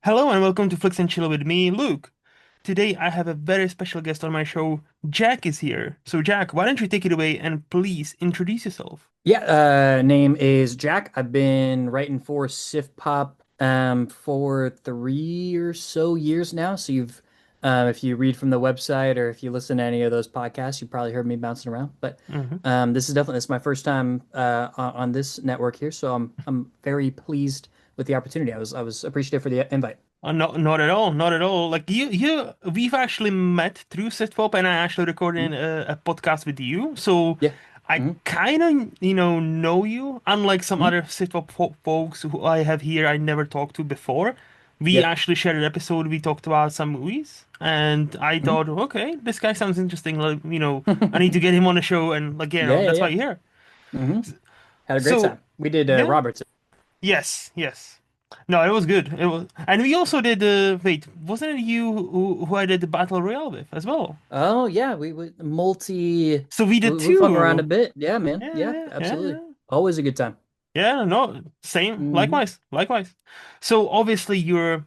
Hello and welcome to Flicks and Chill with me, Luke. Today I have a very special guest on my show. Jack is here. So Jack, why don't you take it away and please introduce yourself? Yeah, name is Jack. I've been writing for Sif Pop for 3 or so years now. So if you read from the website or if you listen to any of those podcasts, you probably heard me bouncing around. But Hmm. this is my first time on this network here, so I'm very pleased with the opportunity. I was appreciative for the invite. Not at all, not at all. Like we've actually met through Sitpop, and I actually recorded Mhm. a podcast with you. So Yeah. I Hmm. kind of, know you. Unlike some Hmm. other Sitpop folks who I have here, I never talked to before. We Yeah. actually shared an episode. We talked about some movies, and I Hmm. thought, okay, this guy sounds interesting. Like, I need to get him on the show, and like, Yeah, yeah, that's why yeah. you're here. Hmm. Had a great So time. We did yeah, Roberts. yes, yes. No, it was good. It was, and we also did. Wait, wasn't it you who I did the battle royale with as well? Oh yeah, we So we did we've hung around a two. bit. Yeah, man. Yeah, Yeah, yeah, yeah, absolutely. yeah. Always a good time. Yeah, no, same. Hmm. Likewise, likewise. So obviously you're a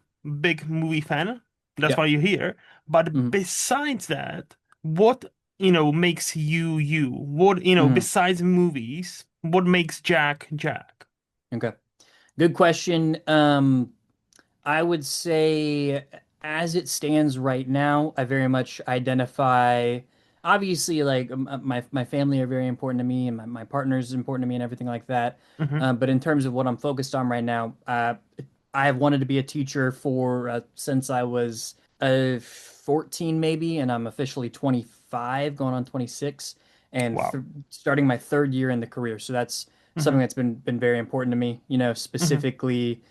big movie fan. That's Yeah. why you're here. But Hmm. besides that, what, makes you you? What, Hmm. besides movies, what makes Jack Jack? Okay. Good question. I would say as it stands right now, I very much identify obviously like my family are very important to me and my partner is important to me and everything like that. Hmm. But in terms of what I'm focused on right now, I've wanted to be a teacher for since I was 14 maybe, and I'm officially 25, going on 26, and Wow. starting my third year in the career. So that's something Hmm. that's been very important to me, Hmm. specifically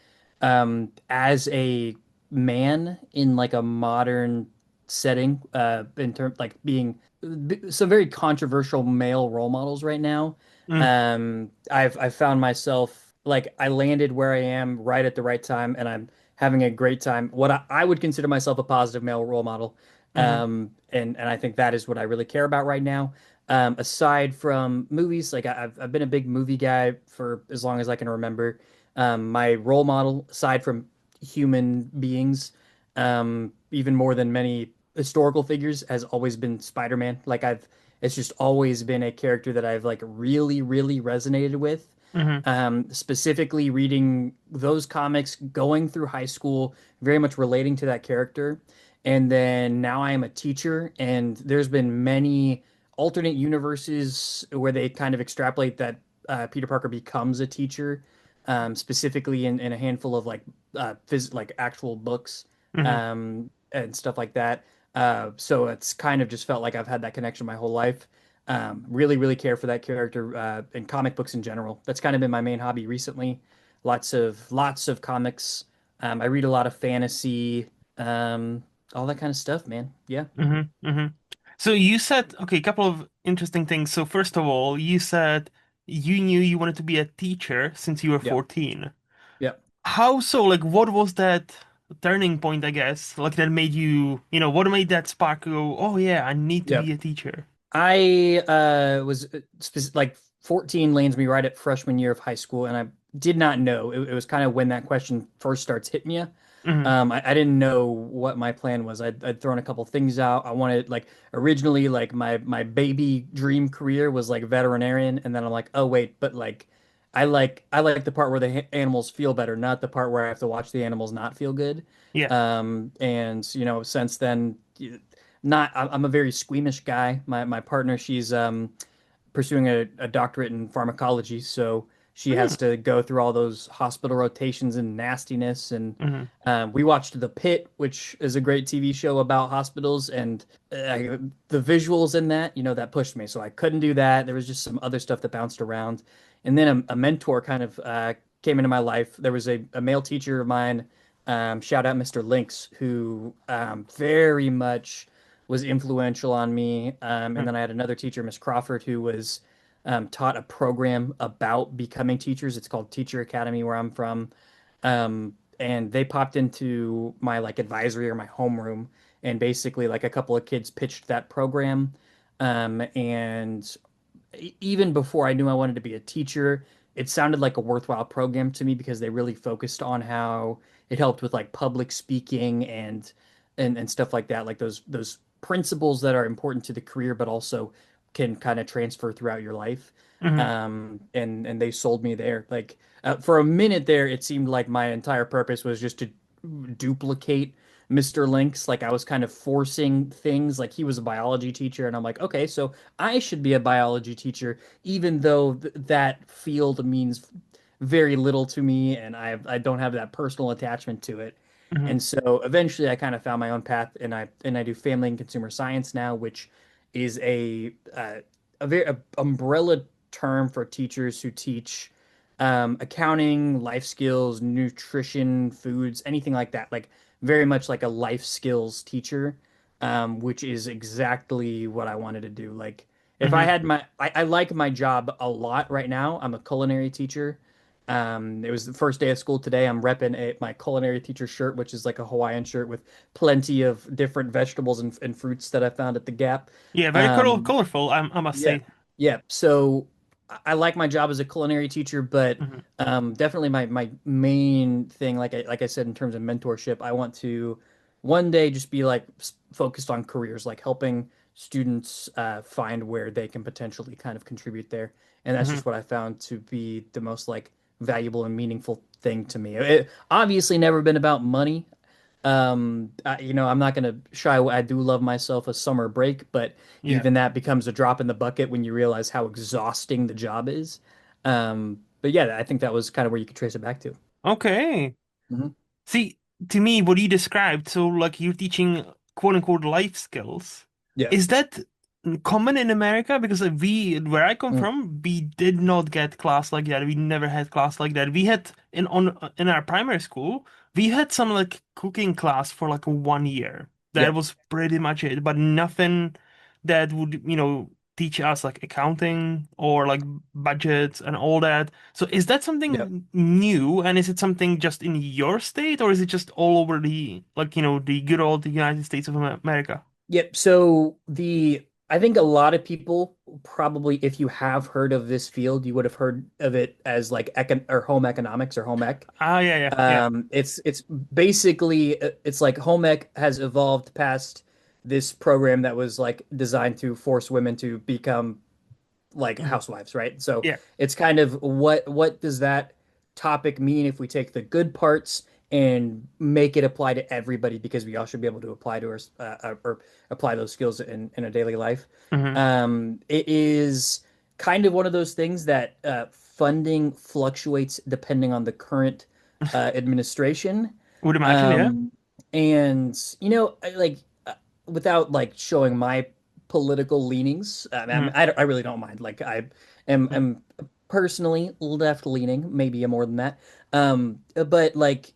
as a man in like a modern setting, in terms like being some very controversial male role models right now. Mm. I've found myself like I landed where I am right at the right time, and I'm having a great time. What I would consider myself a positive male role model, Hmm. and I think that is what I really care about right now. Aside from movies, like I've been a big movie guy for as long as I can remember. My role model, aside from human beings, even more than many historical figures, has always been Spider-Man. It's just always been a character that I've like really, really resonated with. Hmm. Specifically reading those comics, going through high school, very much relating to that character. And then now I am a teacher, and there's been many alternate universes where they kind of extrapolate that Peter Parker becomes a teacher, specifically in a handful of like actual books Hmm. and stuff like that. So it's kind of just felt like I've had that connection my whole life. Really, really care for that character and comic books in general. That's kind of been my main hobby recently. Lots of comics. I read a lot of fantasy, um, all that kind of stuff, man. Yeah. Hmm. Hmm. So you said, okay, a couple of interesting things. So first of all, you said you knew you wanted to be a teacher since you were Yep. 14. Yep. How so? Like, what was that turning point, I guess? Like, that made you, what made that spark go, oh yeah, I need to be Yep. a teacher? I was like 14 lands me right at freshman year of high school, and I did not know. It was kind of when that question first starts hitting you. Hmm. I didn't know what my plan was. I'd thrown a couple things out. I wanted like originally like my baby dream career was like veterinarian, and then I'm like, oh wait, but like I like the part where the animals feel better, not the part where I have to watch the animals not feel good. Yeah. And since then, not I'm a very squeamish guy. My partner, she's pursuing a doctorate in pharmacology, so she Hmm. has to go through all those hospital rotations and nastiness. And Hmm. we watched The Pit, which is a great TV show about hospitals, and the visuals in that, that pushed me. So I couldn't do that. There was just some other stuff that bounced around, and then a mentor kind of came into my life. There was a male teacher of mine. Shout out Mr. Lynx, who very much was influential on me. And then I had another teacher, Miss Crawford, who was taught a program about becoming teachers. It's called Teacher Academy, where I'm from. And they popped into my like advisory or my homeroom, and basically like a couple of kids pitched that program. And even before I knew I wanted to be a teacher, it sounded like a worthwhile program to me because they really focused on how it helped with like public speaking and stuff like that, like those principles that are important to the career, but also can kind of transfer throughout your life. Hmm. And they sold me there. Like for a minute there, it seemed like my entire purpose was just to duplicate Mr. Lynx. Like I was kind of forcing things. Like he was a biology teacher, and I'm like, okay, so I should be a biology teacher, even though that field means very little to me, and I don't have that personal attachment to it. Hmm. And so eventually, I kind of found my own path, and I do family and consumer science now, which is a very umbrella term for teachers who teach accounting, life skills, nutrition, foods, anything like that. Like very much like a life skills teacher, which is exactly what I wanted to do. Like if I Hmm. had I like my job a lot right now. I'm a culinary teacher. It was the first day of school today. I'm repping my culinary teacher shirt, which is like a Hawaiian shirt with plenty of different vegetables and fruits that I found at the Gap. Yeah, very Um, colorful, I must yeah. say. Yeah. So I like my job as a culinary teacher, but Hmm. definitely my main thing, like I said, in terms of mentorship, I want to one day just be like focused on careers, like helping students find where they can potentially kind of contribute there. And that's Hmm. just what I found to be the most like valuable and meaningful thing to me. It obviously never been about money. I'm not gonna shy away. I do love myself a summer break, but Yeah. even that becomes a drop in the bucket when you realize how exhausting the job is. But yeah, I think that was kind of where you could trace it back to. Okay. Hmm. See, to me, what you described, so like you're teaching quote unquote life skills, Yeah. is that common in America? Because where I come Mm. from, we did not get class like that. We never had class like that. We had in our primary school, we had some like cooking class for like 1 year. Yeah. That was pretty much it, but nothing that would, teach us like accounting or like budgets and all that. So is that Yeah. something new, and is it something just in your state, or is it just all over the like the good old United States of America? Yep. So I think a lot of people probably, if you have heard of this field, you would have heard of it as like econ or home economics or home ec. Ah, yeah, yeah, yeah. It's basically it's like home ec has evolved past this program that was like designed to force women to become like Mhm. housewives, right? So Yeah. it's kind of what does that topic mean if we take the good parts and make it apply to everybody because we all should be able to apply to our or apply those skills in a daily life. Hmm. It is kind of one of those things that funding fluctuates depending on the current administration. Would imagine, yeah. Um, and like without like showing my political leanings, Hmm. I really don't mind. Like am personally left leaning, maybe more than that. But like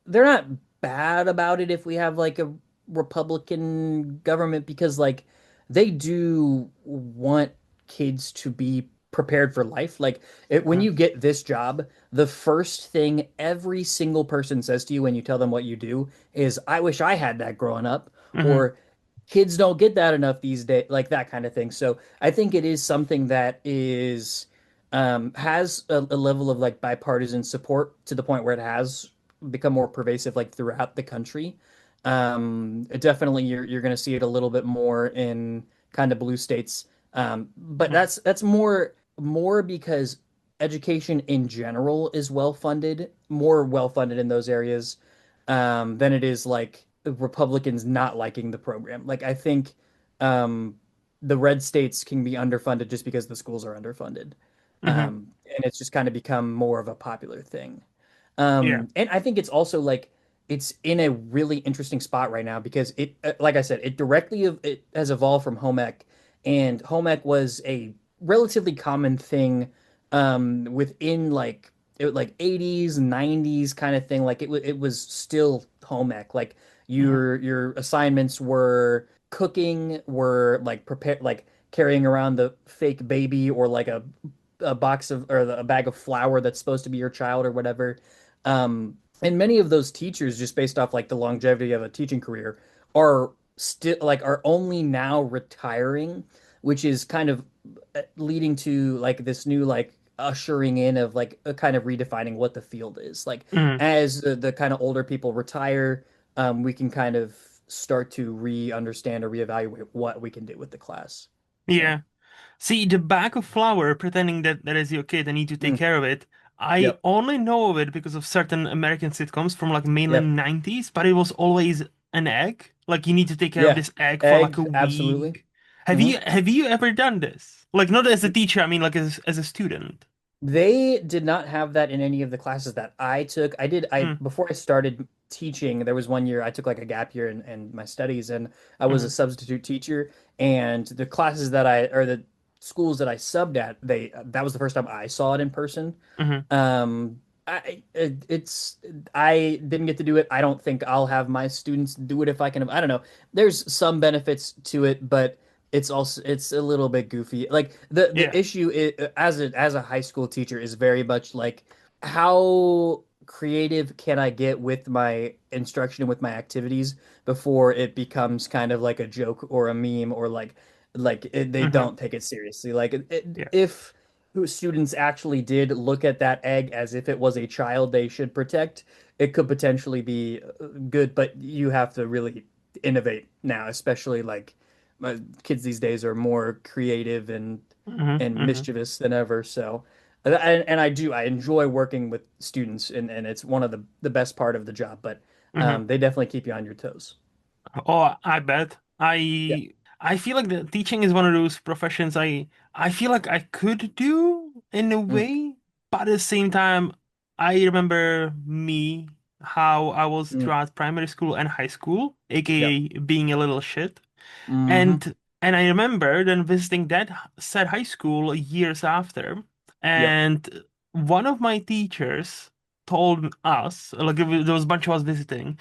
they're not bad about it if we have like a Republican government because like they do want kids to be prepared for life. Like when Hmm. you get this job, the first thing every single person says to you when you tell them what you do is, "I wish I had that growing up," Hmm. or "Kids don't get that enough these days," like that kind of thing. So I think it is something that is has a level of like bipartisan support to the point where it has become more pervasive like throughout the country. Definitely you're going to see it a little bit more in kind of blue states. But Hmm. that's more because education in general is well funded, more well funded in those areas than it is like Republicans not liking the program. Like I think um, the red states can be underfunded just because the schools are underfunded. Hmm. And it's just kind of become more of a popular thing. Yeah. And I think it's also like it's in a really interesting spot right now because like I said, it has evolved from home ec, and home ec was a relatively common thing within like 80s, 90s kind of thing. Like it was still home ec. Like Hmm. your assignments were cooking, were like prepare like carrying around the fake baby or like a box of or a bag of flour that's supposed to be your child or whatever. And many of those teachers, just based off like the longevity of a teaching career, are still like are only now retiring, which is kind of leading to like this new like ushering in of like a kind of redefining what the field is. Like Mhm. as the kind of older people retire, we can kind of start to re-understand or reevaluate what we can do with the class. So, Yeah. See, the bag of flour, pretending that that is your kid and need to take mm, care of it. I yep, only know of it because of certain American sitcoms from like mainland yep, 90s, but it was always an egg. Like you need to take care of yeah. this egg for like a Egg, absolutely. week. Hmm. Have you ever done this? Like not as a teacher, I mean like as a student. They did not have that in any of the classes that I took. I Mm, before I started teaching, there was one year I took like a gap year in my studies and I was a mm, substitute teacher and the classes that I or the schools that I subbed at, they that was the first time I saw it in person. mm, Um it's I didn't get to do it. I don't think I'll have my students do it if I can. I don't know. There's some benefits to it, but it's a little bit goofy. Like the yeah. issue is, as a high school teacher is very much like how creative can I get with my instruction and with my activities before it becomes kind of like a joke or a meme or they Hmm. don't take it seriously. Like Yeah. if students actually did look at that egg as if it was a child they should protect, it could potentially be good, but you have to really innovate now, especially like kids these days are more creative Hmm. and Hmm. mischievous than ever. So, and I enjoy working with students, and it's one of the best part of the job. But Hmm. they definitely keep you on your toes. Oh, I bet. Yeah. I feel like the teaching is one of those professions I feel like I could do in a Mm, way, but at the same time, I remember me how I was mm, throughout primary school and high school, yep. aka being a little shit. Hmm. And I remember then visiting that said high school years after, Yep. and one of my teachers told us, like there was a bunch of us visiting,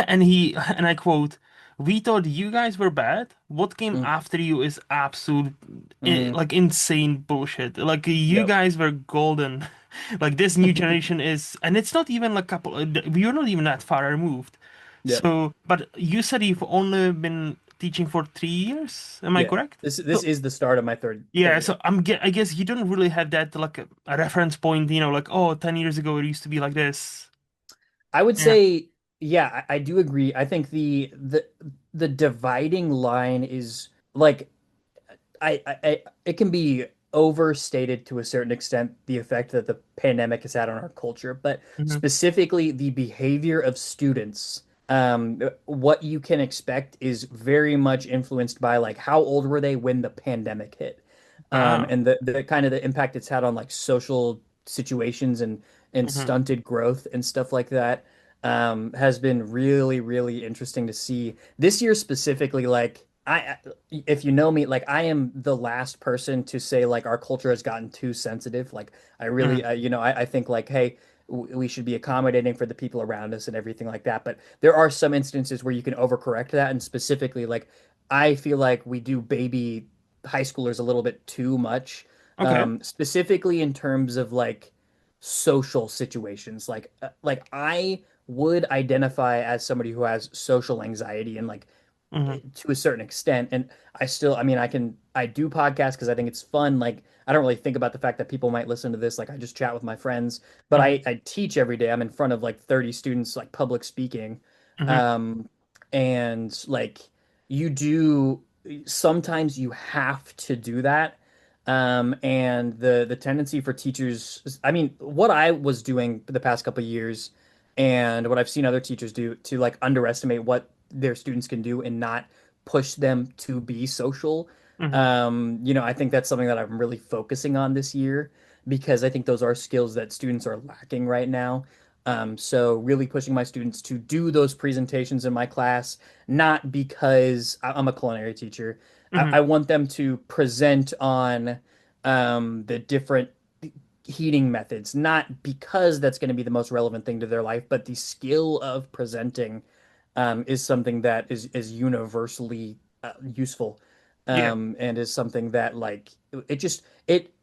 and I quote, "We thought you guys were bad. What came Mm, after you is absolute, mm, like insane bullshit. Like you yep. guys were golden. Like this new generation is, and it's not even like couple. We are not even that far removed. Yep. So, but you said you've only been teaching for 3 years. Am I Yeah. correct? This So, is the start of my third yeah. year. So I guess you don't really have that like a reference point. You know, like oh, 10 years ago it used to be like this. I would Yeah. say, yeah, I do agree. I think the dividing line is like it can be overstated to a certain extent the effect that the pandemic has had on our culture, but Hmm. specifically the behavior of students. What you can expect is very much influenced by like how old were they when the pandemic hit, Ah. and the kind of the impact it's had on like social situations and Hmm. stunted growth and stuff like that. Has been really, really interesting to see this year specifically. Like if you know me, like I am the last person to say like our culture has gotten too sensitive. Like I really, Hmm. I think like, hey, we should be accommodating for the people around us and everything like that. But there are some instances where you can overcorrect that, and specifically, like I feel like we do baby high schoolers a little bit too much, Okay. specifically in terms of like social situations. Like I would identify as somebody who has social anxiety and like Hmm. to a certain extent. And I mean, I do podcasts because I think it's fun. Like, I don't really think about the fact that people might listen to this. Like, I just chat with my friends, but Hmm. I teach every day. I'm in front of like 30 students, like public speaking. Hmm. Um, and like, you do sometimes you have to do that. And the tendency for teachers, I mean, what I was doing for the past couple of years and what I've seen other teachers do to like underestimate what their students can do and not push them to be social. Hmm. I think that's something that I'm really focusing on this year because I think those are skills that students are lacking right now. So really pushing my students to do those presentations in my class, not because I'm a culinary teacher. Hmm. I want them to present on the different heating methods, not because that's going to be the most relevant thing to their life, but the skill of presenting is something that is universally useful, Yeah. and is something that like it just it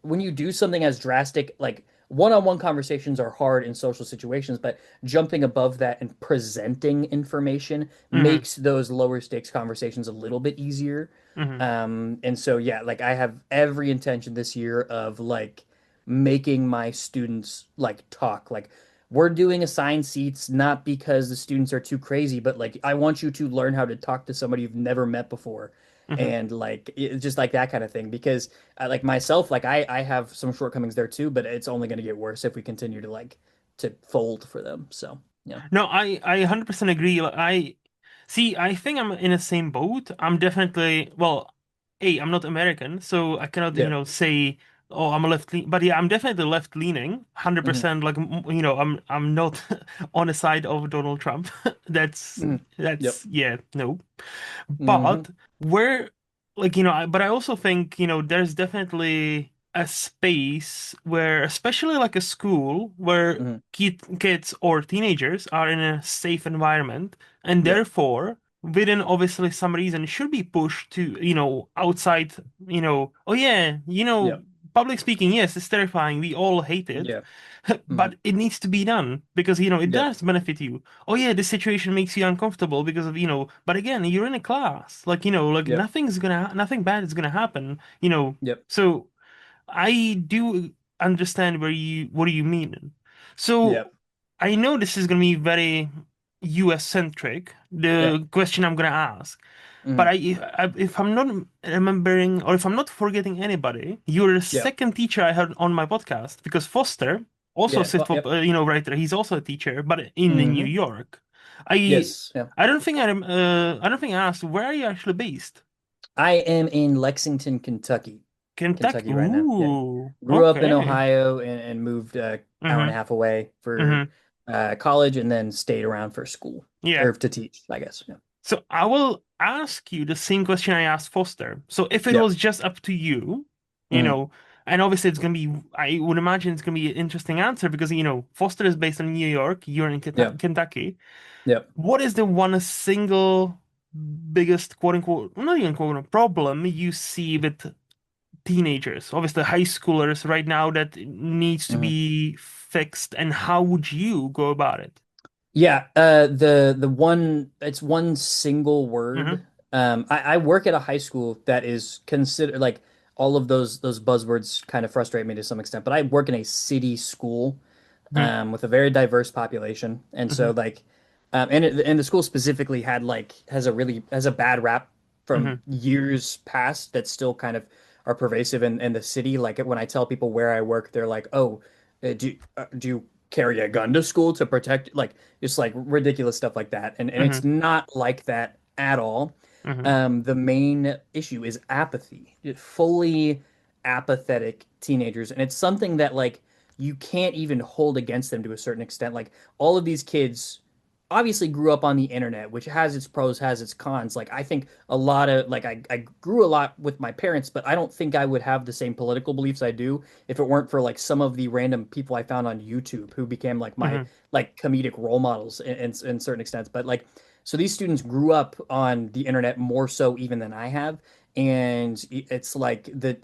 when you do something as drastic like one-on-one conversations are hard in social situations, but jumping above that and presenting information Hmm. makes those lower stakes conversations a little bit easier. Hmm. And so yeah, like I have every intention this year of like making my students like talk. Like we're doing assigned seats not because the students are too crazy, but like I want you to learn how to talk to somebody you've never met before. Hmm. And like it's just like that kind of thing because like myself, like I have some shortcomings there too, but it's only going to get worse if we continue to like to fold for them. So, yeah. No, I 100% agree. Like, I think I'm in the same boat. I'm definitely, well, I'm not American, so I cannot, Yeah. say, oh, I'm a left lean, but yeah, I'm definitely left leaning, Hmm. 100%. Like, I'm not on the side of Donald Trump. That's, Hmm. Yep. yeah, no. Hmm. But where, but I also think, there's definitely a space where, especially like a school, where Hmm. kids or teenagers are in a safe environment, and Yep. therefore, within obviously some reason, should be pushed to, outside, oh yeah, Yep. public speaking, yes, it's terrifying. We all hate it. Yeah. Hmm. But it needs to be done because it Yep. does benefit you. Oh yeah, this situation makes you uncomfortable because of, but again, you're in a class. Like, like Yep. nothing bad is gonna happen, Yep. So I do understand what do you mean. So Yep. I know this is gonna be very US centric, Yeah. the question I'm gonna ask. But Hmm. if I'm not remembering, or if I'm not forgetting anybody, you're the Yep. second teacher I had on my podcast because Foster, also Yeah. sit for, Yep. right there. He's also a teacher, but in New Hmm. York. I Yes. Yeah. I don't think I asked where are you actually based? I am in Lexington, Kentucky. Kentucky. Kentucky right now. Yeah. Ooh, Grew up in okay. Ohio and moved hour and a Mm-hmm. half away for Mm-hmm. college and then stayed around for school Yeah. or to teach, I guess. Yeah. So I will ask you the same question I asked Foster. So if it Yeah. was just up to you, you Hmm. know, and obviously it's gonna be, I would imagine it's gonna be an interesting answer because Foster is based in New York, you're in Yeah. Kentucky. Yep. What is the one single biggest quote unquote, not even quote unquote, problem you see with teenagers, obviously high schoolers right now that needs to Hmm. be fixed, and how would you go about it? Yeah, the one it's one single word. Mm-hmm. I work at a high school that is considered like all of those buzzwords kind of frustrate me to some extent, but I work in a city school with a very diverse population, and so Mm-hmm. like and the school specifically has a bad rap from Mm-hmm. years past that still kind of are pervasive in the city. Like when I tell people where I work, they're like, "Oh, do you carry a gun to school to protect?" Like just like ridiculous stuff like that, and Mm-hmm. it's not like that at all. Mm-hmm. The main issue is apathy, fully apathetic teenagers, and it's something that like you can't even hold against them to a certain extent. Like all of these kids obviously grew up on the internet, which has its pros, has its cons. Like I think a lot of like I grew a lot with my parents, but I don't think I would have the same political beliefs I do if it weren't for like some of the random people I found on YouTube who became like my Mm-hmm. like comedic role models in certain extents. But like so these students grew up on the internet more so even than I have, and it's like the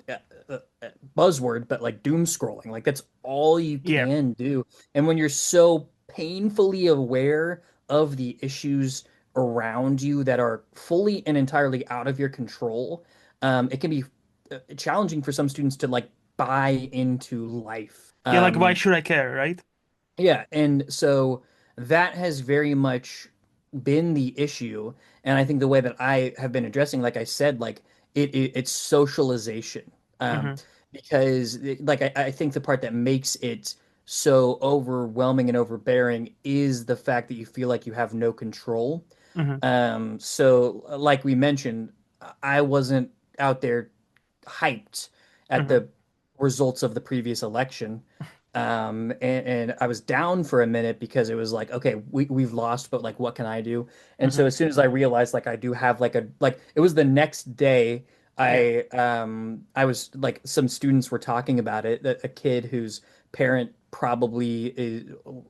buzzword, but like doom scrolling. Like that's all you Yeah. can do. And when you're so painfully aware of the issues around you that are fully and entirely out of your control, it can be challenging for some students to like buy into life. Yeah, like why should I care, right? Yeah, and so that has very much been the issue. And I think the way that I have been addressing, like I said, like it's socialization. Um, Mm-hmm. because like I think the part that makes it so overwhelming and overbearing is the fact that you feel like you have no control. Mm-hmm. So like we mentioned, I wasn't out there hyped at Mm-hmm. the results of the previous election. And I was down for a minute because it was like, okay, we've lost, but like, what can I do? And so Mm-hmm. as soon as I realized like I do have like it was the next day Yeah. I was like some students were talking about it, that a kid whose parent probably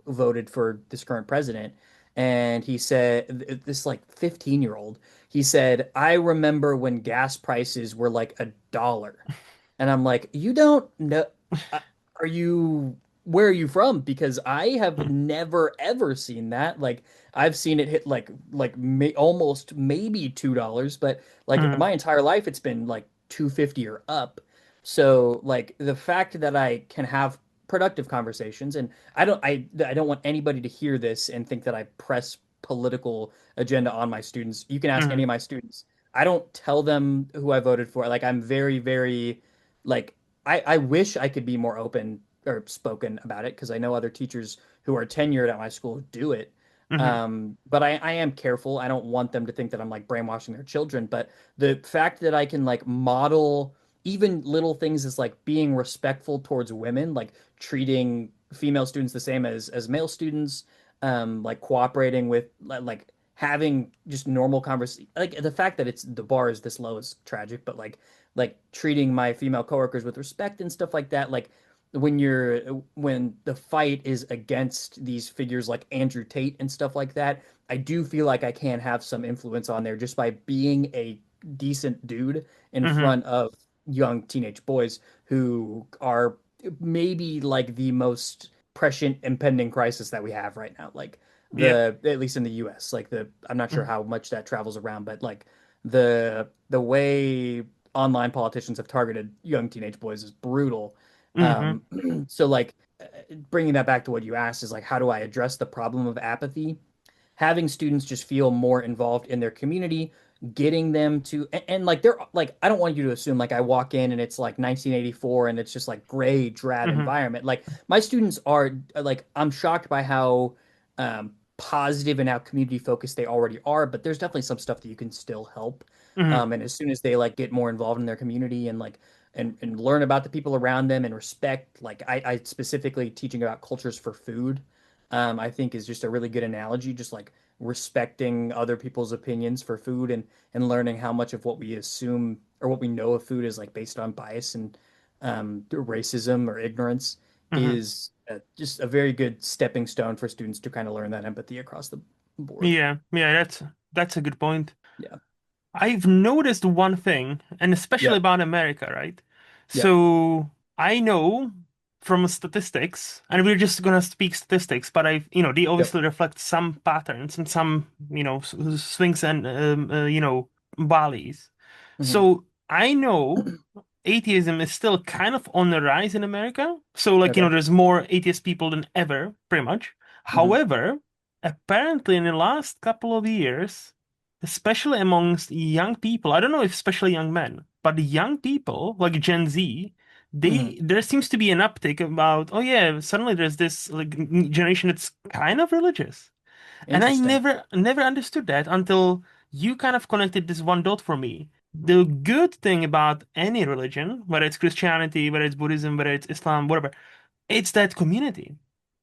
voted for this current president, and he said this like 15-year-old, he said, I remember when gas prices were like $1. And I'm like, you don't know. uh, Are you, where are you from? Because I have never ever seen that. Like I've seen it hit almost maybe $2, but like Mm-hmm. my entire life it's been like 250 or up. So like the fact that I can have productive conversations, and I don't want anybody to hear this and think that I press political agenda on my students. You can ask any Hmm. of my students. I don't tell them who I voted for. Like I'm very, very like I wish I could be more open or spoken about it because I know other teachers who are tenured at my school do it. Hmm. But I am careful. I don't want them to think that I'm like brainwashing their children. But the fact that I can like model even little things as like being respectful towards women, like treating female students the same as male students, like cooperating with like having just normal conversation. Like the fact that it's the bar is this low is tragic, but like treating my female coworkers with respect and stuff like that. Like when the fight is against these figures like Andrew Tate and stuff like that, I do feel like I can have some influence on there just by being a decent dude in Hmm. front of young teenage boys who are maybe like the most prescient impending crisis that we have right now. Like Yep. the at least in the US, like the I'm not sure how much that travels around, but like the way online politicians have targeted young teenage boys is brutal. Hmm. So like bringing that back to what you asked is like how do I address the problem of apathy? Having students just feel more involved in their community, getting them to and like they're like I don't want you to assume like I walk in and it's like 1984 and it's just like gray drab Hmm. environment. Like my students are like I'm shocked by how positive and how community focused they already are, but there's definitely some stuff that you can still help. Hmm. And as soon as they like get more involved in their community and like and learn about the people around them and respect, like I specifically teaching about cultures for food I think is just a really good analogy, just like respecting other people's opinions for food and learning how much of what we assume or what we know of food is like based on bias and racism or ignorance Hmm. is just a very good stepping stone for students to kind of learn that empathy across the board. Yeah, yeah, that's a good point. Yeah. I've noticed one thing, and especially Yep. about America, right? Yep. So I know from statistics, and we're just gonna speak statistics, but they Yep. obviously reflect some patterns and some, swings and, valleys. Hmm. So I know atheism is still kind of on the rise in America. So, like, Okay. there's more atheist people than ever, pretty much. Hmm. However, apparently in the last couple of years, especially amongst young people, I don't know if especially young men, but the young people, like Gen Z, Hmm. there seems to be an uptick about, oh yeah, suddenly there's this like generation that's kind of religious. And I Interesting. never understood that until you kind of connected this one dot for me. The good thing about any religion, whether it's Christianity, whether it's Buddhism, whether it's Islam, whatever, it's that community.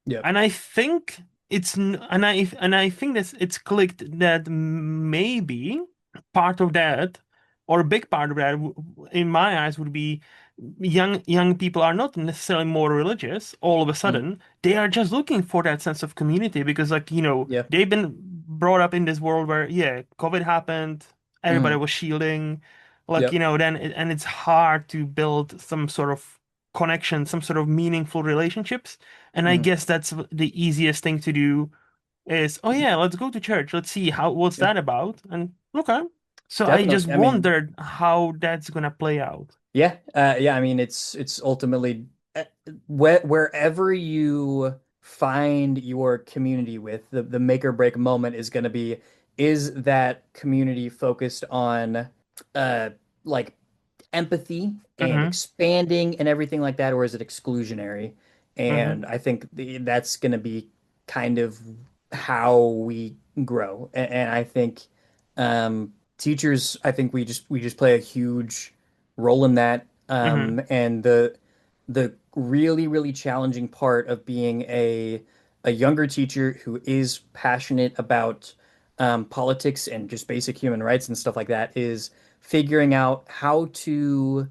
Yep. And I think and I think that it's clicked that maybe part of that, or a big part of that, in my eyes, would be young people are not necessarily more religious all of a Hmm. sudden. They are just looking for that sense of community because, like, Yeah. they've been brought up in this world where, yeah, COVID happened, everybody Hmm. was shielding, like, Yep. and it's hard to build some sort of connection, some sort of meaningful relationships. And I Hmm. guess that's the easiest thing to do is, oh yeah, let's go to church. Let's see what's Yeah. that about. And okay. So I just Definitely. I mean, wondered how that's gonna play out. yeah, yeah. I mean, it's ultimately wherever you find your community with the make or break moment is going to be is that community focused on uh like empathy and Mm-hmm. expanding and everything like that, or is it exclusionary? Mm-hmm. And I think that's going to be kind of how we grow. And I think teachers, I think we just play a huge role in that. Mm-hmm. And the really, really challenging part of being a younger teacher who is passionate about politics and just basic human rights and stuff like that is figuring out how to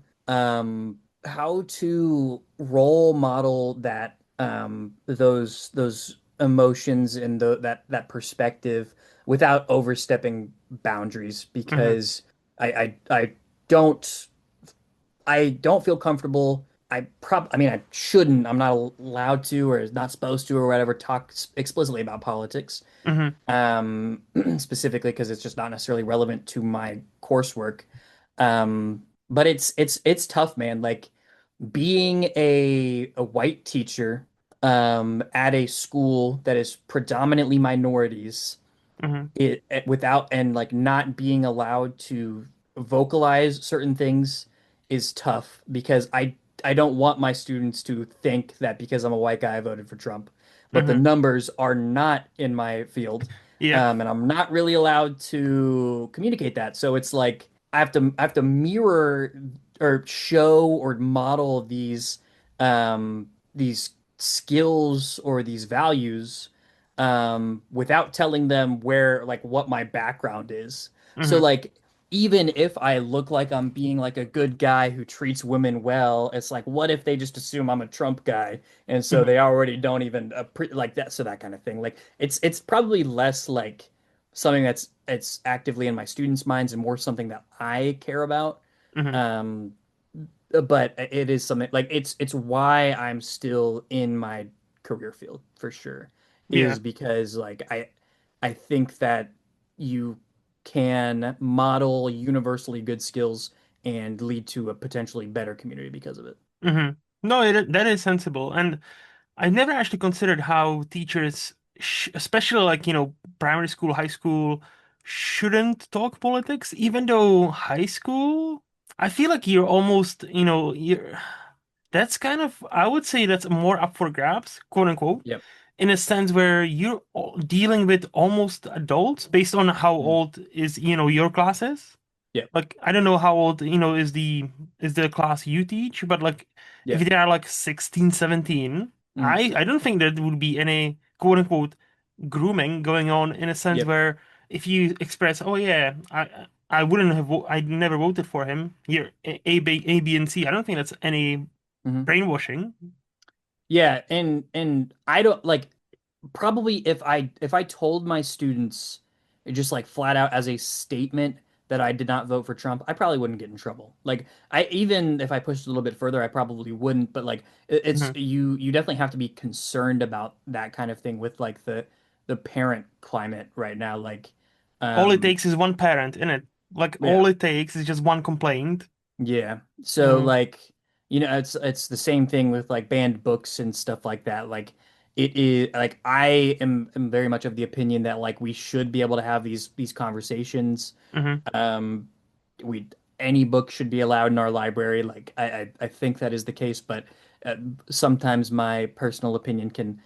role model that those emotions and that perspective without overstepping boundaries Mm-hmm. because I don't I don't feel comfortable. I mean, I shouldn't. I'm not allowed to, or not supposed to, or whatever. Talk explicitly about politics, Mm-hmm. specifically because it's just not necessarily relevant to my coursework. But it's tough, man. Like being a white teacher at a school that is predominantly minorities, Hmm. without and like not being allowed to vocalize certain things is tough because I don't want my students to think that because I'm a white guy I voted for Trump, but the Hmm. numbers are not in my field, Yeah. and I'm not really allowed to communicate that. So it's like I have to mirror or show or model these skills or these values without telling them where like what my background is. So Hmm. like even if I look like I'm being like a good guy who treats women well, it's like what if they just assume I'm a Trump guy and so Hmm. they already don't even like that, so that kind of thing. Like it's probably less like something that's it's actively in my students' minds and more something that I care about. Hmm. Um but it is something like it's why I'm still in my career field for sure, Yeah. is because like I think that you can model universally good skills and lead to a potentially better community because of it. Hmm. No, that is sensible. And I never actually considered how teachers, especially like, primary school, high school, shouldn't talk politics, even though high school, I feel like you're almost, that's kind of, I would say that's more up for grabs, quote unquote, Yep. in a sense where you're dealing with almost adults based on how Mm. old is, your classes. Yep. Like I don't know how old, is the class you teach, but like if Yep. they are like 16, 17, Mm. I don't think there would be any quote unquote grooming going on in a sense Yep. where if you express, oh yeah, I wouldn't have I never voted for him. Here A, B, and C. I don't think that's any Mhm. brainwashing. Yeah, and I don't like probably if I told my students just like flat out as a statement that I did not vote for Trump, I probably wouldn't get in trouble. Like I even if I pushed a little bit further, I probably wouldn't, but like it's Mhm. you definitely have to be concerned about that kind of thing with like the parent climate right now. Like All it um takes is one parent in it. Like yeah. all it takes is just one complaint. Yeah. So Hmm. like, it's the same thing with like banned books and stuff like that. Like it is like I am very much of the opinion that like we should be able to have these conversations. Hmm. Um we any book should be allowed in our library. Like I think that is the case, but uh, sometimes my personal opinion can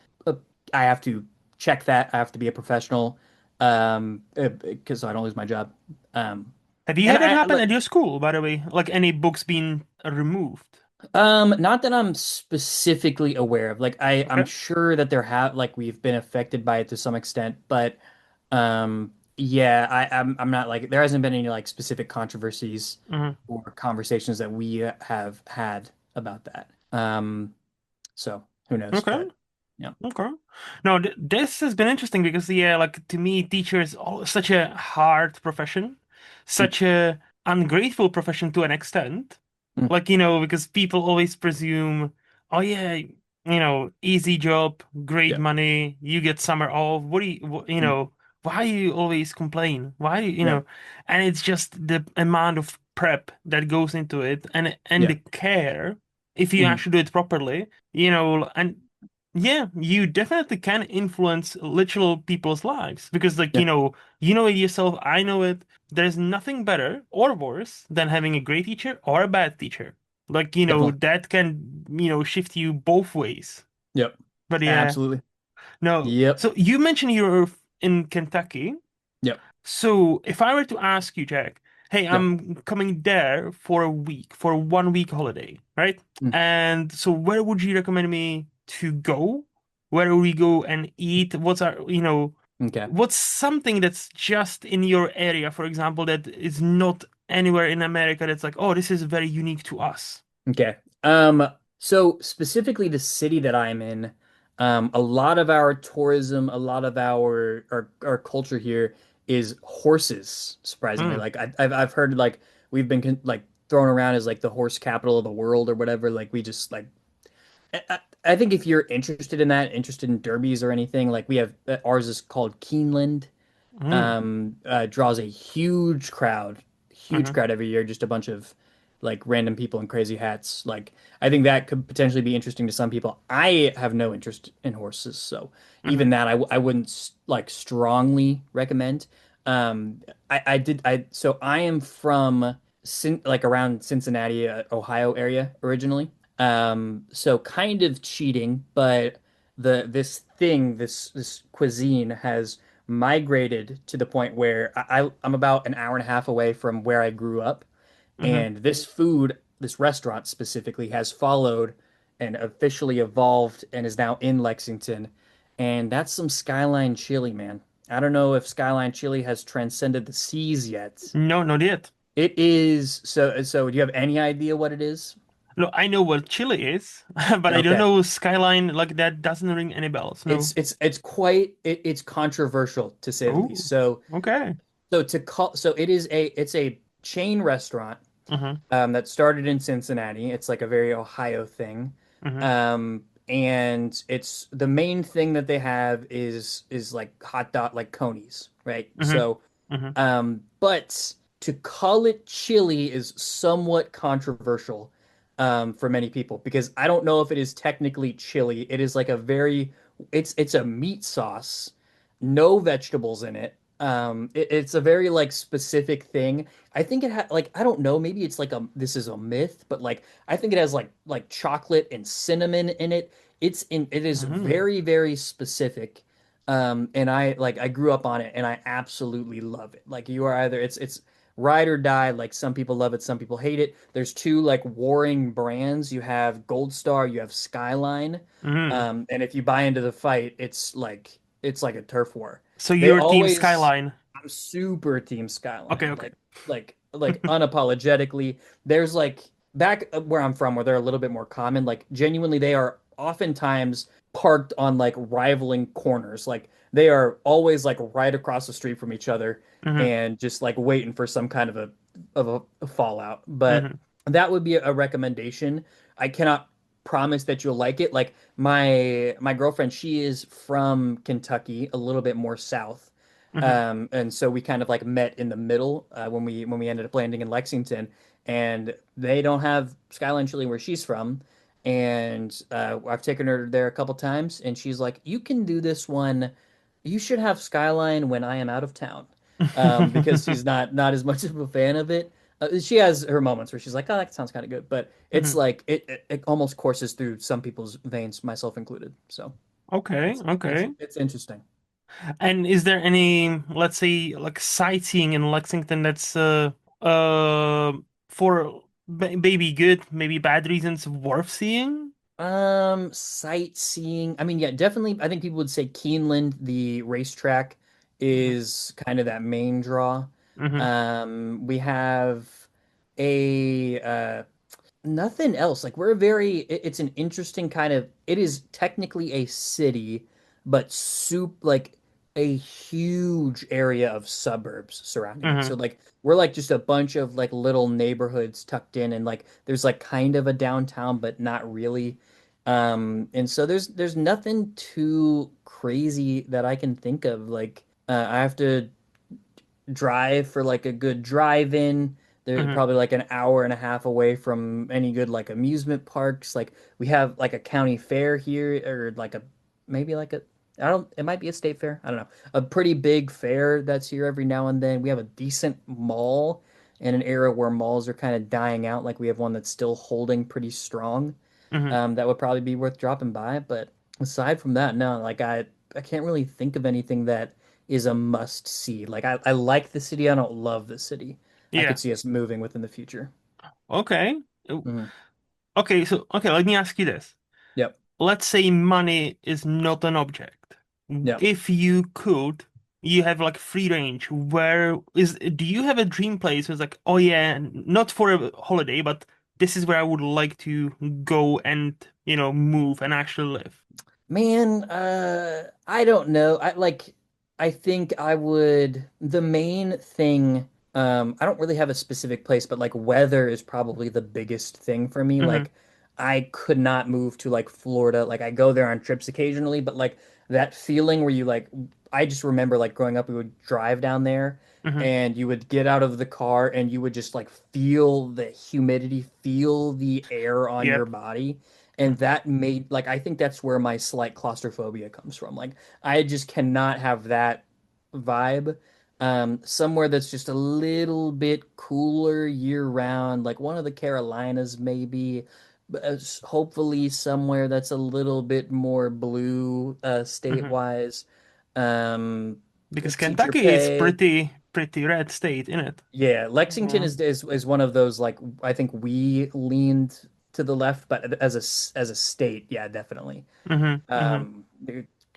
I have to check that. I have to be a professional because so I don't lose my job. Um Have you and had that I happen like at your school, by the way? Like any books being removed? Not that I'm specifically aware of. Like I'm Okay. sure that there have like we've been affected by it to some extent, but yeah, I'm not like there hasn't been any like specific controversies Hmm. or conversations that we have had about that. So who knows? Okay. But yeah. Okay. No, this has been interesting because yeah, like to me, teacher is such a hard profession, Mm, such a ungrateful profession to an extent. mm, Like, because people always presume, oh yeah, easy job, great yeah. money, you get summer off. Mm, why do you always complain? Why do yeah. and it's just the amount of prep that goes into it and Yeah. the care if you Mm, actually do it properly, and yeah, you definitely can influence literal people's lives because, like, yeah. you know it yourself, I know it. There's nothing better or worse than having a great teacher or a bad teacher. Like, Definitely. that can, shift you both ways. Yep. But yeah, Absolutely. no. Yep. So you mentioned you're in Kentucky. Yep. So if I were to ask you, Jack, hey, Yep. I'm coming there for a week, for a 1 week holiday, right? Mm, And so where would you recommend me to go? Where would we go and eat? okay. What's something that's just in your area, for example, that is not anywhere in America that's like, oh, this is very unique to us. Okay. So specifically the city that I'm in, a lot of our tourism, a lot of our culture here is horses, surprisingly. Mm, Like I've heard like we've been like thrown around as like the horse capital of the world or whatever. Like we just like I think if you're interested in that, interested in derbies or anything, like we have ours is called Keeneland. mm, Draws a huge mm-hmm, crowd every year, just a bunch of like random people in crazy hats. Like I think that could potentially be interesting to some people. I have no interest in horses, so Hmm. even that I wouldn't like strongly recommend. So I am from like around Cincinnati, Ohio area originally. So kind of cheating, but this cuisine has migrated to the point where I'm about an hour and a half away from where I grew up, Hmm. and this restaurant specifically, has followed and officially evolved and is now in Lexington, and that's some Skyline chili, man. I don't know if Skyline chili has transcended the seas yet. No, not yet. It is so. Do you have any idea what it is? No, I know what Chile is, but I don't Okay. know Skyline. Like that doesn't ring any bells. No. It's controversial to say the least. Oh, okay. So it's a chain restaurant Hmm. that started in Cincinnati. It's like a very Ohio thing. Hmm. And it's the main thing that they have is like hot dog like conies, right? Hmm. So Hmm. but to call it chili is somewhat controversial for many people because I don't know if it is technically chili. It is like a very it's a meat sauce, no vegetables in it. It's a very like specific thing. I think it had like I don't know, maybe it's like a this is a myth, but like I think it has like chocolate and cinnamon in it. It is Hmm. very, very specific. And I grew up on it and I absolutely love it. Like you are either it's ride or die. Like some people love it, some people hate it. There's two like warring brands. You have Gold Star, you have Skyline. Hmm. And if you buy into the fight, it's like a turf war. So They your team always Skyline. I'm super team Okay, Skyline. okay. Like unapologetically. There's like back where I'm from, where they're a little bit more common, like genuinely they are oftentimes parked on like rivaling corners. Like they are always like right across the street from each other Hmm. and just like waiting for some kind of a fallout. But Hmm. that would be a recommendation. I cannot promise that you'll like it. Like my girlfriend, she is from Kentucky, a little bit more south. Hmm. And so we kind of like met in the middle when we ended up landing in Lexington, and they don't have Skyline Chili where she's from. And I've taken her there a couple times, and she's like, "You can do this one. You should have Skyline when I am out of town," because she's not as much of a fan of it. She has her moments where she's like, "Oh, that sounds kind of good," but it's Hmm. like it almost courses through some people's veins, myself included. So Okay, okay. it's interesting. And is there any, let's say, like sightseeing in Lexington that's uh for maybe good, maybe bad reasons worth seeing? Sightseeing. I mean, yeah, definitely. I think people would say Keeneland, the racetrack, Hmm. is kind of that main draw. Hmm. We have a nothing else. Like we're it's an interesting kind of it is technically a city, but like a huge area of suburbs surrounding it. So Hmm. like we're like just a bunch of like little neighborhoods tucked in and like there's like kind of a downtown, but not really. And so there's nothing too crazy that I can think of. Like I have to drive for like a good drive-in. They're Hmm. probably like an hour and a half away from any good like amusement parks. Like we have like a county fair here or like a maybe like a I don't it might be a state fair. I don't know. A pretty big fair that's here every now and then. We have a decent mall in an era where malls are kind of dying out. Like we have one that's still holding pretty strong. Hmm. That would probably be worth dropping by. But aside from that, no, like I can't really think of anything that is a must see. Like I like the city. I don't love the city. I Yeah. could see us moving within the future. Okay. Hmm. Okay, so okay, let me ask you this. Yep. Let's say money is not an object. Yep. If you could, you have like free range. Do you have a dream place? It's like, oh yeah, not for a holiday, but this is where I would like to go and, move and actually live. Man, I don't know. I think I would the main thing I don't really have a specific place, but like weather is probably the biggest thing for me. Hmm. Like I could not move to like Florida. Like I go there on trips occasionally, but like that feeling where you like I just remember like growing up we would drive down there Hmm. and you would get out of the car and you would just like feel the humidity, feel the air on your Yep. body. And that made like I think that's where my slight claustrophobia comes from. Like I just cannot have that vibe. Somewhere that's just a little bit cooler year round, like one of the Carolinas maybe, but hopefully somewhere that's a little bit more blue Hmm. state-wise. Um, Because Teacher Kentucky is pay. pretty red state, isn't it? Yeah, Lexington Yeah. is one of those like I think we leaned to the left, but as as a state, yeah, definitely. Hmm. Hmm. Um,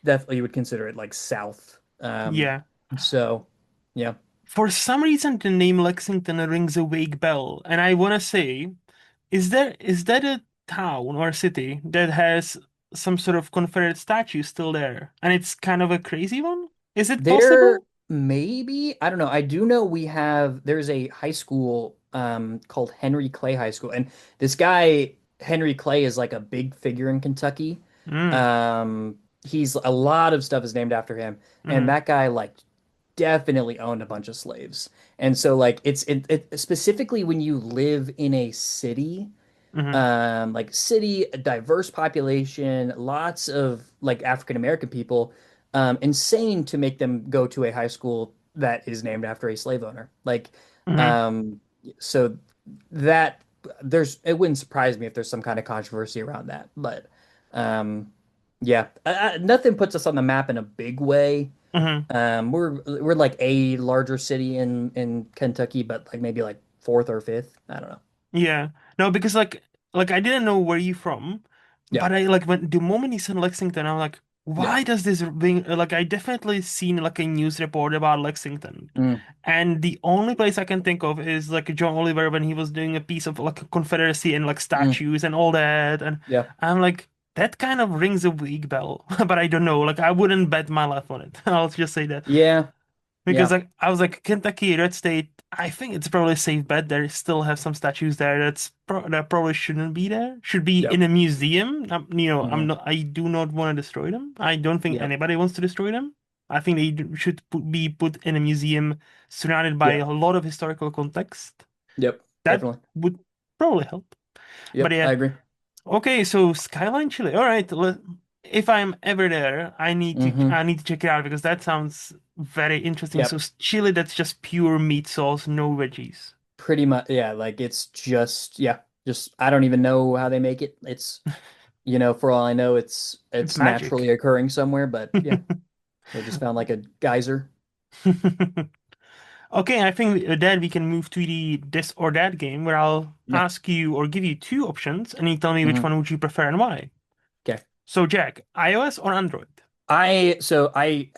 Definitely you would consider it like south. Yeah. So yeah. For some reason, the name Lexington rings a vague bell, and I want to say, is that a town or a city that has some sort of Confederate statue still there, and it's kind of a crazy one? Is it There possible? maybe, I don't know. I do know there's a high school called Henry Clay High School. And this guy, Henry Clay, is like a big figure in Kentucky. Mm. He's a lot of stuff is named after him. And Hmm. that guy like definitely owned a bunch of slaves. And so like it specifically when you live in a city Hmm. like city, a diverse population, lots of like African American people, insane to make them go to a high school that is named after a slave owner. Like, Hmm. um, so that there's it wouldn't surprise me if there's some kind of controversy around that, but um, yeah, nothing puts us on the map in a big way. Hmm. We're like a larger city in Kentucky, but like maybe like fourth or fifth. I don't know. Yeah. No, because like I didn't know where you from, Yeah, but I like when the moment you said Lexington, I'm like, yeah. why does this ring like I definitely seen like a news report about Lexington. Mm, And the only place I can think of is like John Oliver when he was doing a piece of like a Confederacy and like mm. statues and all that. And Yeah. I'm like, that kind of rings a weak bell, but I don't know. Like I wouldn't bet my life on it. I'll just say that. Yeah, Because yeah, like I was like Kentucky, Red State. I think it's probably a safe bet. They still have some statues there that probably shouldn't be there. Should be in yep, a museum. I'm hmm not. I do not want to destroy them. I don't think yep, anybody wants to destroy them. I think should be put in a museum surrounded by yeah, a lot of historical context. yep, That definitely. would probably help. But Yep, yeah, I agree. okay, so Skyline Chile. All right, if I'm ever there, Hmm I need to check it out because that sounds very interesting. So Yep, chili that's just pure meat sauce, no veggies. pretty much. Yeah, like it's just yeah, just I don't even know how they make it. It's for all I know, It's it's naturally magic. occurring somewhere. But yeah, they just found like a geyser. Okay, I think then we can move to the this or that game where I'll Yeah. ask you or give you two options and you tell me which hmm one would you prefer and why. Okay. So Jack, iOS or Android? I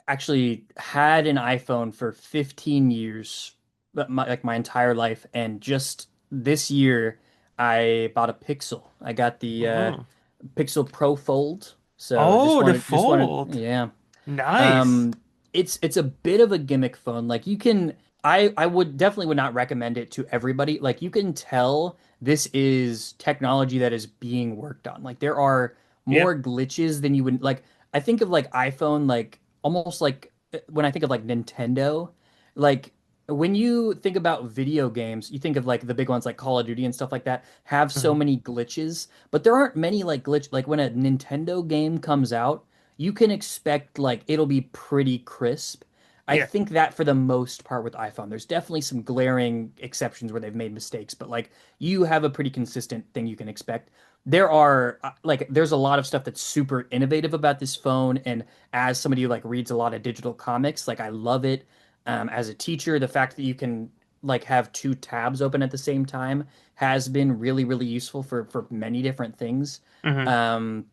actually had an iPhone for 15 years, but like my entire life, and just this year I bought a Pixel. I got the Oh, Pixel Pro Fold. So oh, the just wanted, fold. yeah. Nice. Um, it's a bit of a gimmick phone. Like you can, I would definitely would not recommend it to everybody. Like you can tell this is technology that is being worked on. Like there are Yep. more glitches than you would like. I think of like iPhone, like almost like when I think of like Nintendo, like when you think about video games, you think of like the big ones like Call of Duty and stuff like that have so Mhm. many glitches, but there aren't many like glitch like when a Nintendo game comes out you can expect like it'll be pretty crisp. I Yeah. think that for the most part with iPhone, there's definitely some glaring exceptions where they've made mistakes, but like you have a pretty consistent thing you can expect. There are like there's a lot of stuff that's super innovative about this phone, and as somebody who like reads a lot of digital comics, like I love it. As a teacher, the fact that you can like have two tabs open at the same time has been really, really useful for many different things. Hmm. Um,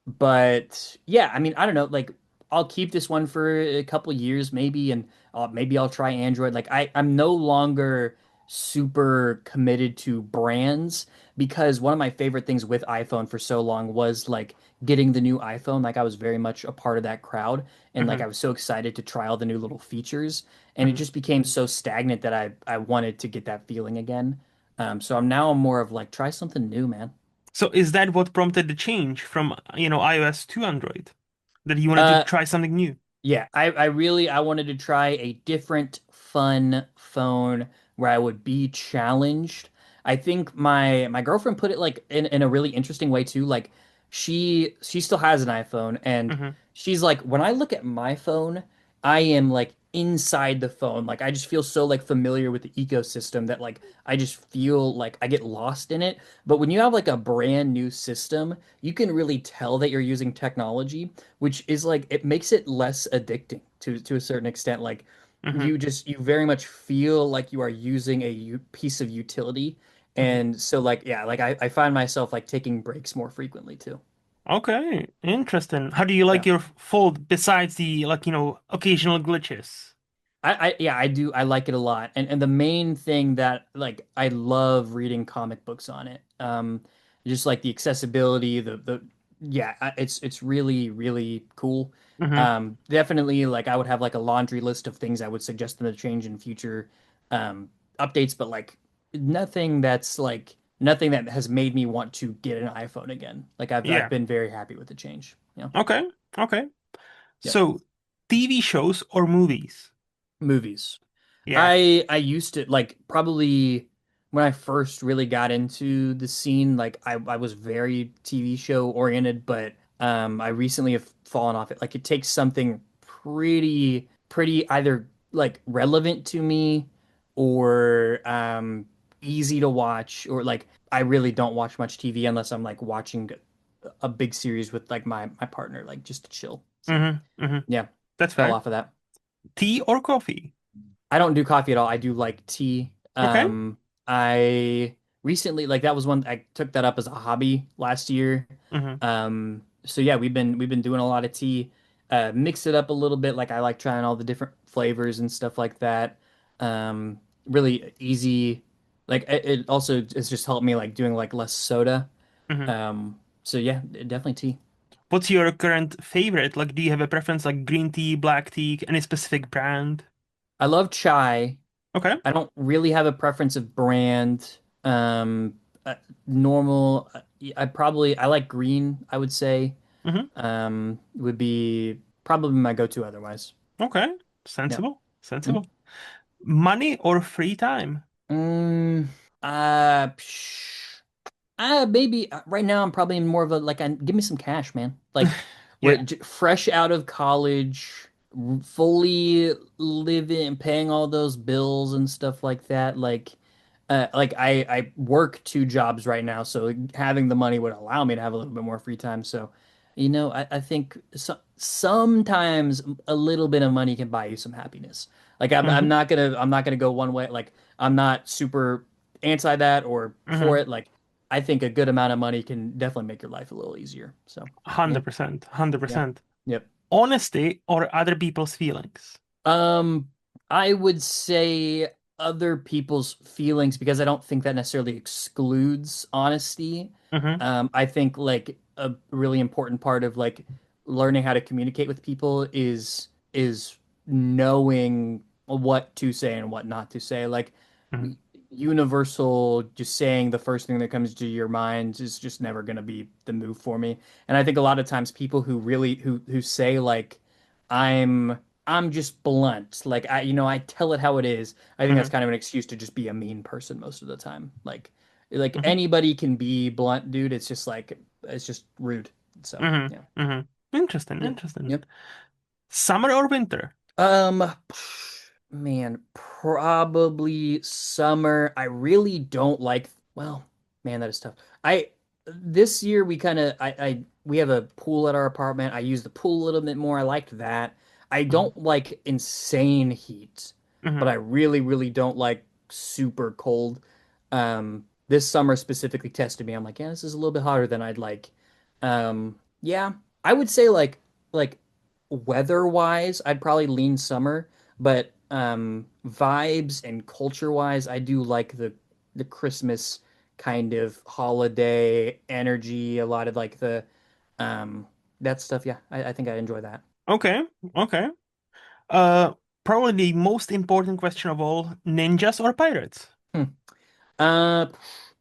but yeah, I mean, I don't know. Like, I'll keep this one for a couple years, maybe, and maybe I'll try Android. Like, I'm no longer super committed to brands because one of my favorite things with iPhone for so long was like getting the new iPhone. Like, I was very much a part of that crowd, and like Hmm. I was so excited to try all the new little features, and it Hmm. just became so stagnant that I wanted to get that feeling again. So I'm now more of like try something new, man. So is that what prompted the change from, iOS to Android? That you wanted to Uh, try something new? Yeah, I wanted to try a different fun phone where I would be challenged. I think my girlfriend put it like in a really interesting way too. Like she still has an iPhone and Hmm. she's like, when I look at my phone, I am like inside the phone. Like I just feel so like familiar with the ecosystem that like I just feel like I get lost in it. But when you have like a brand new system, you can really tell that you're using technology, which is like it makes it less addicting to a certain extent. Like Hmm. you very much feel like you are using a piece of utility. Hmm. And so like yeah, like I find myself like taking breaks more frequently too. Okay, interesting. How do you Yeah. like your fold besides the occasional glitches? Yeah, I do. I like it a lot. And the main thing that like I love reading comic books on it. Just like the accessibility, the yeah, it's really really cool. Hmm. Definitely like I would have like a laundry list of things I would suggest them to change in future um updates, but like nothing that has made me want to get an iPhone again. Like I've Yeah. been very happy with the change. Yeah. Okay. Okay. Yep. So, TV shows or movies? Movies. Yeah. I used to like probably when I first really got into the scene, like I was very TV show oriented, but I recently have fallen off it. Like it takes something pretty either like relevant to me or easy to watch or like I really don't watch much TV unless I'm like watching a big series with like my partner, like just to chill. So Hmm. Hmm. yeah, That's fell fair. off of that. Tea or coffee? I don't do coffee at all. I do like tea. Okay. I recently like that was one I took that up as a hobby last year. Hmm. So yeah, we've been doing a lot of tea. Mix it up a little bit. Like I like trying all the different flavors and stuff like that. Really easy. Like it also has just helped me like doing like less soda. Hmm. So yeah, definitely tea. What's your current favorite? Like, do you have a preference like green tea, black tea, any specific brand? I love chai. Okay. I don't really have a preference of brand. Uh, normal. I like green, I would say. Hmm. Would be probably my go-to otherwise. Okay. Yeah. Sensible. Mm. Sensible. Money or free time? Mm, psh, maybe right now I'm probably more of a like give me some cash, man. Like Yeah. fresh out of college, fully living and paying all those bills and stuff like that. Like I work two jobs right now, so having the money would allow me to have a little bit more free time. So, I think sometimes a little bit of money can buy you some happiness. Like Hmm. I'm not gonna go one way. Like I'm not super anti that or for Hmm. it. Like I think a good amount of money can definitely make your life a little easier. So yeah, 100%. yeah, 100%. yep. Honesty or other people's feelings? Um, I would say other people's feelings because I don't think that necessarily excludes honesty. Hmm. I think like a really important part of like learning how to communicate with people is knowing what to say and what not to say. Like Hmm. universal, just saying the first thing that comes to your mind is just never going to be the move for me. And I think a lot of times people who really who say like I'm I'm just blunt. Like I tell it how it is. I think that's Hmm. kind of an excuse to just be a mean person most of the time. Like Hmm. anybody can be blunt, dude. It's just like it's just rude. So, Hmm. yeah. Hmm. Interesting. Yep. Interesting. Yep. Summer or winter? Um, man, probably summer. I really don't like, well, man, that is tough. I This year we kind of we have a pool at our apartment. I use the pool a little bit more. I liked that. I Hmm. don't like insane heat, but Hmm. I really, really don't like super cold. This summer specifically tested me. I'm like, yeah, this is a little bit hotter than I'd like. Yeah, I would say like weather-wise, I'd probably lean summer, but vibes and culture-wise, I do like the Christmas kind of holiday energy, a lot of like the um that stuff. Yeah, I think I enjoy that. Okay. Okay. Uh, Probably the most important question of all, ninjas or pirates? Hmm. Uh,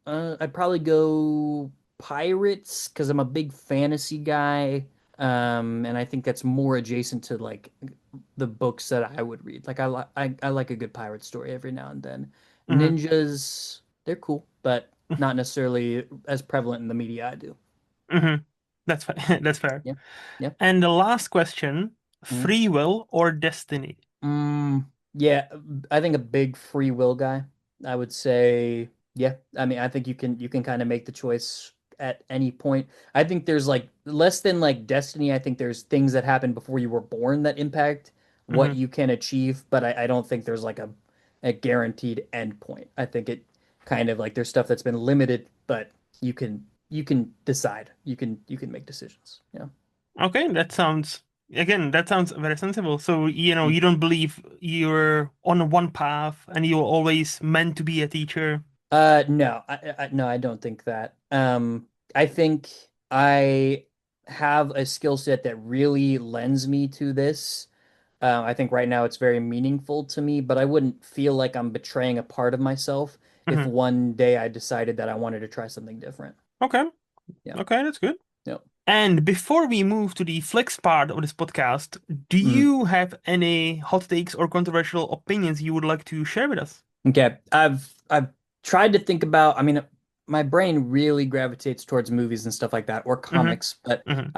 I'd probably go. pirates because I'm a big fantasy guy. And I think that's more adjacent to like the books that I would read. Like I like a good pirate story every now and then. Hmm. Ninjas, they're cool, but not necessarily as prevalent in the media I do. Hmm. That's fair. That's fair. Yeah. Yeah. And the last question, Mhm. free will or destiny? Mm, yeah, I think a big free will guy. I would say, yeah. I mean, I think you can kind of make the choice at any point. I think there's like less than like destiny. I think there's things that happen before you were born that impact what Hmm. you can achieve, but I don't think there's like a guaranteed end point. I think it kind of like there's stuff that's been limited, but you can decide. You can make decisions. Yeah. Okay, that sounds very sensible. So, you don't believe you're on one path and you're always meant to be a teacher. No, no, I don't think that. I think I have a skill set that really lends me to this. I think right now it's very meaningful to me, but I wouldn't feel like I'm betraying a part of myself if Hmm. one day I decided that I wanted to try something different. Okay, Yeah. okay, that's good. Yep. And before we move to the flex part of this podcast, do Mhm. you have any hot takes or controversial opinions you would like to share with us? Okay. I've tried to think about, I mean, my brain really gravitates towards movies and stuff like that or Hmm. comics, but Hmm.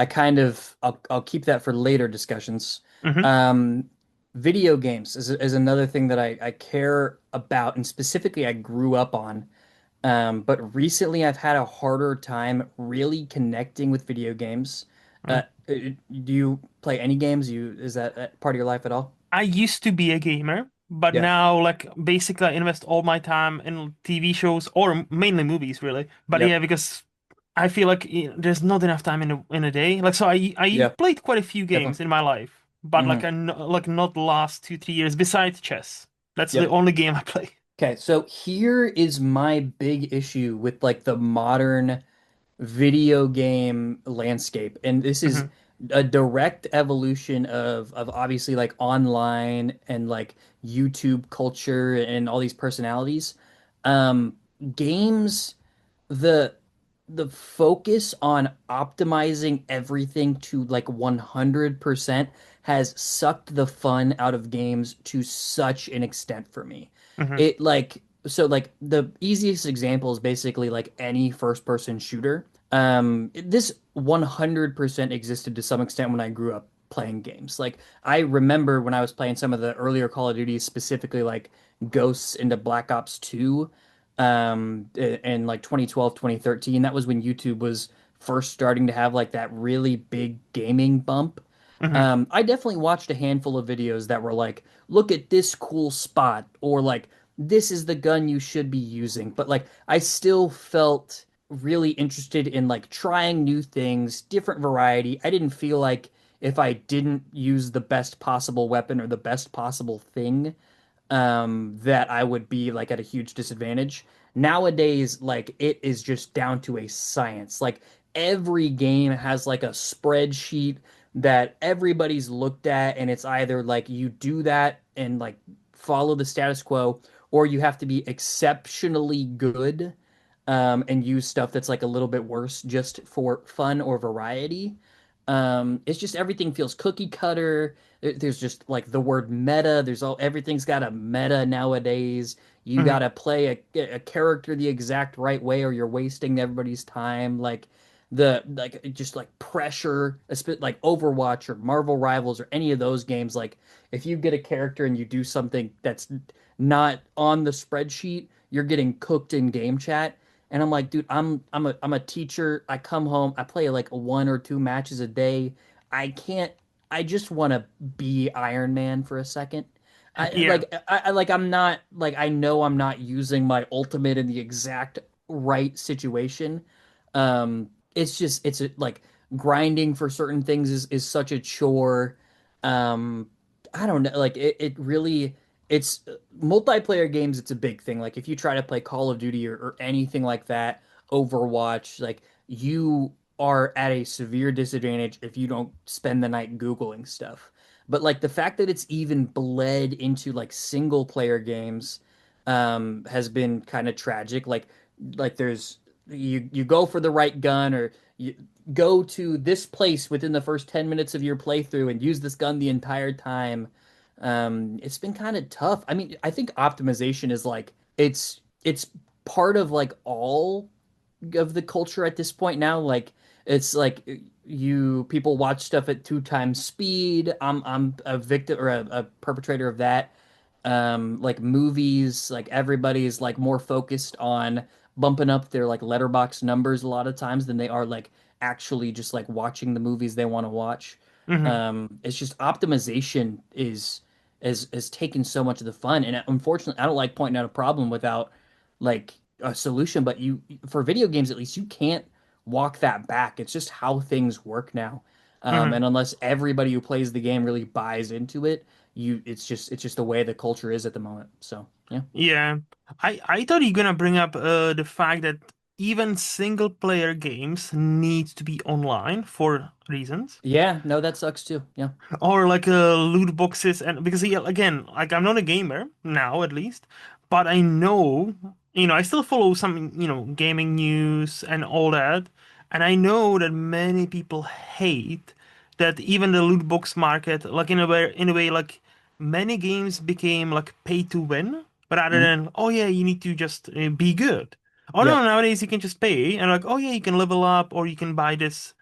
I'll keep that for later discussions. Hmm. Um Video games is another thing that I care about, and specifically I grew up on. But recently I've had a harder time really connecting with video games. Do you play any games? Is that part of your life at all? I used to be a gamer, but Yeah. now, like, basically, I invest all my time in TV shows or mainly movies, really. But yeah, Yep. because I feel like there's not enough time in a day. Like, so I Yeah. played quite a few games Definitely. in my life, but Hmm. like not the last 2 3 years. Besides chess, that's the Yep. only game I play. Okay, so here is my big issue with like the modern video game landscape. And this is Hmm. a direct evolution of obviously like online and like YouTube culture and all these personalities. Um, Games, the the focus on optimizing everything to like 100% has sucked the fun out of games to such an extent for me. Hmm. It like so like the easiest example is basically like any first person shooter. This 100% existed to some extent when I grew up playing games. Like I remember when I was playing some of the earlier Call of Duties, specifically like Ghosts into Black Ops 2, in like 2012, 2013. That was when YouTube was first starting to have like that really big gaming bump. Hmm. I definitely watched a handful of videos that were like, look at this cool spot, or like, this is the gun you should be using. But like, I still felt really interested in like trying new things, different variety. I didn't feel like if I didn't use the best possible weapon or the best possible thing, that I would be like at a huge disadvantage. Nowadays, like it is just down to a science. Like every game has like a spreadsheet that everybody's looked at, and it's either like you do that and like follow the status quo, or you have to be exceptionally good, and use stuff that's like a little bit worse just for fun or variety. It's just everything feels cookie cutter. There's just like the word meta. Everything's got a meta nowadays. You Hmm. gotta play a character the exact right way, or you're wasting everybody's time. Like the like just like pressure, like Overwatch or Marvel Rivals or any of those games. Like if you get a character and you do something that's not on the spreadsheet, you're getting cooked in game chat. And I'm like, dude, I'm a teacher. I come home, I play like 1 or 2 matches a day. I can't. I just want to be Iron Man for a second. Yeah. I'm not like I know I'm not using my ultimate in the exact right situation. It's just like grinding for certain things is such a chore. Um, I don't know. Like it really it's multiplayer games. It's a big thing. Like if you try to play Call of Duty or anything like that, Overwatch, like you are at a severe disadvantage if you don't spend the night Googling stuff. But like the fact that it's even bled into like single player games, has been kind of tragic. Like there's you go for the right gun, or you go to this place within the first 10 minutes of your playthrough and use this gun the entire time. It's been kind of tough. I mean, I think optimization is like it's part of like all of the culture at this point now. Like it's like you people watch stuff at 2 times speed. I'm a victim or a perpetrator of that. Like movies, like everybody's like more focused on bumping up their like letterbox numbers a lot of times than they are like actually just like watching the movies they want to watch. Hmm. It's just optimization is taken so much of the fun, and unfortunately, I don't like pointing out a problem without like a solution. But you, for video games at least, you can't walk that back. It's just how things work now. Hmm. And unless everybody who plays the game really buys into it, it's just the way the culture is at the moment. So yeah. Yeah. I thought you're gonna bring up the fact that even single player games need to be online for reasons. Yeah, no, that sucks too. Yeah. Or like loot boxes, and because yeah, again, like I'm not a gamer now at least, but I know, I still follow some, gaming news and all that, and I know that many people hate that even the loot box market, like in a way, like many games became like pay to win, rather Hmm. than, oh yeah, you need to just be good. Oh no, Yep. nowadays you can just pay and like, oh yeah, you can level up or you can buy this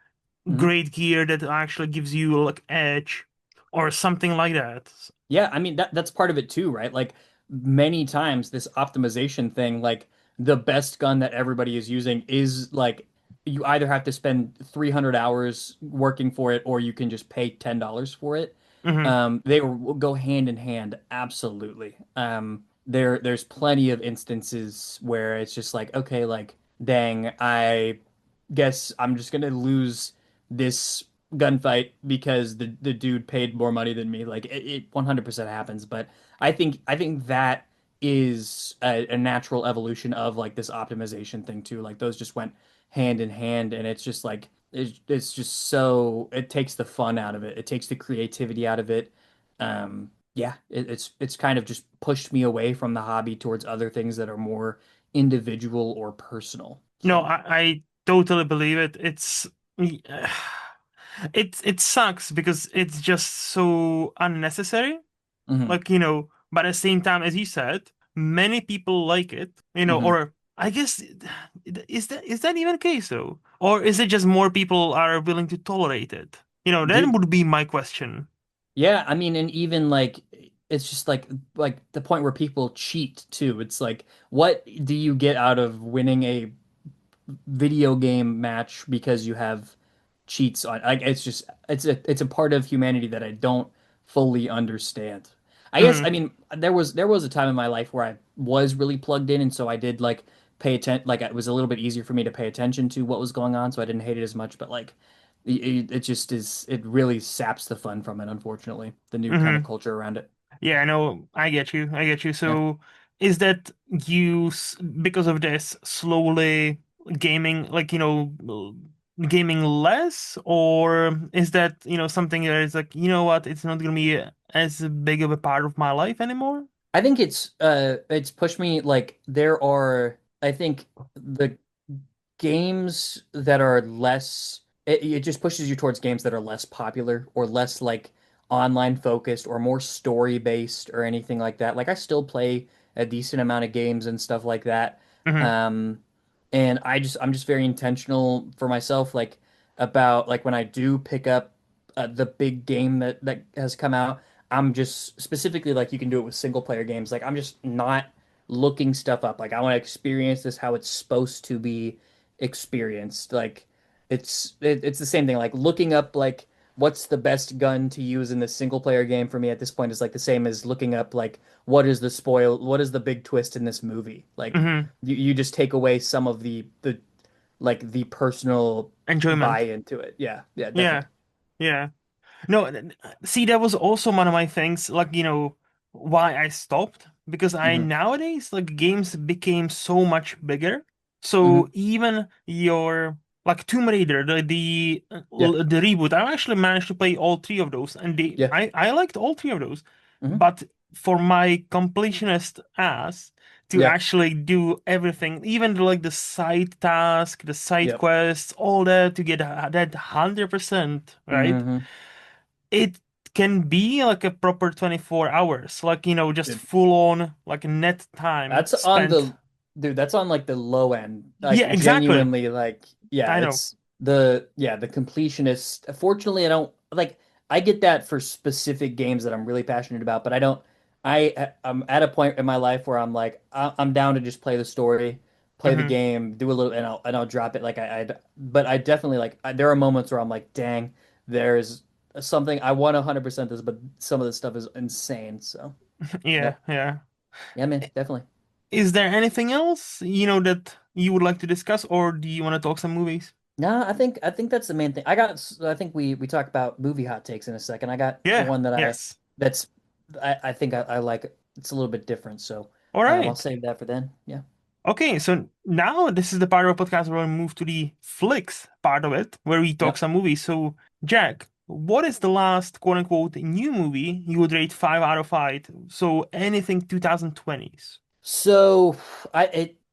Hmm. great gear that actually gives you like edge or something like that. Yeah, I mean that's part of it too, right? Like many times this optimization thing, like the best gun that everybody is using is like you either have to spend 300 hours working for it or you can just pay $10 for it. Hmm. They will go hand in hand, absolutely. There's plenty of instances where it's just like, okay, like, dang, I guess I'm just gonna lose this gunfight because the dude paid more money than me. Like it 100% happens, but I think that is a natural evolution of like this optimization thing too. Like those just went hand in hand, and it's just like it's just so it takes the fun out of it. It takes the creativity out of it. Yeah, it's kind of just pushed me away from the hobby towards other things that are more individual or personal. No, So, I totally believe it. It sucks because it's just so unnecessary. mhm. Like, but at the same time, as you said, many people like it, Mhm. or I guess is that even the case though? Or is it just more people are willing to tolerate it? That Dude, would be my question. yeah, I mean, and even like it's just like the point where people cheat too. It's like, what do you get out of winning a video game match because you have cheats on? Like, it's just it's a part of humanity that I don't fully understand. I guess I Hmm. mean there was a time in my life where I was really plugged in, and so I did like pay attention. Like it was a little bit easier for me to pay attention to what was going on, so I didn't hate it as much. But like it just is, it really saps the fun from it, unfortunately, the new kind of Hmm. culture around it. Yeah, no, I get you. I get you. Yeah. So, is that because of this, slowly gaming, like, gaming less, or is that, something that is like, you know what, it's not gonna be as big of a part of my life anymore? I think it's pushed me, like there are, I think the games that are less, it just pushes you towards games that are less popular or less like online focused or more story based or anything like that. Like I still play a decent amount of games and stuff like that. Hmm. Um, and I'm just very intentional for myself, like about like when I do pick up the big game that has come out, I'm just specifically like you can do it with single player games. Like I'm just not looking stuff up. Like I want to experience this how it's supposed to be experienced. Like it's the same thing. Like looking up like what's the best gun to use in this single player game for me at this point is like the same as looking up like what is the big twist in this movie. Like Hmm. you just take away some of the like the personal buy Enjoyment. into it. Yeah, yeah, Yeah. definitely. Yeah. No, see, that was also one of my things, like, why I stopped. Because I Hmm. nowadays, like, games became so much bigger. So Hmm. even like, Tomb Raider, Yeah, the reboot, I actually managed to play all three of those, and yeah. I liked all three of those. Hmm. But for my completionist ass, to Yeah. actually do everything, even like the side task, the side Yep. quests, all that to get that 100%, right? Hmm. It can be like a proper 24 hours, like, just Dude, full on like net time that's on spent. the dude, that's on like the low end. Yeah, Like exactly. genuinely, like, yeah, I know. it's the completionist. Fortunately, I don't like I get that for specific games that I'm really passionate about, but I don't I'm at a point in my life where I'm like I'm down to just play the story, play the Hmm. game, do a little and I'll drop it like but I definitely like there are moments where I'm like, dang, there's something I want 100% this, but some of this stuff is insane. So, Yeah, yep. yeah. Yeah, man, definitely. Is there anything else, that you would like to discuss, or do you want to talk some movies? No, I think that's the main thing. I think we talk about movie hot takes in a second. I got Yeah, one that yes. that's I think I like. It's a little bit different, so All I'll right. save that for then. Yeah. Okay, so now this is the part of our podcast where we move to the flicks part of it, where we talk Yep. some movies. So, Jack, what is the last quote unquote new movie you would rate 5 out of 5? So anything 2020s. So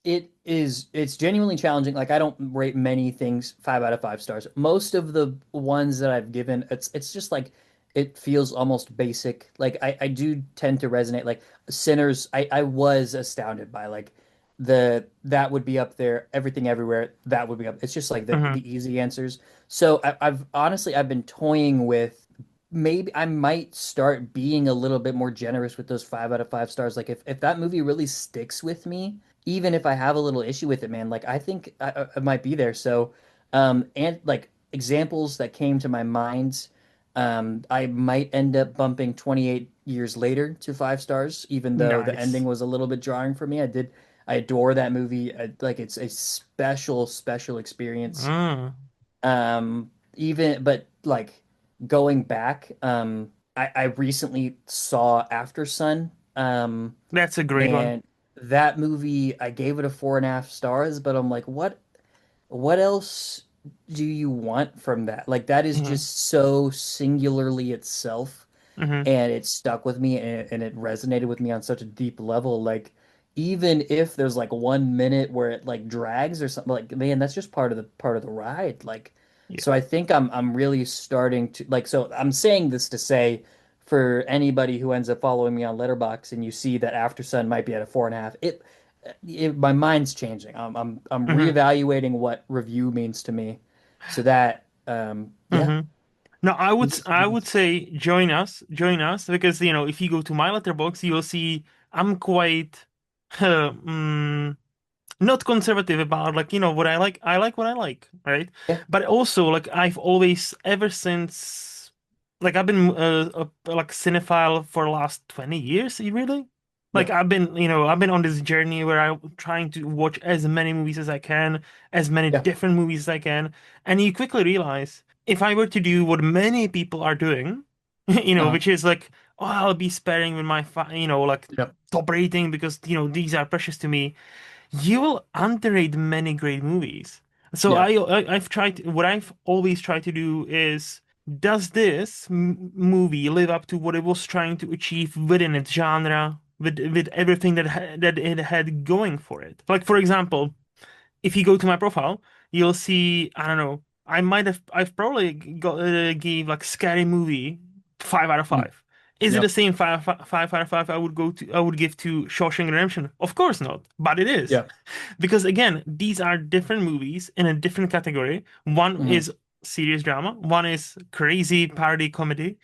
it's genuinely challenging. Like I don't rate many things 5 out of 5 stars. Most of the ones that I've given, it's just like it feels almost basic. Like I do tend to resonate. Like Sinners, I was astounded by like that would be up there. Everything Everywhere, that would be up. It's just like Mm-hmm. the easy answers. So I've honestly I've been toying with maybe I might start being a little bit more generous with those 5 out of 5 stars. Like if that movie really sticks with me, even if I have a little issue with it, man, like I think I might be there. So, and like examples that came to my mind, I might end up bumping 28 years later to 5 stars, even though the ending Nice. was a little bit jarring for me. I adore that movie. Like it's a special, special experience. Mm, Even but like going back, I recently saw After Sun, that's a great one. and that movie I gave it a 4.5 stars, but I'm like, what else do you want from that? Like that is Mm-hmm. just so singularly itself Mm-hmm. and it stuck with me and it resonated with me on such a deep level. Like even if there's like 1 minute where it like drags or something, like man, that's just part of the ride. Like Yeah. so I think I'm really starting to like so I'm saying this to say for anybody who ends up following me on Letterboxd and you see that After Sun might be at a 4.5, my mind's changing. I'm Mm-hmm. reevaluating what review means to me. So that yeah. Mm-hmm. No, I would Yes. say join us, because if you go to my letterbox, you'll see I'm quite not conservative about, like, what I like. I like what I like, right? Yeah. But also, like, I've always, ever since, like, I've been like cinephile for the last 20 years, really. Like, Yeah. I've been on this journey where I'm trying to watch as many movies as I can, as many Yeah. different movies as I can, and you quickly realize if I were to do what many people are doing, Uh-huh. which is like, oh, I'll be sparing with my, like, Yeah. top rating because these are precious to me, you will underrate many great movies. So Yeah. I've tried, what I've always tried to do is, does this movie live up to what it was trying to achieve within its genre, with everything that it had going for it? Like, for example, if you go to my profile, you'll see, I don't know, I've probably gave like Scary Movie 5 out of 5. Mm. Is it the Yep. same five out of five I would give to Shawshank Redemption? Of course not, but it is. Yeah. Because again, these are different movies in a different category. One Hmm. is serious drama, one is crazy parody comedy,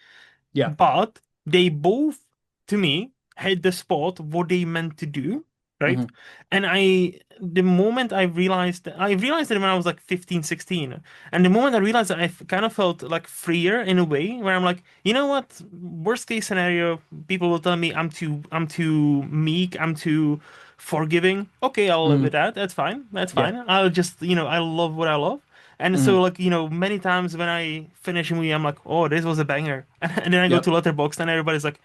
Yeah. but they both, to me, hit the spot what they meant to do, right? Hmm. And the moment I realized it when I was like 15, 16. And the moment I realized that, kind of felt like freer in a way, where I'm like, you know what? Worst case scenario, people will tell me I'm too meek, I'm too forgiving. Okay, I'll live with Hmm. that. That's fine. That's Yeah. fine. I'll just, I love what I love. And so, Hmm. like, many times when I finish a movie, I'm like, oh, this was a banger. And then I go to Yep. Letterboxd and everybody's like,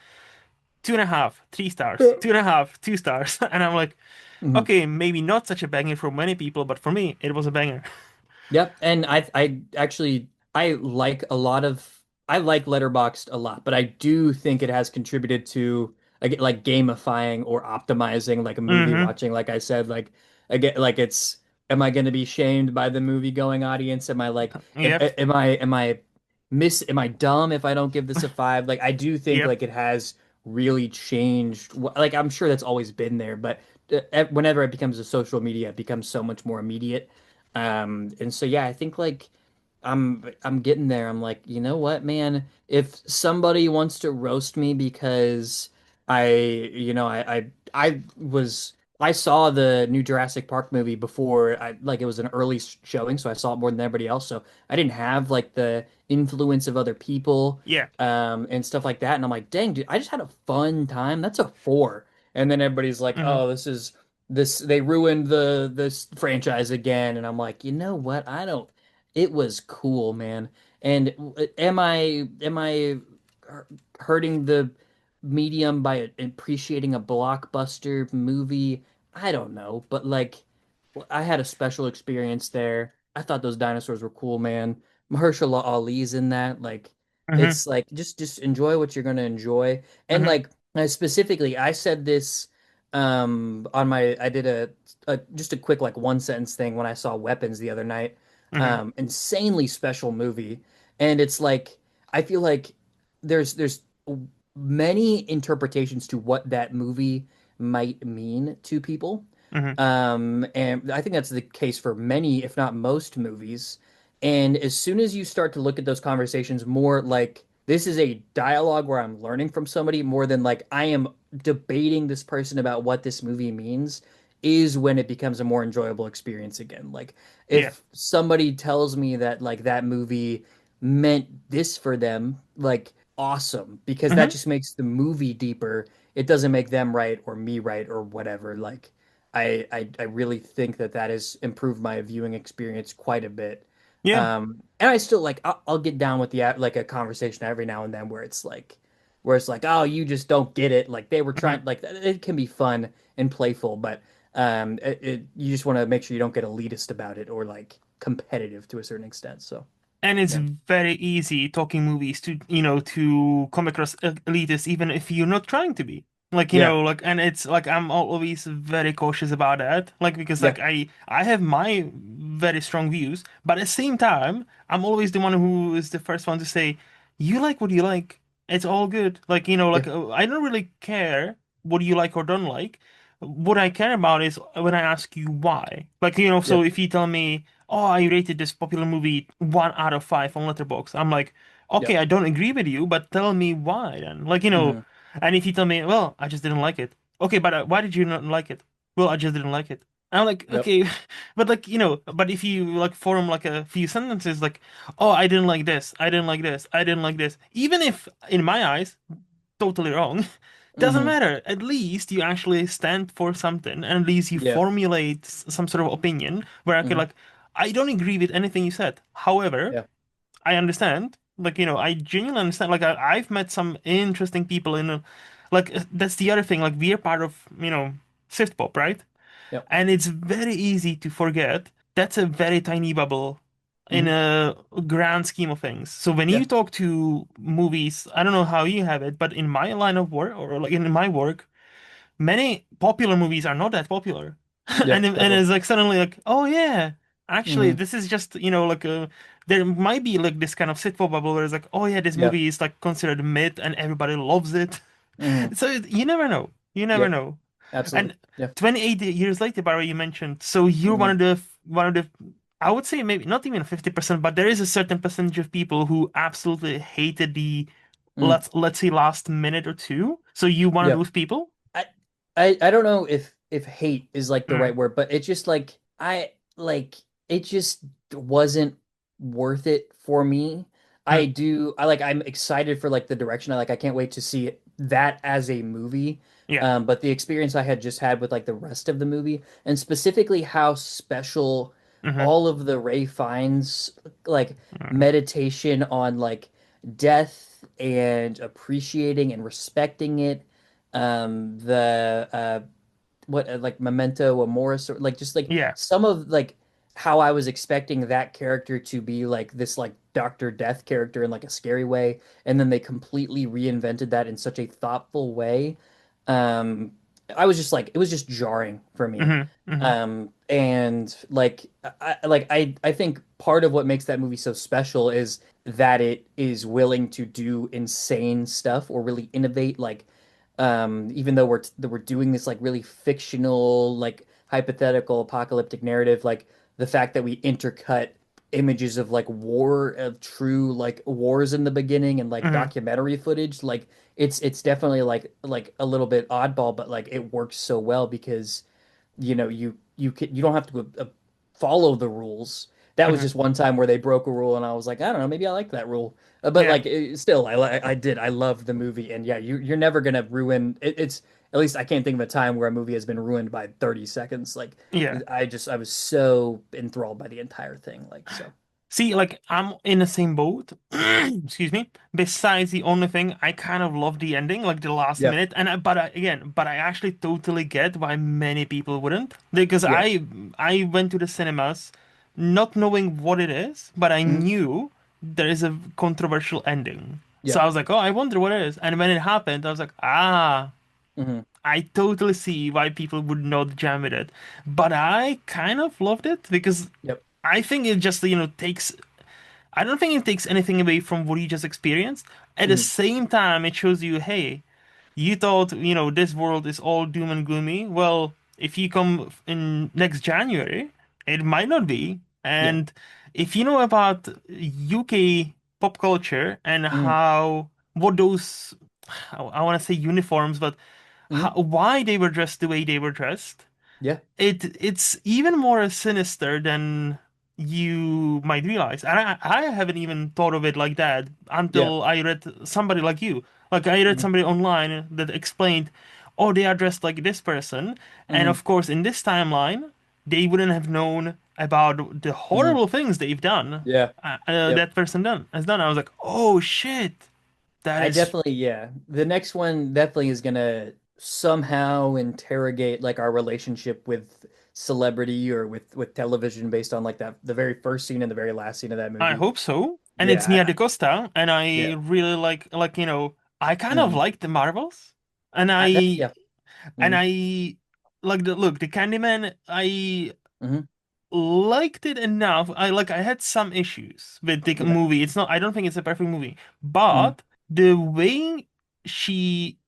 2.5, 3 stars, 2.5, 2 stars. And I'm like, Hmm. okay, maybe not such a banger for many people, but for me, it was a banger. Yep. And I actually I like a lot of I like Letterboxd a lot, but I do think it has contributed to I get like gamifying or optimizing like a movie Mm-hmm. watching. Like I said, like I get like it's am I going to be shamed by the movie going audience? Am I like Yep. am I dumb if I don't give this a five? Like I do think Yep. like it has really changed. Like I'm sure that's always been there, but whenever it becomes a social media, it becomes so much more immediate. And so yeah, I think like I'm getting there. I'm like, you know what, man? If somebody wants to roast me because I, you know, I was I saw the new Jurassic Park movie before I like it was an early showing, so I saw it more than everybody else. So I didn't have like the influence of other people Yeah. and stuff like that. And I'm like, dang, dude, I just had a fun time. That's a four. And then everybody's like, Mm-hmm. oh, this they ruined the this franchise again. And I'm like, you know what? I don't it was cool, man. And am I hurting the medium by appreciating a blockbuster movie? I don't know, but like I had a special experience there. I thought those dinosaurs were cool, man. Mahershala Ali's in that. Like Mm-hmm. it's like just enjoy what you're gonna enjoy. And Mm-hmm. like specifically, I said this on my I did a just a quick like one sentence thing when I saw Weapons the other night. Mm-hmm. Insanely special movie. And it's like I feel like there's many interpretations to what that movie might mean to people. Mm-hmm. And I think that's the case for many, if not most movies. And as soon as you start to look at those conversations more like this is a dialogue where I'm learning from somebody more than like I am debating this person about what this movie means, is when it becomes a more enjoyable experience again. Like Yeah. if somebody tells me that like that movie meant this for them, like awesome, because that Mm-hmm. just makes the movie deeper. It doesn't make them right or me right or whatever. Like I really think that that has improved my viewing experience quite a bit. Yeah. And I still like I'll get down with the like a conversation every now and then where it's like oh you just don't get it like they were Mm-hmm. trying like it can be fun and playful but you just want to make sure you don't get elitist about it or like competitive to a certain extent. So And it's yeah, very easy talking movies to, to come across elitist, even if you're not trying to be. Like, yeah, and it's like I'm always very cautious about that. Like, because yeah, like I have my very strong views, but at the same time, I'm always the one who is the first one to say, you like what you like. It's all good. Like, yeah, I don't really care what you like or don't like. What I care about is when I ask you why. Like, yeah, so if you tell me, oh, I rated this popular movie 1 out of 5 on Letterboxd. I'm like, yeah, okay, I don't agree with you, but tell me why then. Like, hmm, and if you tell me, well, I just didn't like it. Okay, but why did you not like it? Well, I just didn't like it. I'm like, yep, okay, but like, but if you like form like a few sentences like, oh, I didn't like this, I didn't like this, I didn't like this, even if in my eyes, totally wrong. Doesn't hmm, matter. At least you actually stand for something, and at least you yeah, formulate some sort of opinion where I could hmm, like, I don't agree with anything you said. However, yeah, I understand. Like, I genuinely understand. Like, I've met some interesting people like, that's the other thing. Like, we're part of, Sift Pop, right? yep, And it's very easy to forget that's a very tiny bubble in hmm, a grand scheme of things. So when you yeah, talk to movies, I don't know how you have it, but in my line of work or like in my work, many popular movies are not that popular. yeah, And definitely, it's like suddenly like, oh yeah, actually hmm, this is just, like there might be like this kind of sitcom bubble where it's like, oh yeah, this yeah, movie is like considered mid and everybody loves it. hmm, So you never know. You never yep, know. absolutely, And yeah, 28 years later, Barry, you mentioned, so you're hmm, one of the I would say maybe not even 50%, but there is a certain percentage of people who absolutely hated the hmm, let's say last minute or two. So you one of yeah. those people? I, I don't know if hate is like the Mm, right word, but it just like I like it just wasn't worth it for me. mm, I'm excited for like the direction. I can't wait to see that as a movie. yeah. But the experience I had just had with like the rest of the movie and specifically how special Hmm. all of the Ray Fiennes like Hmm. meditation on like death and appreciating and respecting it the what like Memento Amoris or like just like Yeah. some of like how I was expecting that character to be like this like Doctor Death character in like a scary way, and then they completely reinvented that in such a thoughtful way. Um, I was just like, it was just jarring for me. Hmm. Hmm. And I think part of what makes that movie so special is that it is willing to do insane stuff or really innovate. Like, even though we're doing this like really fictional, like hypothetical apocalyptic narrative, like the fact that we intercut images of like war of true like wars in the beginning and like Hmm. documentary footage, like it's definitely like a little bit oddball, but like it works so well because you don't have to follow the rules. That was Hmm. just one time where they broke a rule, and I was like, I don't know, maybe I like that rule. But Yeah. like still, I did. I love the movie, and yeah, you're never gonna ruin it. It's at least I can't think of a time where a movie has been ruined by 30 seconds. Like Yeah. I was so enthralled by the entire thing. Like so, See, like I'm in the same boat. Excuse me. Besides the only thing, I kind of love the ending, like the last yeah, minute. But I actually totally get why many people wouldn't. Because yeah, I went to the cinemas not knowing what it is, but I mhm, knew there is a controversial ending. So yeah, I was like, oh, I wonder what it is. And when it happened, I was like, ah, hmm, I totally see why people would not jam with it. But I kind of loved it because yep, I think it just, takes I don't think it takes anything away from what you just experienced. At the hmm, same time, it shows you, hey, you thought, this world is all doom and gloomy. Well, if you come in next January, it might not be. yeah, And if you know about UK pop culture and hmm, what those, I want to say uniforms, but hmm, why they were dressed the way they were dressed, yeah, it's even more sinister than you might realize. And I haven't even thought of it like that yeah, until I read somebody like you. Like I read hmm, somebody online that explained, oh, they are dressed like this person. And hmm, of course, in this timeline, they wouldn't have known about the hmm, horrible things they've done. yeah, yep. That person has done. I was like, oh shit, that I is. definitely, yeah. The next one definitely is gonna somehow interrogate like our relationship with celebrity or with television based on like that the very first scene and the very last scene of that I movie. hope so. And it's Nia Yeah, DaCosta, and I yeah. really I kind of Hmm. like the Marvels, and That's yeah. and Hmm. I like the Candyman. I Hmm. liked it enough. I had some issues with the Yeah. movie. I don't think it's a perfect movie, Hmm. but the way she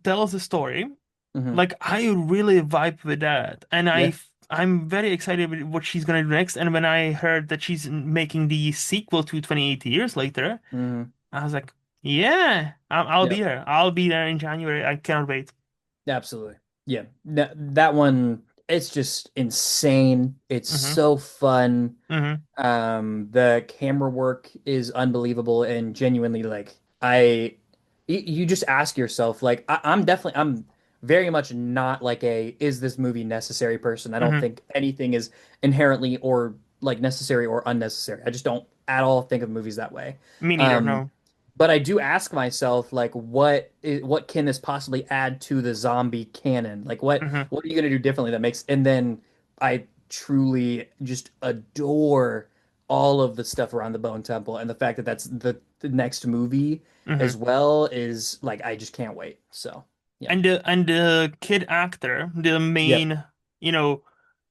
tells the story, Hmm. like I really vibe with that, and Yeah. I'm very excited with what she's gonna do next. And when I heard that she's making the sequel to 28 Years Later, Hmm. I was like, yeah, I'll Yeah. be there. I'll be there in January. I cannot wait. Absolutely. Yeah. That one, it's just insane. It's Hmm. so fun. Hmm. The camera work is unbelievable and genuinely like you just ask yourself like I'm very much not like a is this movie necessary person. I don't Hmm. think anything is inherently or like necessary or unnecessary. I just don't at all think of movies that way. Me neither. Um, No. but I do ask myself like what can this possibly add to the zombie canon? Like Hmm. what are you gonna do differently that makes and then I truly just adore all of the stuff around the Bone Temple and the fact that that's the next movie Hmm. as well is like I just can't wait. So yeah. And the kid actor, the Yep. main, you know,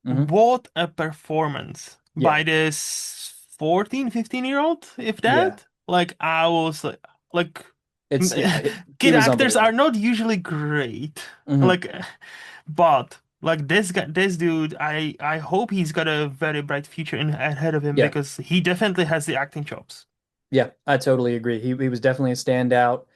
Hmm. what a performance Yeah. by this 14, 15-year-old, if Yeah. that. Like I was like It's yeah. He kid was actors are unbelievable. not usually great. Hmm. Like but like this dude, I hope he's got a very bright future ahead of him Yeah. because he definitely has the acting chops. Yeah, I totally agree. He was definitely a standout.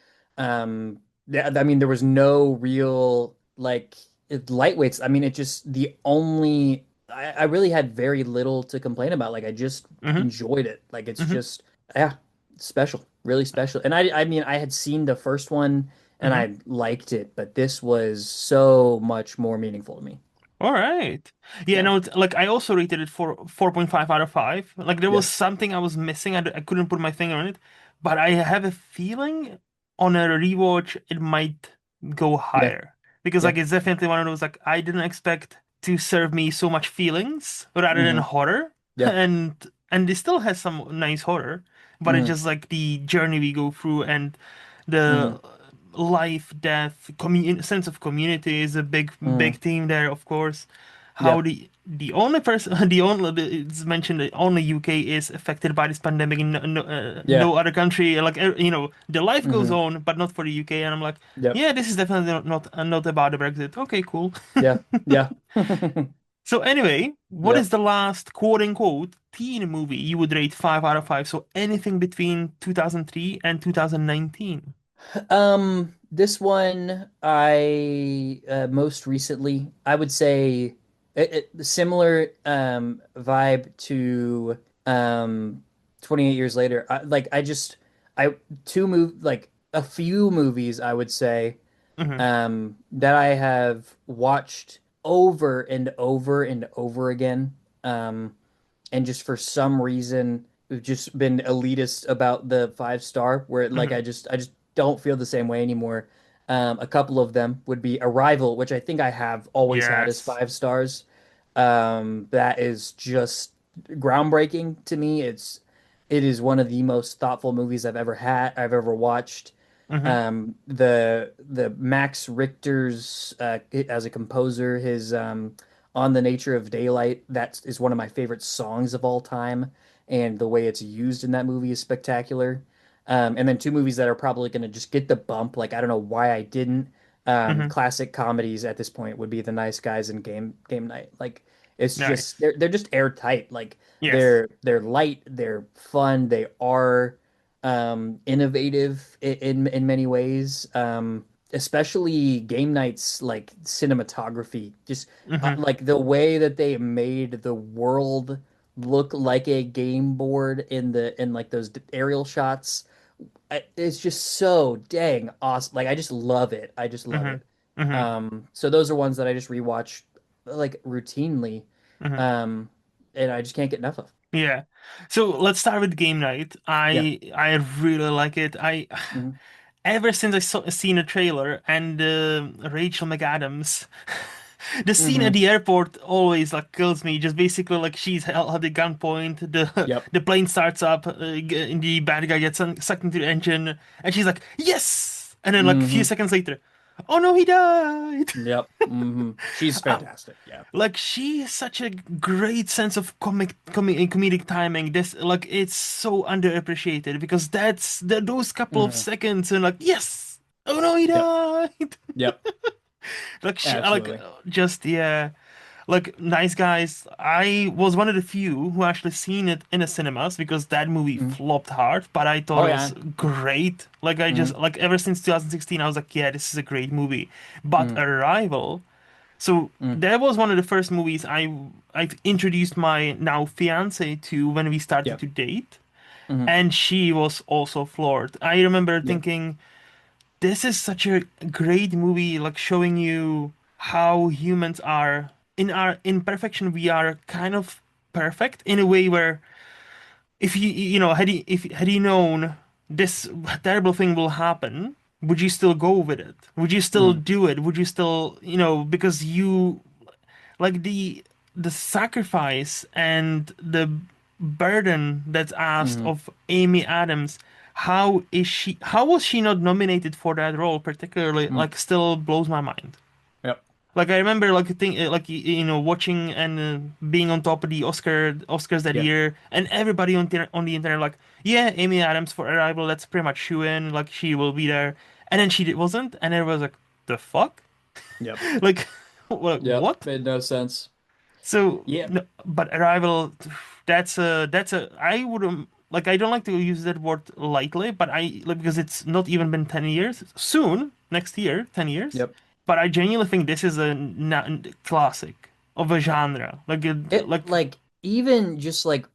Yeah, I mean, there was no real like lightweights. I mean, it just the only I really had very little to complain about. Like I just Hmm. enjoyed it. Like it's Hmm. just yeah, special, really special. And I mean, I had seen the first one and Hmm. I liked it, but this was so much more meaningful to me. All right. Yeah, Yeah, no, like I also rated it for 4.5 out of 5. Like there yeah, was something I was missing. I couldn't put my finger on it, but I have a feeling on a rewatch it might go yeah, higher because yeah. like it's definitely one of those like I didn't expect to serve me so much feelings rather than Hmm. horror. Yeah. And it still has some nice horror, but it's Hmm. just like the journey we go through and Hmm. the life, death, sense of community is a big Mm. theme there, of course. How Yep. the only person, it's mentioned that only UK is affected by this pandemic, and Yeah. no other country. Like the life goes Hmm. on, but not for the UK. And I'm like, Yep. yeah, this is definitely not about the Brexit. Okay, cool. Yeah. Yeah. So anyway, what is Yep. the last quote unquote teen movie you would rate 5 out of 5? So anything between 2003 and 2019. This one I most recently I would say similar vibe to um 28 years later. I two move like a few movies I would say Hmm. that I have watched over and over and over again. And just for some reason we've just been elitist about the 5 star where like Hmm. I just don't feel the same way anymore. A couple of them would be Arrival, which I think I have always had as Yes. 5 stars. That is just groundbreaking to me. It is one of the most thoughtful movies I've ever watched. Hmm. The Max Richter's as a composer, his On the Nature of Daylight, that is one of my favorite songs of all time, and the way it's used in that movie is spectacular. And then two movies that are probably going to just get the bump, like I don't know why I didn't. Hmm. Classic comedies at this point would be The Nice Guys and Game Night. Like it's just Nice. they're just airtight. Like Yes. they're light, they're fun, they are innovative in many ways. Especially Game Night's like cinematography, just Hmm. like the way that they made the world look like a game board in like those aerial shots. It's just so dang awesome. Like I just love it. I just love Hmm. it. Hmm. So those are ones that I just rewatch like routinely. Hmm. Um, and I just can't get enough of. Yeah. So let's start with game night. Yeah. I really like it. I Hmm. ever since I seen a trailer and Rachel McAdams, the scene at Hmm. the airport always like kills me. Just basically like she's held at gunpoint. The Yep. the plane starts up. And the bad guy gets sucked into the engine, and she's like, "Yes!" And then like a few Hmm. seconds later, "Oh no, he died." Yep. She's Um, fantastic. Yeah. like she has such a great sense of comedic timing. This like it's so underappreciated because those couple of Hmm. seconds and like yes, oh no, he Yep. died. Yep. Like Absolutely. just yeah, like Nice Guys. I was one of the few who actually seen it in the cinemas because that movie Mhm. flopped hard, but I thought Oh it was yeah. great. Like I just Hmm. like ever since 2016, I was like, yeah, this is a great movie. But Hmm. Arrival. So Hmm. that was one of the first movies I've introduced my now fiance to when we started Yep. to date, Hmm. and she was also floored. I remember Yep. thinking, this is such a great movie, like showing you how humans are in our imperfection. We are kind of perfect in a way where if had you known this terrible thing will happen, would you still go with it? Would you still Hmm. do it? Would you still, because you like the sacrifice and the burden that's asked Hmm. of Amy Adams. How was she not nominated for that role particularly, Hmm. like still blows my mind. Yep. Like I remember like watching and being on top of the Oscars that Yep. year, and everybody on the internet like, yeah, Amy Adams for Arrival, that's pretty much shoe in, like she will be there. And then wasn't, and it was like, the fuck. Yep. Like Yep. what? Made no sense. So, Yeah. no, but Arrival, that's a I would like I don't like to use that word lightly, but I like because it's not even been 10 years. Soon, next year, 10 years. Yep. But I genuinely think this is a classic of a genre. It like even just like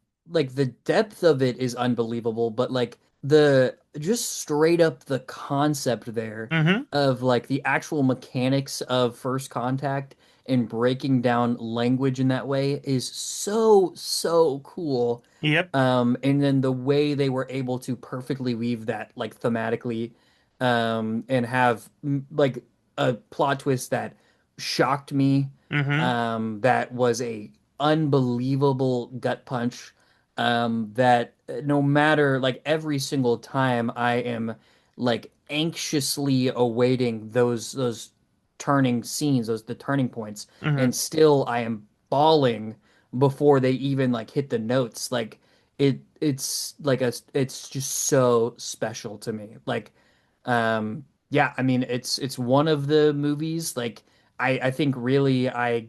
the depth of it is unbelievable, but like the just straight up the concept there mm-hmm. of like the actual mechanics of first contact and breaking down language in that way is so cool. Yep. And then the way they were able to perfectly weave that like thematically, and have like a plot twist that shocked me, Mm-hmm. that was a unbelievable gut punch, that no matter like every single time I am like anxiously awaiting those turning scenes, those the turning points, Hmm. and still I am bawling before they even like hit the notes. Like it's like it's just so special to me. Like yeah, I mean it's one of the movies like I think really I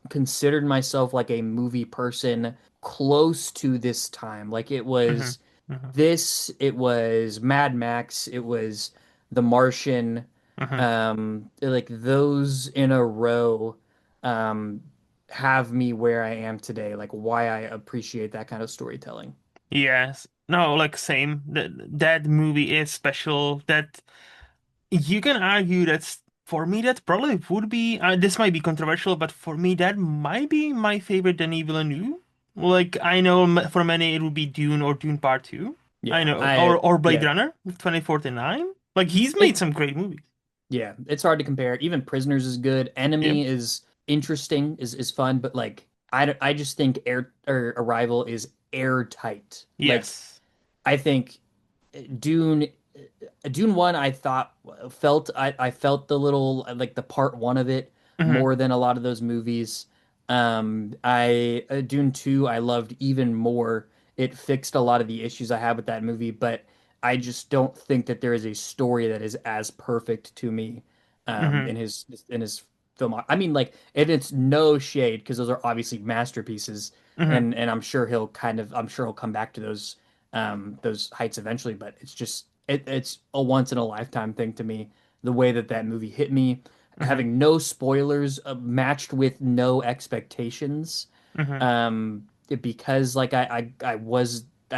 considered myself like a movie person close to this time. Like it Hmm. was Hmm. this, it was Mad Max, it was The Martian, Hmm. like those in a row, um, have me where I am today, like why I appreciate that kind of storytelling. Yes. No, like same. That movie is special. That you can argue that's for me that probably would be this might be controversial, but for me that might be my favorite Denis Villeneuve. Like I know for many it would be Dune or Dune Part 2. I Yeah, know, or Blade yeah, Runner 2049. Like he's made it some great movies. yeah, it's hard to compare. Even Prisoners is good. Yep. Enemy is interesting, is fun, but like I just think Air or Arrival is airtight. Like Yes. I think Dune Dune 1 I thought felt I felt the little like the part 1 of it Hmm. more than a lot of those movies. I Dune 2 I loved even more. It fixed a lot of the issues I had with that movie, but I just don't think that there is a story that is as perfect to me Hmm. in his film. I mean like and it's no shade because those are obviously masterpieces Hmm. and I'm sure he'll come back to those heights eventually, but it's a once in a lifetime thing to me. The way that that movie hit me, Hmm. having no spoilers, matched with no expectations, Hmm. because like I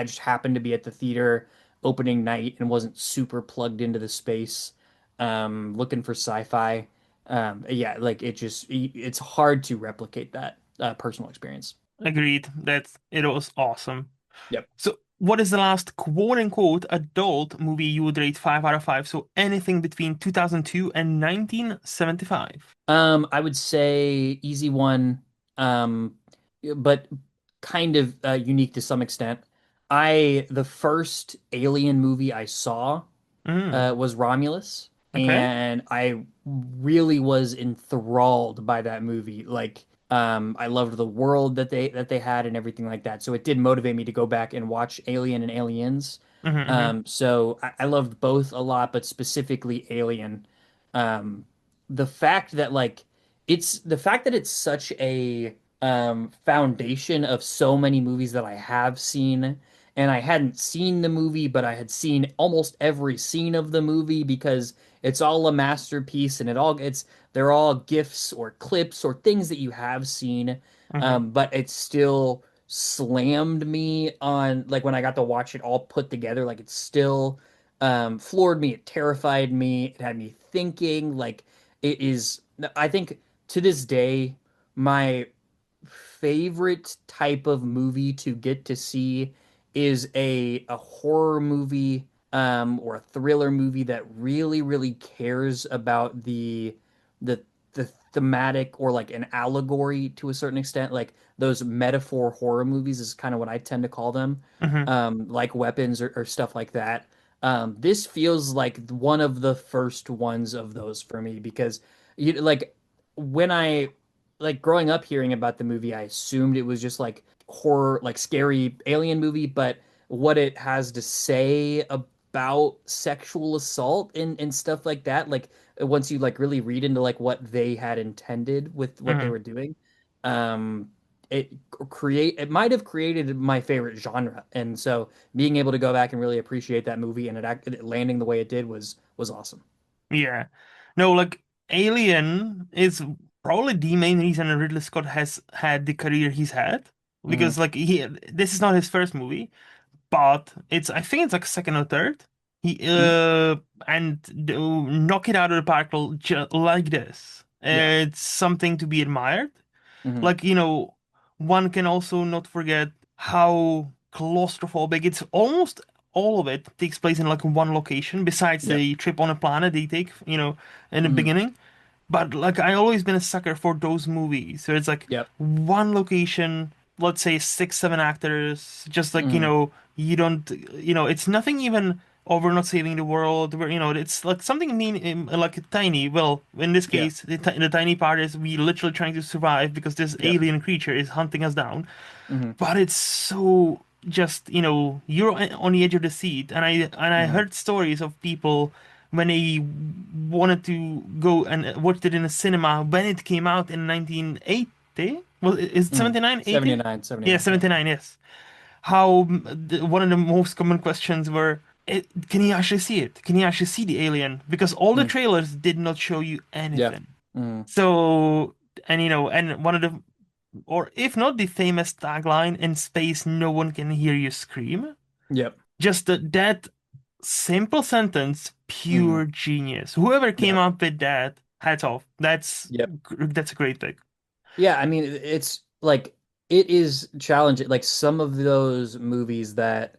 just happened to be at the theater opening night and wasn't super plugged into the space, looking for sci-fi. Yeah, like it's hard to replicate that personal experience. Agreed. That it was awesome. Yep. So, what is the last quote unquote adult movie you would rate 5 out of 5? So, anything between 2002 and 1975. I would say easy one, um, but kind of unique to some extent. The first Alien movie I saw Mm, was Romulus, okay. and I really was enthralled by that movie. Like, I loved the world that they had and everything like that. So it did motivate me to go back and watch Alien and Aliens. Hmm. So I loved both a lot, but specifically Alien. Um, the fact that like it's such a foundation of so many movies that I have seen and I hadn't seen the movie, but I had seen almost every scene of the movie because it's all a masterpiece and they're all gifs or clips or things that you have seen. Hmm. But it still slammed me on like when I got to watch it all put together, like it still floored me, it terrified me, it had me thinking, like it is I think to this day, my favorite type of movie to get to see is a horror movie or a thriller movie that really really cares about the the thematic or like an allegory to a certain extent like those metaphor horror movies is kind of what I tend to call them Hmm. like weapons or stuff like that. This feels like one of the first ones of those for me because like when I like growing up hearing about the movie, I assumed it was just like horror, like scary alien movie, but what it has to say about sexual assault and stuff like that, like once you like really read into like what they had intended with what they Hmm. were doing, um, it might have created my favorite genre. And so being able to go back and really appreciate that movie and it landing the way it did was awesome. Yeah. No, like Alien is probably the main reason Ridley Scott has had the career he's had. Hmm. Because like this is not his first movie, but it's I think it's like second or third. He and knock it out of the park like this. Yeah. It's something to be admired. Hmm. Like, one can also not forget how claustrophobic it's almost all of it takes place in like one location, besides Yep. the trip on a planet they take, in the Hmm. beginning. But like I always been a sucker for those movies. So it's like Yep. one location, let's say six, seven actors, just like, Hmm. you don't, it's nothing even. or we're not saving the world. It's like something like a tiny. Well, in this Yeah. case, the tiny part is we literally trying to survive because this Yep. alien creature is hunting us down. Hmm. But it's so just, you're on the edge of the seat, and I Hmm. heard stories of people when they wanted to go and watched it in a cinema when it came out in 1980. Well, is it Hmm. 79, 80? 79, Yeah, 79. Yeah. 79, yes. How one of the most common questions were, can you actually see it? Can you actually see the alien? Because all the Mm. trailers did not show you Yeah. anything. Hmm. So, and one of the, or if not the famous tagline, in space, no one can hear you scream. Yep. Just that simple sentence, Hmm. pure genius. Whoever came Yep. up with that, hats off. Yep. That's a great pick. Yeah, I mean, it's like it is challenging. Like some of those movies that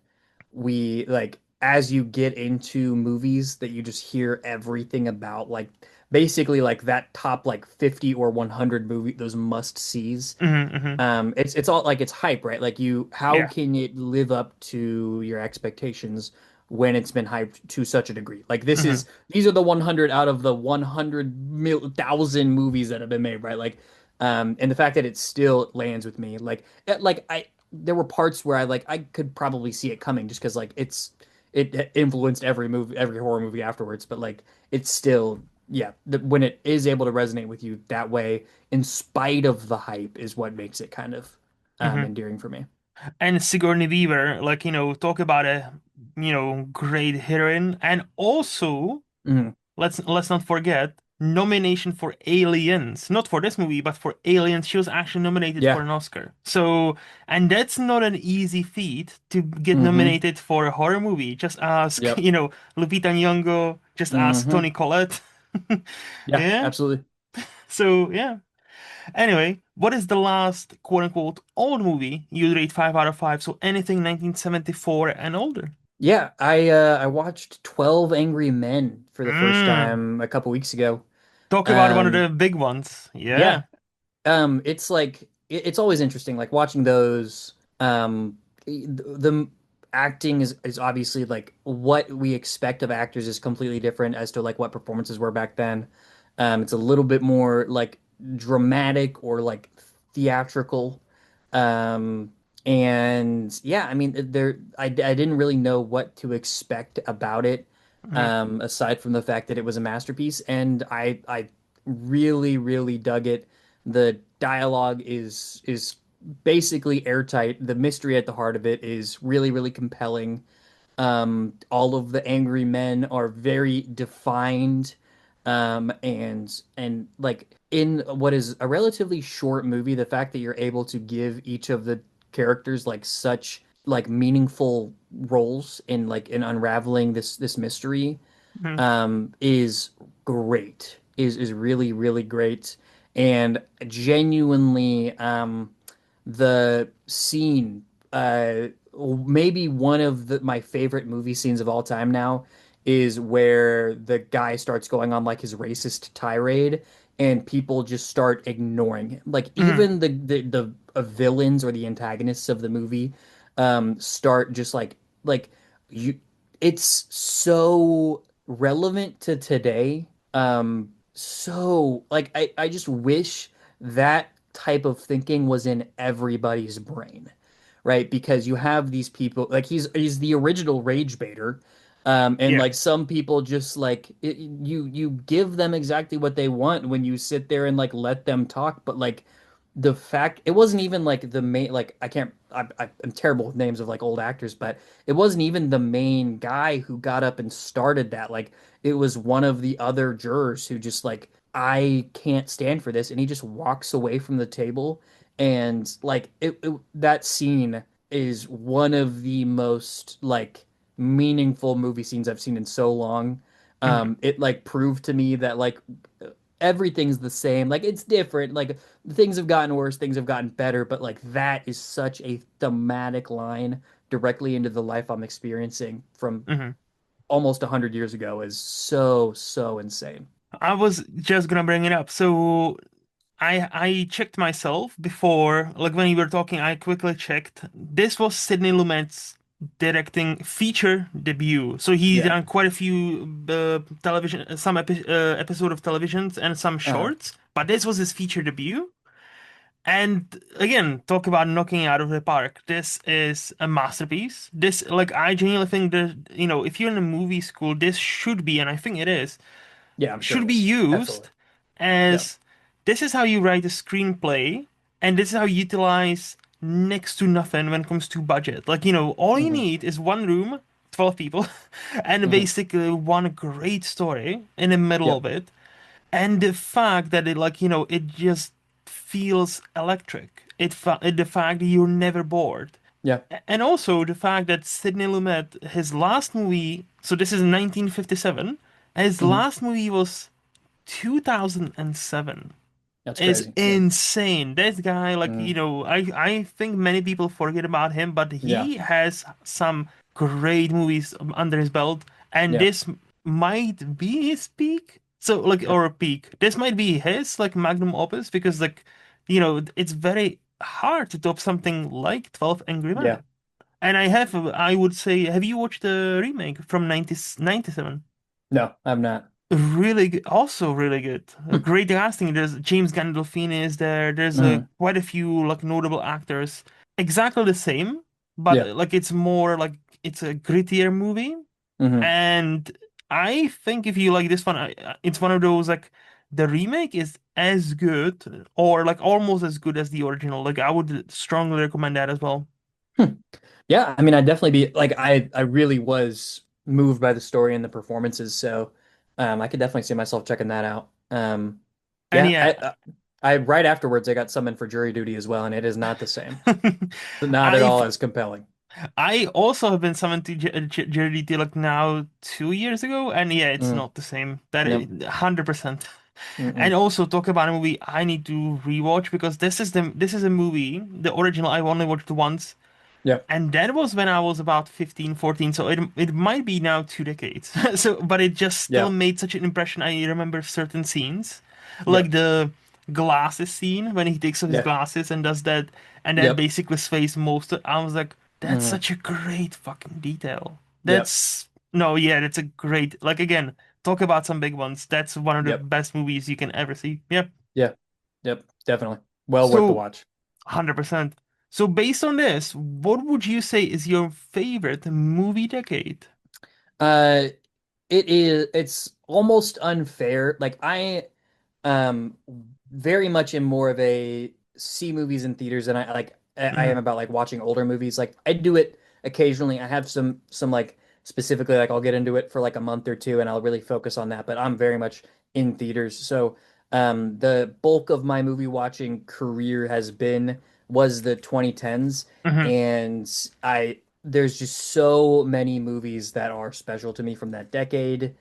we like, as you get into movies that you just hear everything about, like basically like that top like 50 or 100 movie, those must sees. Hmm. It's all like it's hype, right? Like you, how Yeah. can it live up to your expectations when it's been hyped to such a degree? Like Hmm. these are the 100 out of the 100,000 movies that have been made, right? Like, and the fact that it still lands with me, like there were parts where I could probably see it coming just because like it influenced every movie, every horror movie afterwards, but like it's still. Yeah, when it is able to resonate with you that way, in spite of the hype, is what makes it kind of Hmm. endearing for me. And Sigourney Weaver, like, talk about a, great heroine. And also, Hmm. let's not forget nomination for Aliens. Not for this movie, but for Aliens. She was actually nominated for Yeah. an Oscar. So, and that's not an easy feat to get Hmm. nominated for a horror movie. Just ask, Yep. Lupita Nyong'o, just ask Hmm. Toni Collette. Yeah, Yeah. absolutely. So, yeah. Anyway, what is the last quote unquote old movie you'd rate 5 out of 5? So anything 1974 and older. Yeah, I watched 12 Angry Men for the first Mm. time a couple weeks ago. Talk about one of Um, the big ones. yeah. Yeah. It's like it's always interesting, like watching those. The acting is obviously like what we expect of actors is completely different as to like what performances were back then. It's a little bit more like dramatic or like theatrical. Um, and yeah, I mean, I didn't really know what to expect about it, Mhm. aside from the fact that it was a masterpiece, and I really, really dug it. The dialogue is basically airtight. The mystery at the heart of it is really, really compelling. All of the angry men are very defined, and like in what is a relatively short movie, the fact that you're able to give each of the characters like such like meaningful roles in unraveling this mystery Mhm. is great. Is really, really great, and genuinely the scene, maybe one of my favorite movie scenes of all time now, is where the guy starts going on like his racist tirade and people just start ignoring him. Like Mhm. even the villains or the antagonists of the movie start just like you it's so relevant to today. So like I just wish that type of thinking was in everybody's brain, right? Because you have these people like he's the original rage baiter. And Yeah. like some people just like you give them exactly what they want when you sit there and like let them talk, but like the fact it wasn't even like the main like I can't I'm terrible with names of like old actors, but it wasn't even the main guy who got up and started that. Like it was one of the other jurors who just like I can't stand for this, and he just walks away from the table, and like that scene is one of the most like meaningful movie scenes I've seen in so long. Mhm. It like proved to me that like everything's the same. Like it's different. Like things have gotten worse, things have gotten better, but like that is such a thematic line directly into the life I'm experiencing from Mhm. almost 100 years ago is so, so insane. I was just gonna bring it up. So I checked myself before, like when you were talking, I quickly checked. This was Sidney Lumet's directing feature debut. So he's Yeah. done quite a few television, some episode of televisions and some Uh-huh. shorts, but this was his feature debut. And again, talk about knocking it out of the park. This is a masterpiece. This, like, I genuinely think that, if you're in a movie school, this should be, and I think it is, Yeah, I'm sure it should be is. used Absolutely. Yeah. as this is how you write a screenplay, and this is how you utilize next to nothing when it comes to budget. Like, all you Hmm. need is one room, 12 people, and Hmm. basically one great story in the middle Yep. of it. And the fact that it, like, it just feels electric. The fact that you're never bored. Yeah. And also the fact that Sidney Lumet, his last movie, so this is 1957, his Hmm. last movie was 2007. That's It's crazy. Yeah. insane. This guy, like, Hmm. I think many people forget about him, but Yeah. he has some great movies under his belt, and Yeah. this might be his peak. So, like, Yep. or a peak. This might be his, like, magnum opus because, like, it's very hard to top something like 12 Angry Yeah. Men. And I would say, have you watched the remake from 1997? No, I'm not. Really good, also really good. Great casting. There's James Gandolfini is there. There's Hmm. quite a few like notable actors. Exactly the same, but Yeah. like it's more like it's a grittier movie. Hmm. And I think if you like this one, it's one of those like the remake is as good or like almost as good as the original. Like I would strongly recommend that as well. Hmm. Yeah, I mean, I'd definitely be like I really was moved by the story and the performances, so I could definitely see myself checking that out. And Yeah, yeah, I right afterwards I got summoned for jury duty as well, and it is not the same. Not at I all as compelling. I also have been summoned to JDT like now 2 years ago, and yeah, it's Mm, not the same. That is nope. 100%. And Mm-mm. also talk about a movie I need to rewatch because this is a movie, the original I've only watched once, Yep. and that was when I was about 15, 14. So it might be now 2 decades. So, but it just still Yep. made such an impression. I remember certain scenes, like Yep. the glasses scene when he takes off his Yeah. glasses and does that, and then Yep. basically sways most. I was like, that's Hmm. such a great fucking detail. Yep. That's no, yeah, that's a great. Like again, talk about some big ones. That's one of the Yep. best movies you can ever see. Yep. Yeah. Yep. Definitely. Well worth the So watch. 100%. So based on this, what would you say is your favorite movie decade? Uh, it's almost unfair. Like I um very much am more of a see movies in theaters than I Hmm. am about like watching older movies. Like I do it occasionally. I have some like specifically like I'll get into it for like a month or two and I'll really focus on that, but I'm very much in theaters. So the bulk of my movie watching career was the 2010s, Hmm. and I there's just so many movies that are special to me from that decade.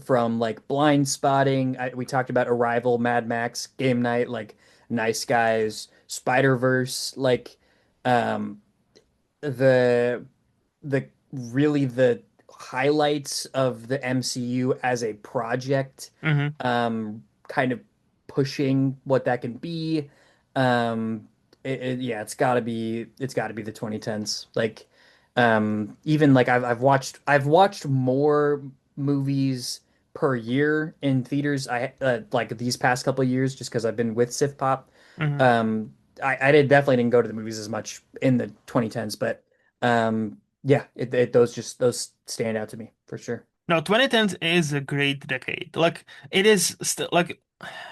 From like Blind Spotting, we talked about Arrival, Mad Max, Game Night, like Nice Guys, Spider-Verse, like um, the the highlights of the MCU as a project, Hmm. kind of pushing what that can be. Um, yeah, it's got to be the 2010s. Like, even like I've watched more movies per year in theaters. Like these past couple of years just because I've been with Sif Pop. Hmm. Um, I definitely didn't go to the movies as much in the 2010s, but yeah, those stand out to me for sure. No, 2010s is a great decade. Like it is still like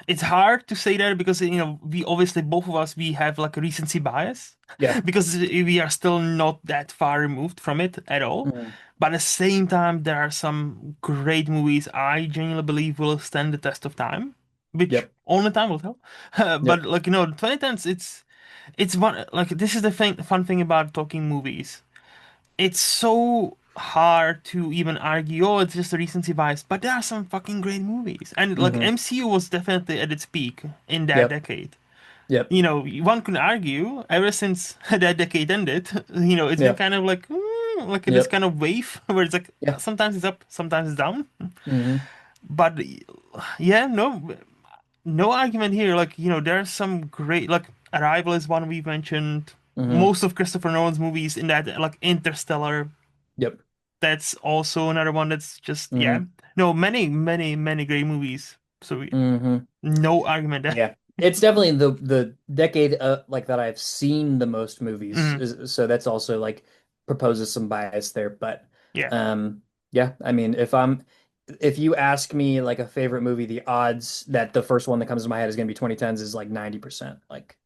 it's hard to say that because we obviously both of us we have like a recency bias Yeah. because we are still not that far removed from it at all. Mhm. But at the same time, there are some great movies I genuinely believe will stand the test of time, which Yep. only time will tell. But Yep. like 2010s, it's one like this is the fun thing about talking movies. It's so hard to even argue, oh, it's just a recency bias, but there are some fucking great movies. And like Hmm. MCU was definitely at its peak in that Yep. decade. Yep. One can argue ever since that decade ended, it's been Yep. kind of like, like this Yep. kind of wave where it's like Yeah. sometimes it's up, sometimes it's down. Hmm. But yeah, no argument here. Like, there are some great, like Arrival is one we mentioned. Hmm. most of Christopher Nolan's movies in that, like Interstellar, Yep. that's also another one that's just, yeah. Hmm. No, many great movies. So Hmm. no argument there. Yeah. It's definitely the decade like that I've seen the most movies. Mhm. So that's also like proposes some bias there. But Yeah. um yeah, I mean if you ask me like a favorite movie, the odds that the first one that comes to my head is gonna be 2010s is like 90%. Like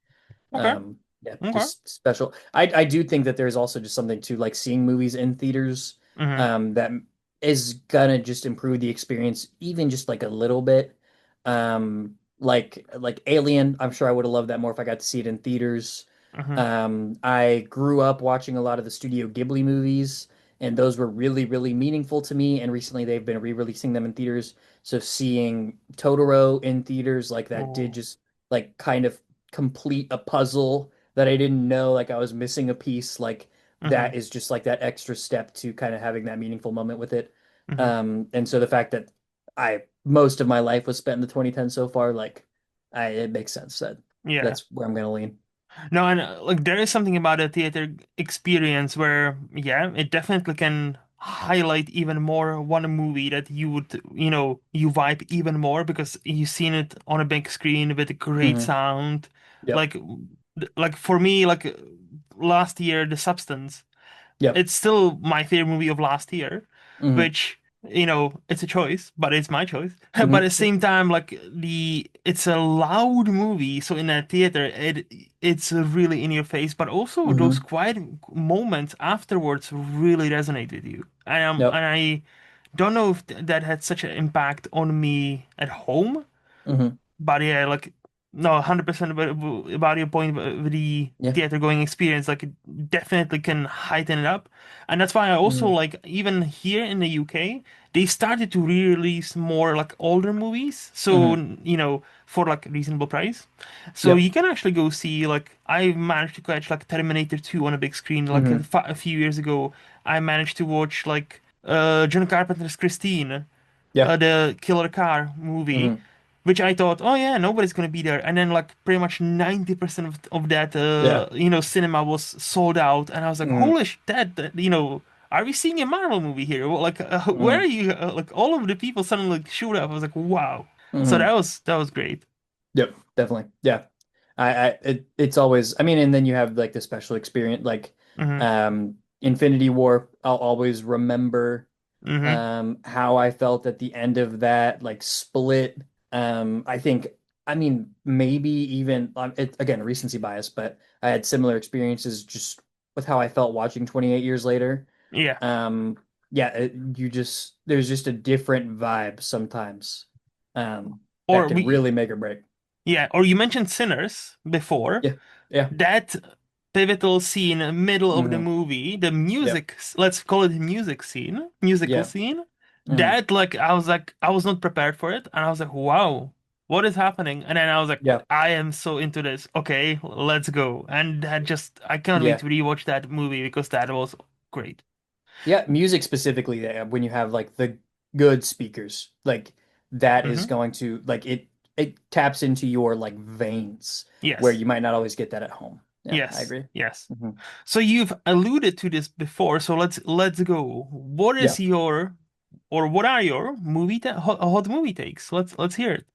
Okay. yeah, Okay. just special. I do think that there's also just something to like seeing movies in theaters Hmm. that is gonna just improve the experience even just like a little bit. Like Alien, I'm sure I would have loved that more if I got to see it in theaters. Hmm. I grew up watching a lot of the Studio Ghibli movies, and those were really, really meaningful to me. And recently they've been re-releasing them in theaters. So seeing Totoro in theaters like that did Oh. just like kind of complete a puzzle that I didn't know like I was missing a piece. Like Hmm. that is just like that extra step to kind of having that meaningful moment with it. Hmm. And so the fact that I most of my life was spent in the 2010 so far, like it makes sense that Yeah. that's where I'm gonna lean. No, and like there is something about a theater experience where, yeah, it definitely can highlight even more one movie that you would, you vibe even more because you've seen it on a big screen with a great Hmm. sound. Yep. Like, like for me, like last year, The Substance. Yep. It's still my favorite movie of last year, Hmm. which, it's a choice, but it's my choice. But at Hmm. the same time, like it's a loud movie, so in a theater, it's really in your face, but also those Hmm. quiet moments afterwards really resonate with you. Yep. And I don't know if that had such an impact on me at home, Hmm. but yeah, like no, 100% about your point with the Yeah. theater going experience. Like it definitely can heighten it up, and that's why I also Hmm. like even here in the UK they started to re-release more like older movies. So Hmm. for like reasonable price, so Yep. you can actually go see like I managed to catch like Terminator 2 on a big screen like Hmm. a few years ago. I managed to watch like John Carpenter's Christine, Yeah. the killer car movie, Hmm. which I thought, oh yeah, nobody's gonna be there. And then like pretty much 90% of that Yeah. cinema was sold out, and I was like, Hmm. holy shit, are we seeing a Marvel movie here? Well, like, where are Hmm. you? Like all of the people suddenly like, showed up. I was like, wow. So Hmm. that was great. Yep. Definitely. Yeah. It's always, I mean, and then you have like the special experience, like Hmm. Infinity War. I'll always remember Hmm. how I felt at the end of that, like split. I think, I mean, maybe even again, recency bias, but I had similar experiences just with how I felt watching 28 years later. Yeah. Um, yeah, there's just a different vibe sometimes, that Or can we really make or break. Yeah, or you mentioned Sinners before. Yeah, yeah, That pivotal scene, middle of the hmm, movie, the yep, music, let's call it musical yeah, scene. hmm, That like I was not prepared for it, and I was like, wow, what is happening? And then I was like, yeah, I am so into this. Okay, let's go. And that just I can't wait yeah. to rewatch that movie because that was great. Yeah, music specifically, when you have like the good speakers, like that is Hmm. going to like it taps into your like veins where Yes, you might not always get that at home. Yeah, I yes, agree. yes. Hmm. So you've alluded to this before, so let's go. What Yeah. is your or what are your hot movie takes? Let's hear it.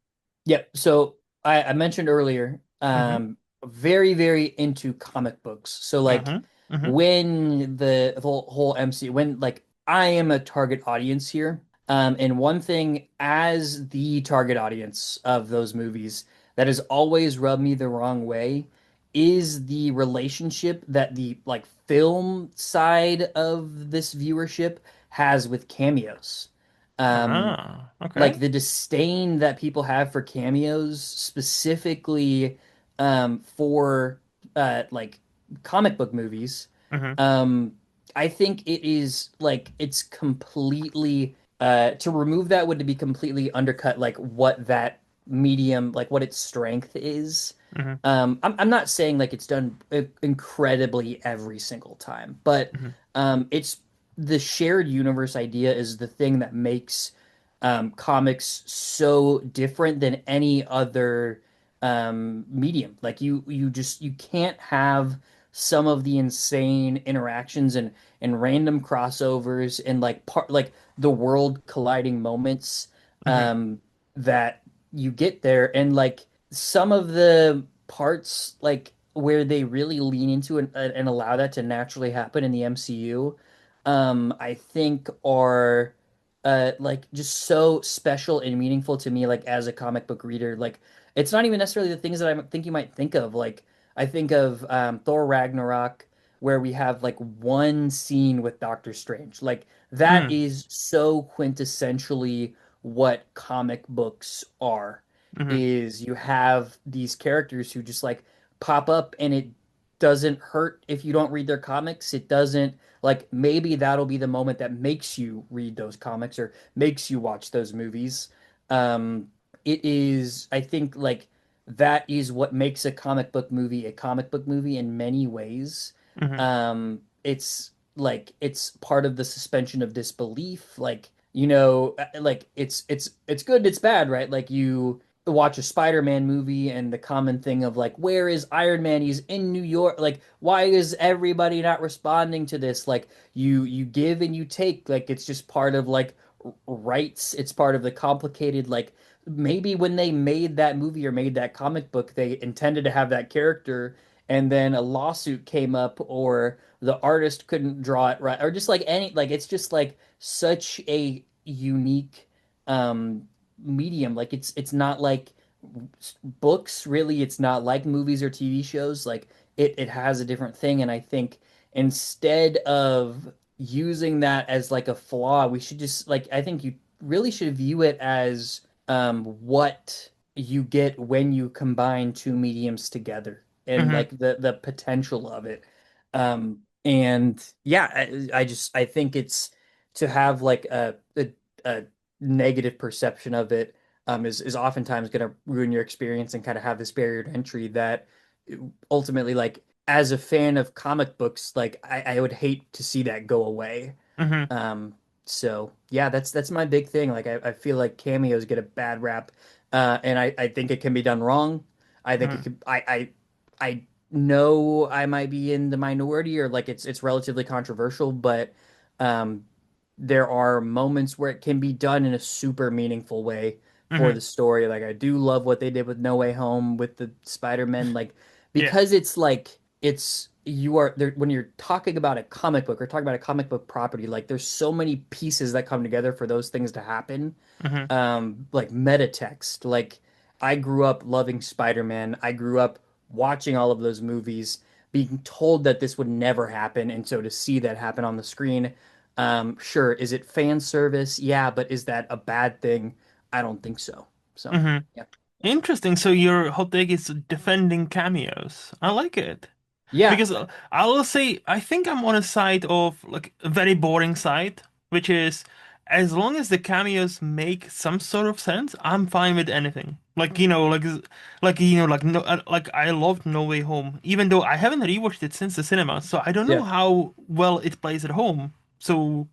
Yeah. So I mentioned earlier, Mm-hmm. very, very into comic books. So like Mm-hmm. Mm-hmm. when the whole MC, when like I am a target audience here. And one thing as the target audience of those movies that has always rubbed me the wrong way is the relationship that the like film side of this viewership has with cameos. Um, Ah, okay. like the disdain that people have for cameos, specifically for like comic book movies. Mm-hmm. Um, I think it is like it's completely to remove that would be completely undercut like what that medium like what its strength is. Mm-hmm. I'm not saying like it's done incredibly every single time, but Mm-hmm. it's the shared universe idea is the thing that makes comics so different than any other medium. Like you can't have some of the insane interactions and random crossovers and like the world colliding moments Hmm. um that you get there, and like some of the parts like where they really lean into and allow that to naturally happen in the MCU, I think are like just so special and meaningful to me, like as a comic book reader. Like it's not even necessarily the things that I think you might think of. Like I think of Thor Ragnarok, where we have like one scene with Doctor Strange. Like that Hmm. is so quintessentially what comic books are. Hmm. Is you have these characters who just like pop up, and it doesn't hurt if you don't read their comics. It doesn't, like, maybe that'll be the moment that makes you read those comics or makes you watch those movies. Um, it is, I think, like that is what makes a comic book movie in many ways. Hmm. It's like it's part of the suspension of disbelief. Like, like it's good, it's bad, right? Like you watch a Spider-Man movie and the common thing of like, where is Iron Man? He's in New York. Like, why is everybody not responding to this? Like, you give and you take. Like, it's just part of like rights. It's part of the complicated like maybe when they made that movie or made that comic book, they intended to have that character, and then a lawsuit came up, or the artist couldn't draw it right, or just like any, like it's just like such a unique um medium. Like it's not like books, really. It's not like movies or TV shows. Like it has a different thing, and I think instead of using that as like a flaw, we should just like I think you really should view it as what you get when you combine two mediums together, and Hmm. like the potential of it. And yeah, I think it's to have like a negative perception of it is oftentimes going to ruin your experience and kind of have this barrier to entry that ultimately, like as a fan of comic books, like I would hate to see that go away. Hmm. um, so yeah, that's my big thing. Like I feel like cameos get a bad rap, and I think it can be done wrong. I think it Hmm. could. I know I might be in the minority, or like it's relatively controversial, but um, there are moments where it can be done in a super meaningful way for Hmm. the story. Like I do love what they did with No Way Home with the Spider-Man, like Yeah. because it's like it's you are there when you're talking about a comic book or talking about a comic book property, like there's so many pieces that come together for those things to happen. Hmm. Like meta text. Like I grew up loving Spider-Man. I grew up watching all of those movies, being told that this would never happen, and so to see that happen on the screen, sure, is it fan service? Yeah, but is that a bad thing? I don't think so. So, Hmm. yeah. Interesting. So your hot take is defending cameos. I like it. Yeah. Because I will say, I think I'm on a side of like a very boring side, which is as long as the cameos make some sort of sense, I'm fine with anything. Like like I loved No Way Home, even though I haven't rewatched it since the cinema, so I don't know Yeah. how well it plays at home. So,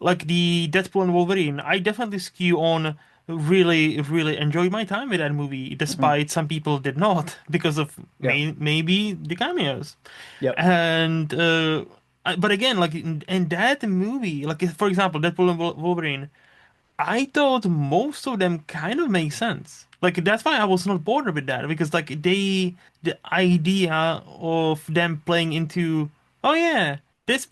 like the Deadpool and Wolverine, I definitely skew on really, really enjoyed my time with that movie, Hmm. despite some people did not because of Yeah. maybe the cameos. Yep. And but again, like in that movie, like for example, Deadpool and Wolverine, I thought most of them kind of make sense. Like that's why I was not bothered with that because like the idea of them playing into, oh yeah, this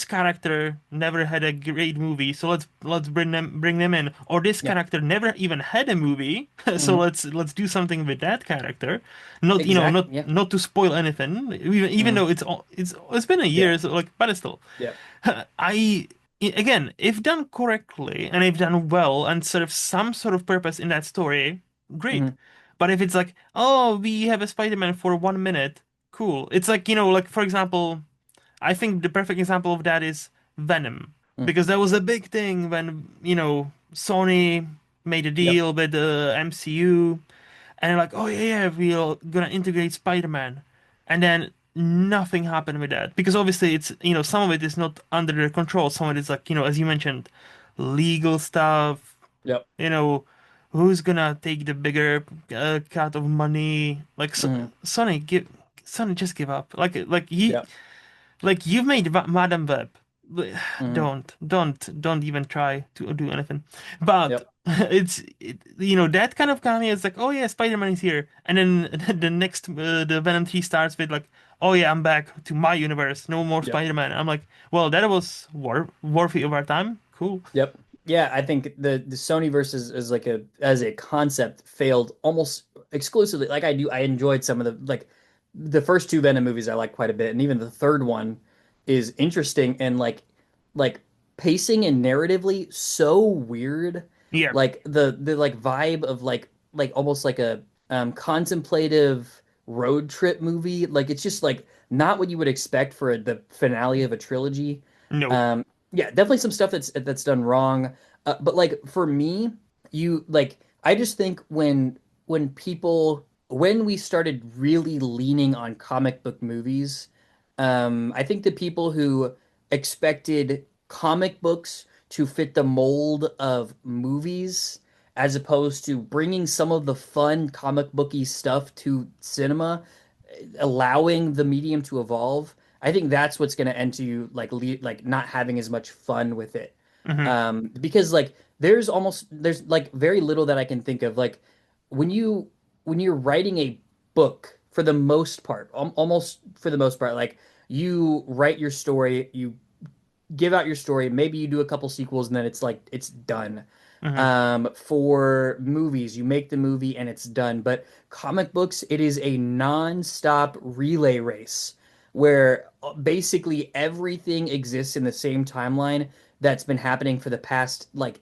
character never had a great movie, so let's bring them in, or this Yeah. character never even had a movie, so Hmm. let's do something with that character. Not you know not Exactly. Yeah. not to spoil anything, even Hmm. though it's been a Yeah. year, so like, but still. Yeah. I again, if done correctly and if done well and serve some sort of purpose in that story, great. Hmm. But if it's like, oh, we have a Spider-Man for 1 minute, cool. It's like, like for example, I think the perfect example of that is Venom. Hmm. Because that was a big thing when, Sony made a Yep. deal with the MCU and they're like, oh yeah, yeah, we're gonna integrate Spider-Man, and then nothing happened with that because obviously it's some of it is not under their control. Some of it is like as you mentioned, legal stuff. Yep. You know, who's gonna take the bigger cut of money? Like Hmm. Sony, son, just give up. Yeah. Like you've made Madam Web. Hmm. Don't even try to do anything. But Yep. that kind of cameo is like, oh yeah, Spider-Man is here, and then the next the Venom 3 starts with like, oh yeah, I'm back to my universe. No more Yep. Spider-Man. I'm like, well, that was worthy of our time. Cool. Yep. Yeah, I think the Sony versus is like a as a concept failed almost exclusively. Like I enjoyed some of the like the first two Venom movies I like quite a bit, and even the third one is interesting and like pacing and narratively so weird. Yeah. Like the like vibe of like almost like a contemplative road trip movie. Like it's just like not what you would expect for the finale of a trilogy. No. Um, yeah, definitely some stuff that's done wrong. But like for me, you like I just think when we started really leaning on comic book movies, I think the people who expected comic books to fit the mold of movies as opposed to bringing some of the fun comic booky stuff to cinema, allowing the medium to evolve. I think that's what's going to end to you like not having as much fun with it. Hmm. Because like there's like very little that I can think of like when you when you're writing a book for the most part, almost for the most part, like you write your story, you give out your story, maybe you do a couple sequels and then it's like it's done. Hmm. For movies, you make the movie and it's done. But comic books, it is a non-stop relay race where basically everything exists in the same timeline that's been happening for the past like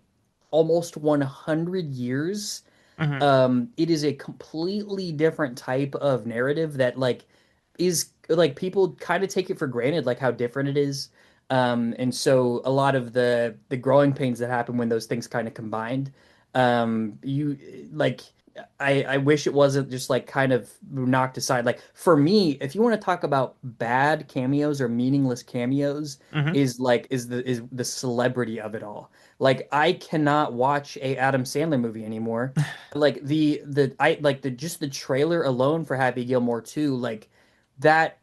almost 100 years. Hmm. It is a completely different type of narrative that like is like people kind of take it for granted, like how different it is. And so a lot of the growing pains that happen when those things kind of combined, you like I wish it wasn't just like kind of knocked aside. Like for me, if you want to talk about bad cameos or meaningless cameos, Hmm. is the celebrity of it all. Like I cannot watch a Adam Sandler movie anymore. Like the I like the just the trailer alone for Happy Gilmore 2, like that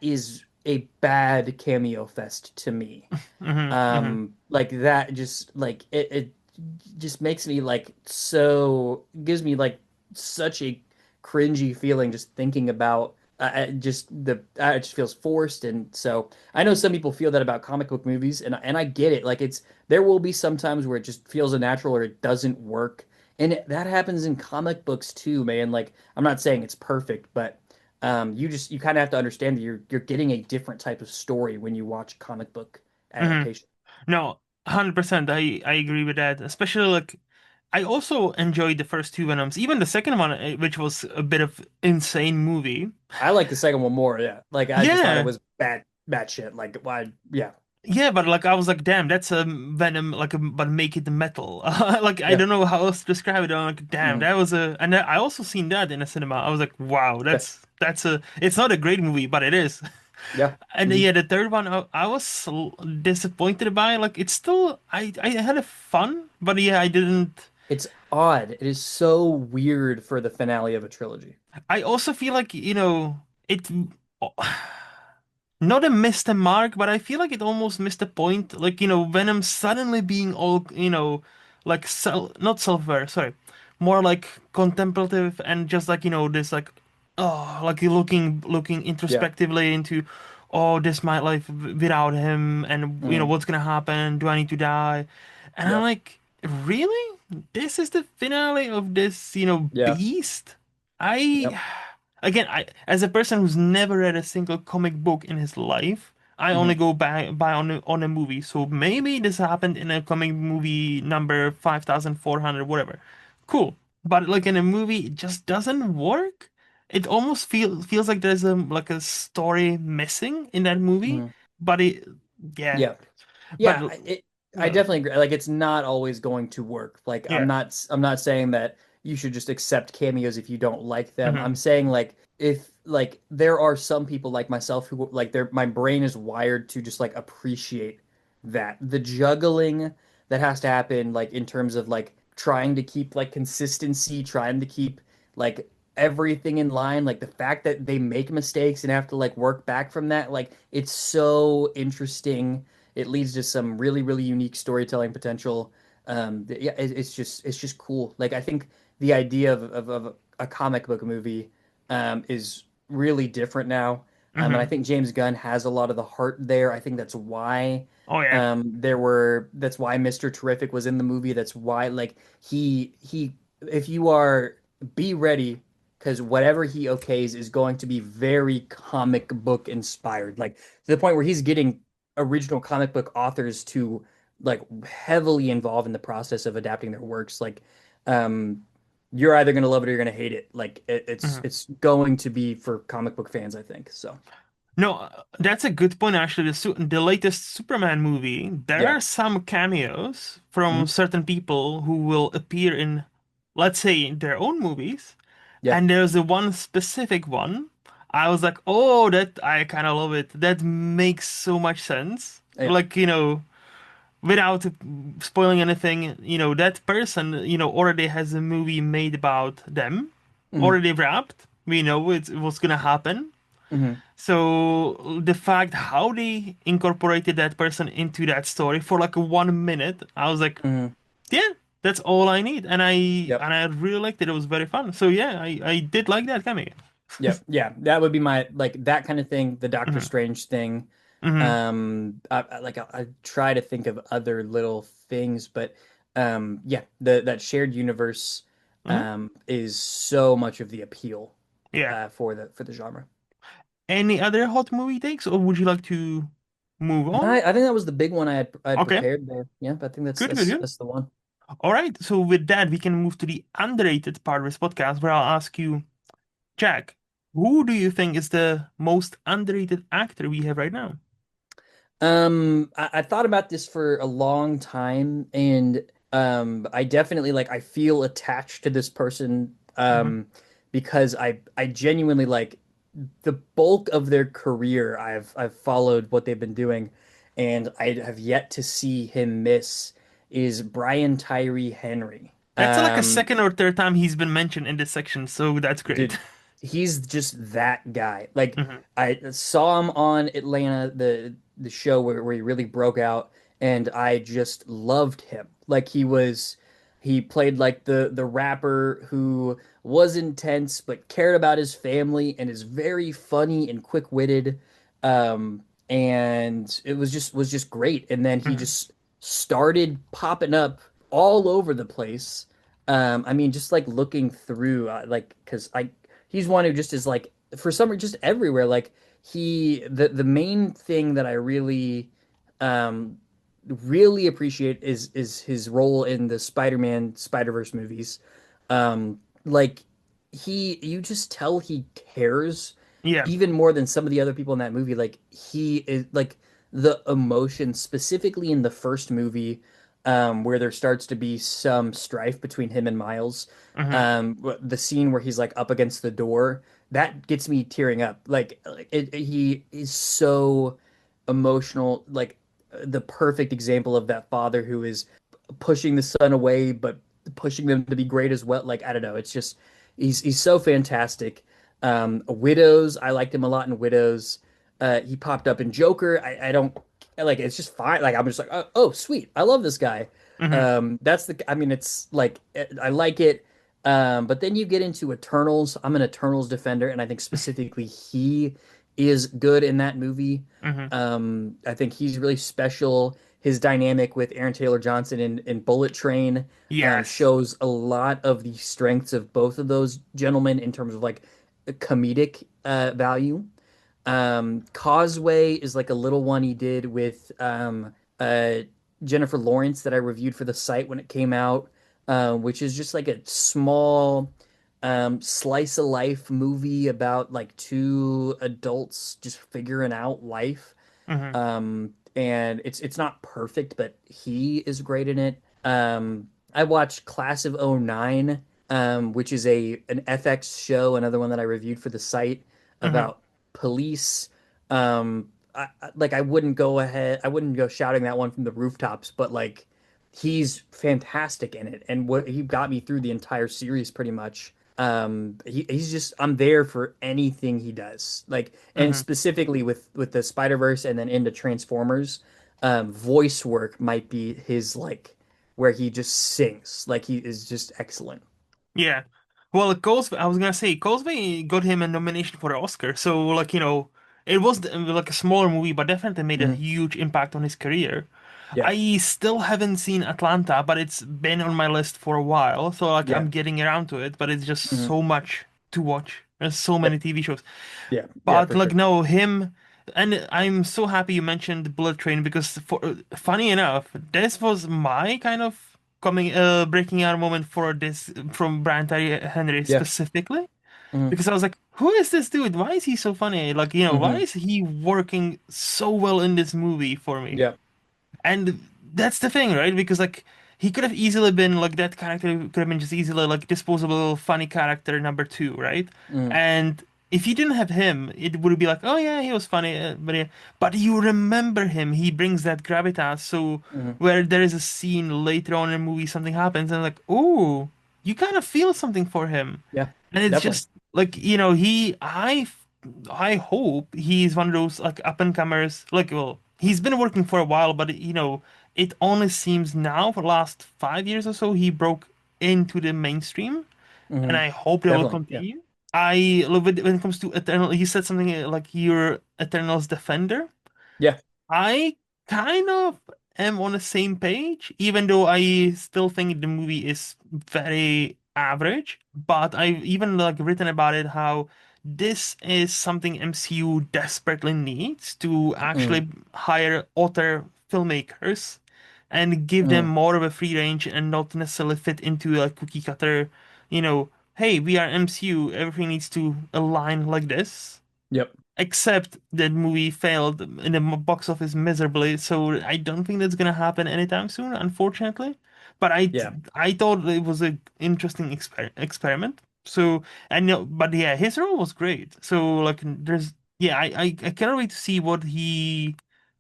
is a bad cameo fest to me. Hmm. Hmm. Like that just like it just makes me like so gives me like such a cringy feeling just thinking about just the it just feels forced. And so I know some people feel that about comic book movies, and I get it. Like it's there will be some times where it just feels unnatural or it doesn't work, and that happens in comic books too, man. Like I'm not saying it's perfect, but you kind of have to understand that you're getting a different type of story when you watch comic book Hmm. adaptation. No, 100%. I agree with that. Especially like I also enjoyed the first two Venoms, even the second one, which was a bit of insane movie. I like the second one more, yeah. Like I just thought it Yeah, was bad shit. Like why yeah. yeah, but like I was like, damn, that's a Venom, like but make it metal. Like I Yeah. don't know how else to describe it. I'm like, damn, Mhm. that was and I also seen that in a cinema. I was like, wow, Yeah. that's a. It's not a great movie, but it is. Yeah. And Mhm. yeah, the third one, I was disappointed by. Like it's still, I had a fun, but yeah, I didn't. It's odd. It is so weird for the finale of a trilogy. I also feel like, it not a missed the mark, but I feel like it almost missed the point. Like, Venom suddenly being all, like not self-aware, sorry, more like contemplative and just like, this like, oh, like looking Yeah. introspectively into, oh, this my life without him, and Mhm. what's gonna happen? Do I need to die? And I'm Yep. like, really? This is the finale of this, Yeah. beast? I Yep. Again, I as a person who's never read a single comic book in his life, I only Mhm. go by on a movie. So maybe this happened in a comic movie number 5,400, whatever. Cool. But like in a movie, it just doesn't work. It almost feels like there's a story missing in that movie. Mhm. But yeah. Yeah. But Yeah, I definitely agree. Like it's not always going to work. Like yeah. I'm not saying that you should just accept cameos if you don't like them. Hmm. I'm saying like if like there are some people like myself who like their my brain is wired to just like appreciate that. The juggling that has to happen like in terms of like trying to keep like consistency, trying to keep like everything in line. Like the fact that they make mistakes and have to like work back from that, like it's so interesting. It leads to some really, really unique storytelling potential. Yeah, it's just cool. Like I think the idea of a comic book movie is really different now. And I Hmm. think James Gunn has a lot of the heart there. I think that's why Oh yeah. that's why Mr. Terrific was in the movie. That's why like he if you are be ready because whatever he okays is going to be very comic book inspired. Like to the point where he's getting original comic book authors to like heavily involved in the process of adapting their works. Like um you're either gonna love it or you're gonna hate it. Like Mhm. it's going to be for comic book fans, I think. So No, that's a good point actually. The latest Superman movie, there yeah. are some cameos from Mhm. certain people who will appear in, let's say, their own movies. Yeah. And there's the one specific one. I was like, oh, that I kind of love it. That makes so much sense. Yeah. Like, without spoiling anything, that person, already has a movie made about them, Hmm. already wrapped. We know what's gonna happen. Hmm. So the fact how they incorporated that person into that story for like 1 minute, I was like, Hmm. yeah, that's all I need, and Yep. I really liked it. It was very fun. So yeah, I did like that cameo. Yep. Yeah. That would be my like that kind of thing, the Doctor Hmm. Strange thing. Hmm. I try to think of other little things, but yeah, that shared universe Hmm. is so much of the appeal Yeah. for the genre. Any other hot movie takes, or would you like to move No, on? I think that was the big one I had Okay, prepared there. Yeah, I think that's good, good, that's good. that's the one. All right. So with that, we can move to the underrated part of this podcast, where I'll ask you, Jack, who do you think is the most underrated actor we have right now? I thought about this for a long time, and I definitely like I feel attached to this person Hmm. because I genuinely like the bulk of their career. I've followed what they've been doing, and I have yet to see him miss is Brian Tyree Henry. That's like a second or third time he's been mentioned in this section, so that's great. Dude, he's just that guy. Like Hmm. I saw him on Atlanta, the show where he really broke out, and I just loved him. Like he played like the rapper who was intense but cared about his family and is very funny and quick-witted. And it was just great. And then he Hmm. just started popping up all over the place. I mean, just like looking through, like, because he's one who just is like, for some reason, just everywhere. Like, the main thing that I um, really appreciate is his role in the Spider-Man Spider-Verse movies. Like, you just tell he cares Yeah. even more than some of the other people in that movie. Like, he is like the emotion, specifically in the first movie where there starts to be some strife between him and Miles. Hmm. The scene where he's like up against the door, that gets me tearing up. He is so emotional, like the perfect example of that father who is pushing the son away, but pushing them to be great as well. Like I don't know, it's just he's so fantastic. Widows, I liked him a lot in Widows. He popped up in Joker. I don't like it's just fine. Like I'm just like oh sweet, I love this guy. Hmm. That's the I mean it's like I like it. But then you get into Eternals. I'm an Eternals defender, and I think specifically he is good in that movie. Hmm. I think he's really special. His dynamic with Aaron Taylor Johnson in Bullet Train Yes. shows a lot of the strengths of both of those gentlemen in terms of like comedic value. Causeway is like a little one he did with Jennifer Lawrence that I reviewed for the site when it came out, which is just like a small slice of life movie about like two adults just figuring out life. Hmm. And it's not perfect, but he is great in it. I watched Class of '09, which is an FX show, another one that I reviewed for the site Hmm. about police. Like I wouldn't go shouting that one from the rooftops, but like he's fantastic in it, and what he got me through the entire series pretty much. He's just I'm there for anything he does. Like, and Hmm. specifically with the Spider-Verse and then into Transformers, voice work might be his like where he just sings. Like he is just excellent. Yeah. Well, I was gonna say, Cosby got him a nomination for the Oscar. So, like, it was like a smaller movie, but definitely made a Mhm. huge impact on his career. Yeah. I still haven't seen Atlanta, but it's been on my list for a while. So, like, Yeah. I'm getting around to it, but it's just Mhm. so much to watch. There's so Yep. many TV shows. Yeah. Yeah, But for like sure. no, him, and I'm so happy you mentioned Bullet Train because funny enough, this was my kind of coming breaking out moment for this from Brian Tyree Henry Yeah. specifically Hmm. because I was like, who is this dude? Why is he so funny? Like, why Hmm. is he working so well in this movie for me? Yeah. And that's the thing, right? Because like he could have easily been like that character could have been just easily like disposable funny character number two, right? Hmm. And if you didn't have him, it would be like, oh yeah, he was funny, but yeah. But you remember him. He brings that gravitas. So Hmm. where there is a scene later on in the movie, something happens, and like, oh, you kind of feel something for him. Yeah. And it's Definitely. just like, I hope he's one of those like up and comers. Like, well, he's been working for a while, but it only seems now for the last 5 years or so he broke into the mainstream, and Hmm. I hope they will Definitely. Yeah. continue. I love it when it comes to Eternal. He said something like you're Eternal's defender. Yeah. I kind of am on the same page, even though I still think the movie is very average. But I've even like written about it how this is something MCU desperately needs to Hmm. actually hire author filmmakers and give them Hmm. more of a free range and not necessarily fit into a cookie cutter, hey, we are MCU, everything needs to align like this. Yep. Except that movie failed in the box office miserably, so I don't think that's gonna happen anytime soon, unfortunately. But Yeah. I thought it was a interesting experiment. So and but yeah, his role was great. So like, I cannot wait to see what he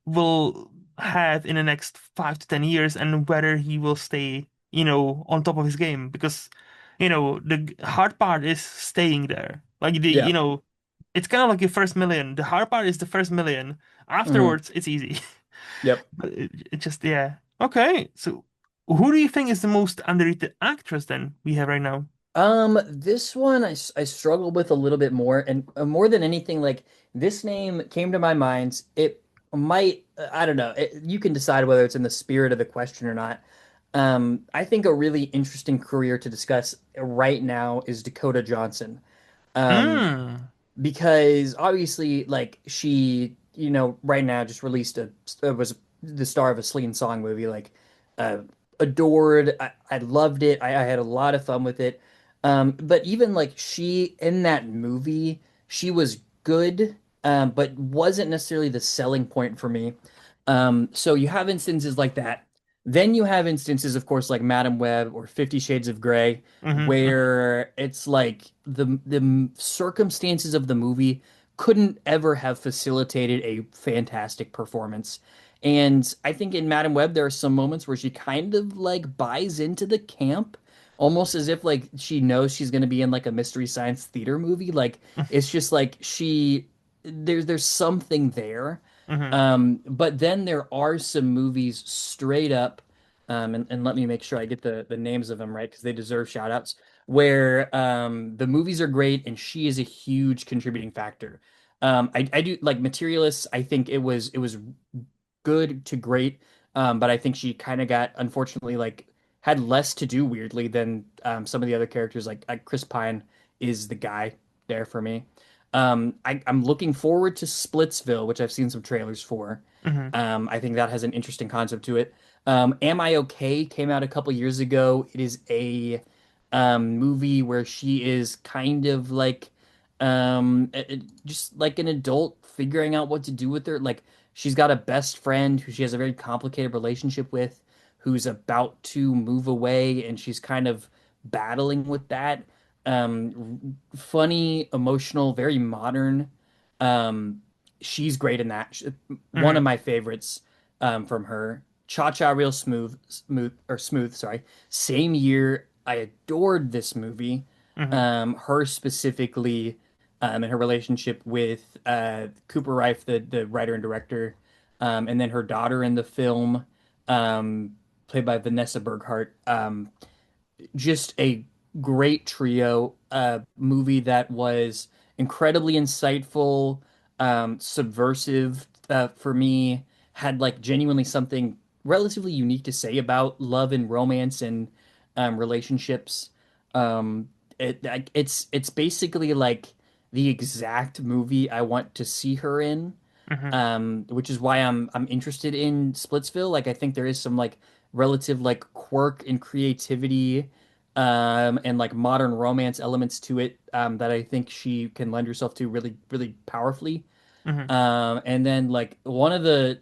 will have in the next 5 to 10 years and whether he will stay, on top of his game because, the hard part is staying there. Like Yeah. it's kind of like your first million. The hard part is the first million. Hmm. Afterwards, it's easy. Yep. But it just, yeah. Okay, so who do you think is the most underrated actress then we have right now? This one I struggle with a little bit more, and more than anything, like this name came to my mind. It might, I don't know. You can decide whether it's in the spirit of the question or not. I think a really interesting career to discuss right now is Dakota Johnson. Um, Hmm. because obviously, like she, right now just released was the star of a Celine Song movie, like uh, adored. I loved it. I had a lot of fun with it. But even like she in that movie, she was good, but wasn't necessarily the selling point for me. So you have instances like that. Then you have instances, of course, like Madam Web or 50 Shades of Grey, Mm-hmm. where it's like the circumstances of the movie couldn't ever have facilitated a fantastic performance. And I think in Madam Web there are some moments where she kind of like buys into the camp, almost as if like she knows she's going to be in like a mystery science theater movie. Like it's just like there's something there. Mm-hmm. But then there are some movies straight up, and let me make sure I get the names of them right because they deserve shout outs, where the movies are great and she is a huge contributing factor. I do like Materialists. I think it was good to great, but I think she kind of got unfortunately like had less to do weirdly than some of the other characters. Like Chris Pine is the guy there for me. I'm looking forward to Splitsville, which I've seen some trailers for. Mm-hmm. I think that has an interesting concept to it. Am I Okay came out a couple years ago. It is a movie where she is kind of like just like an adult figuring out what to do with her. Like she's got a best friend who she has a very complicated relationship with, who's about to move away, and she's kind of battling with that. Funny, emotional, very modern. Um, she's great in that. One of Mm-hmm. my favorites from her. Cha Cha Real Smooth, sorry. Same year, I adored this movie. Hmm. Her specifically, and her relationship with Cooper Rife, the writer and director, and then her daughter in the film, played by Vanessa Berghardt. Just a great trio, movie that was incredibly insightful, subversive, for me, had like genuinely something relatively unique to say about love and romance and relationships. Um, it's basically like the exact movie I want to see her in, Hmm. which is why I'm interested in Splitsville. Like I think there is some like relative like quirk and creativity, and like modern romance elements to it, that I think she can lend herself to really really powerfully. Hmm. And then like one of the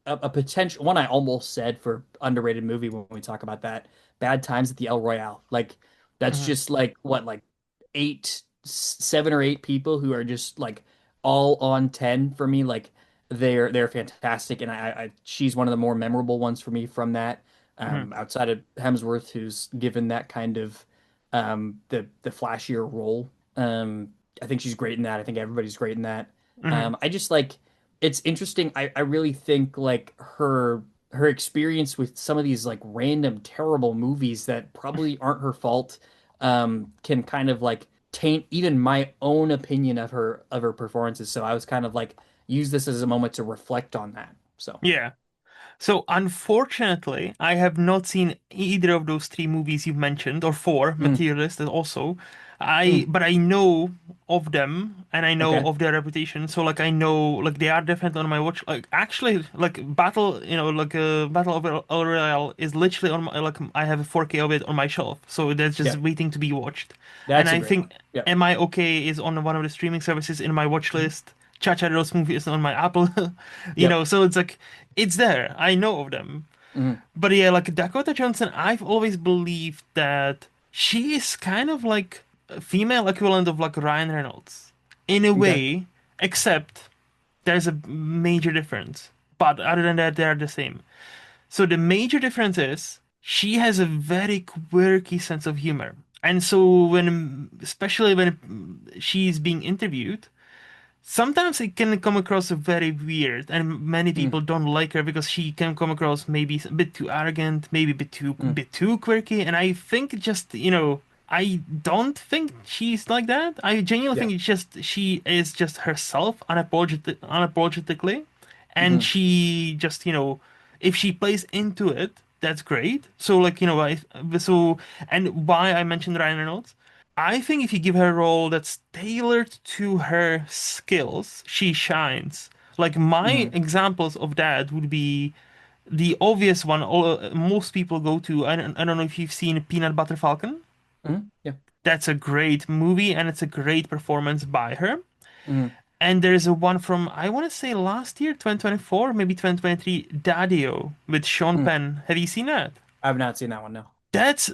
a potential one I almost said for underrated movie when we talk about that, Bad Times at the El Royale. Like that's Hmm. just like what, like seven or eight people who are just like all on 10 for me. Like they're fantastic, and she's one of the more memorable ones for me from that. Hmm. Outside of Hemsworth, who's given that kind of the flashier role. I think she's great in that. I think everybody's great in that. Hmm. I just like it's interesting. I really think like her experience with some of these like random terrible movies that probably aren't her fault, can kind of like taint even my own opinion of her performances. So I was kind of like use this as a moment to reflect on that. So Yeah. So unfortunately, I have not seen either of those three movies you've mentioned, or four, mm, Materialist also. mm, But I know of them and I know okay, of their reputation. So like I know like they are definitely on my watch. Like actually, like Battle, Battle of El Royale is literally on my like I have a 4K of it on my shelf. So that's just yeah, waiting to be watched. And that's a I great one. think Yep. Am I Okay is on one of the streaming services in my watch Mhm. list. Chacharo's movie is on my Apple. Yep. So it's like it's there. I know of them. Mhm. But yeah, like Dakota Johnson, I've always believed that she is kind of like a female equivalent of like Ryan Reynolds in a Okay. way, except there's a major difference. But other than that, they're the same. So the major difference is she has a very quirky sense of humor. And so especially when she's being interviewed, sometimes it can come across very weird, and many Mm, people don't like her because she can come across maybe a bit too arrogant, maybe mm, bit too quirky. And I think just, I don't think she's like that. I genuinely yeah. think she is just herself unapologetically, and Hmm. she just, if she plays into it, that's great. So like, and why I mentioned Ryan Reynolds. I think if you give her a role that's tailored to her skills, she shines. Like my Hmm. examples of that would be the obvious one most people go to. I don't know if you've seen Peanut Butter Falcon. Hmm. Yeah. That's a great movie and it's a great performance by her. Hmm. And there's a one from, I want to say last year, 2024, maybe 2023, Daddio with Sean Mm. Penn. Have you seen that? I've not seen that one, no. That's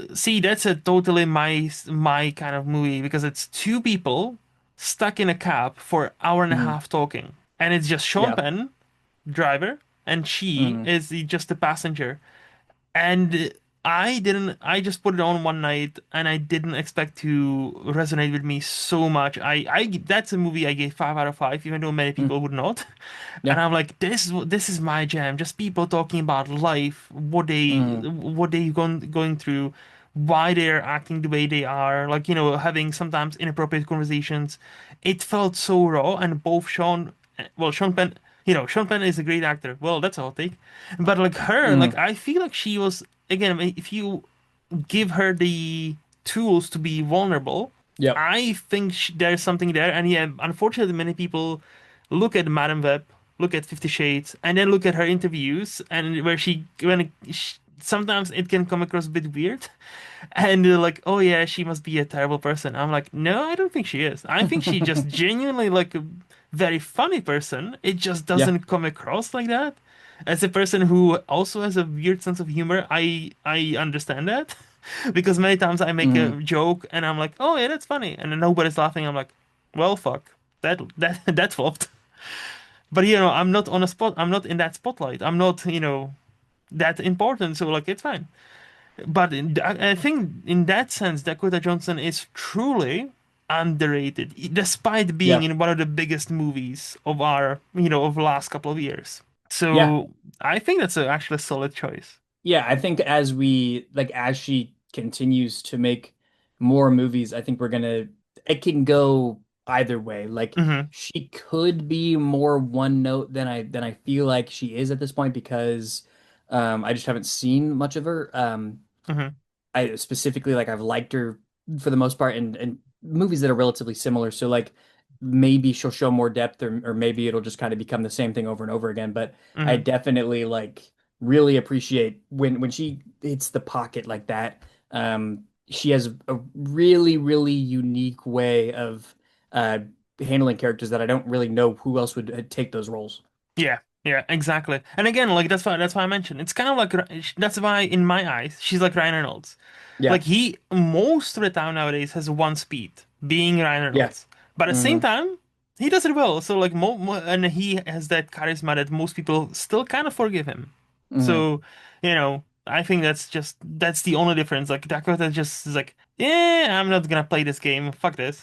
a totally my kind of movie because it's two people stuck in a cab for an hour and a Hmm. half talking, and it's just Sean Yeah. Penn, driver, and she Hmm. is just the passenger. And I just put it on one night and I didn't expect to resonate with me so much. That's a movie I gave 5 out of 5, even though many Hmm. people would not. And Yeah. I'm like, this is my jam. Just people talking about life, Hmm. what they going through, why they're acting the way they are, like, having sometimes inappropriate conversations. It felt so raw, and both Sean Penn, Sean Penn is a great actor. Well, that's a hot take. But like her, like Hmm. I feel like she was again, if you give her the tools to be vulnerable, Yep. I think there's something there. And yeah, unfortunately, many people look at Madame Web, look at Fifty Shades, and then look at her interviews, and where sometimes it can come across a bit weird, and they're like, "Oh yeah, she must be a terrible person." I'm like, "No, I don't think she is. I think she just genuinely like a very funny person. It just Yeah. doesn't come across like that." As a person who also has a weird sense of humor, I understand that because many times I make a Hmm. joke and I'm like, "Oh yeah, that's funny," and then nobody's laughing. I'm like, "Well, fuck, that flopped." But I'm not on a spot. I'm not in that spotlight. I'm not that important. So like, it's fine. But I think in that sense, Dakota Johnson is truly underrated, despite being Yeah. in one of the biggest movies of our, of the last couple of years. Yeah. So I think that's actually a solid choice. Yeah, I think as she continues to make more movies, I think it can go either way. Like Hmm. she could be more one note than I feel like she is at this point because I just haven't seen much of her. Hmm. I specifically like I've liked her for the most part and movies that are relatively similar. So like maybe she'll show more depth or maybe it'll just kind of become the same thing over and over again. But I Hmm. definitely like really appreciate when she hits the pocket like that. She has a really, really unique way of uh handling characters that I don't really know who else would take those roles. Yeah, yeah, exactly. And again, like that's why I mentioned it's kind of like that's why in my eyes she's like Ryan Reynolds. Yeah. Like he most of the time nowadays has one speed, being Ryan Yeah. Reynolds. But at the same Hmm. time, he does it well. So like and he has that charisma that most people still kind of forgive him. Hmm. So, I think that's the only difference. Like Dakota just is like, yeah, I'm not gonna play this game. Fuck this.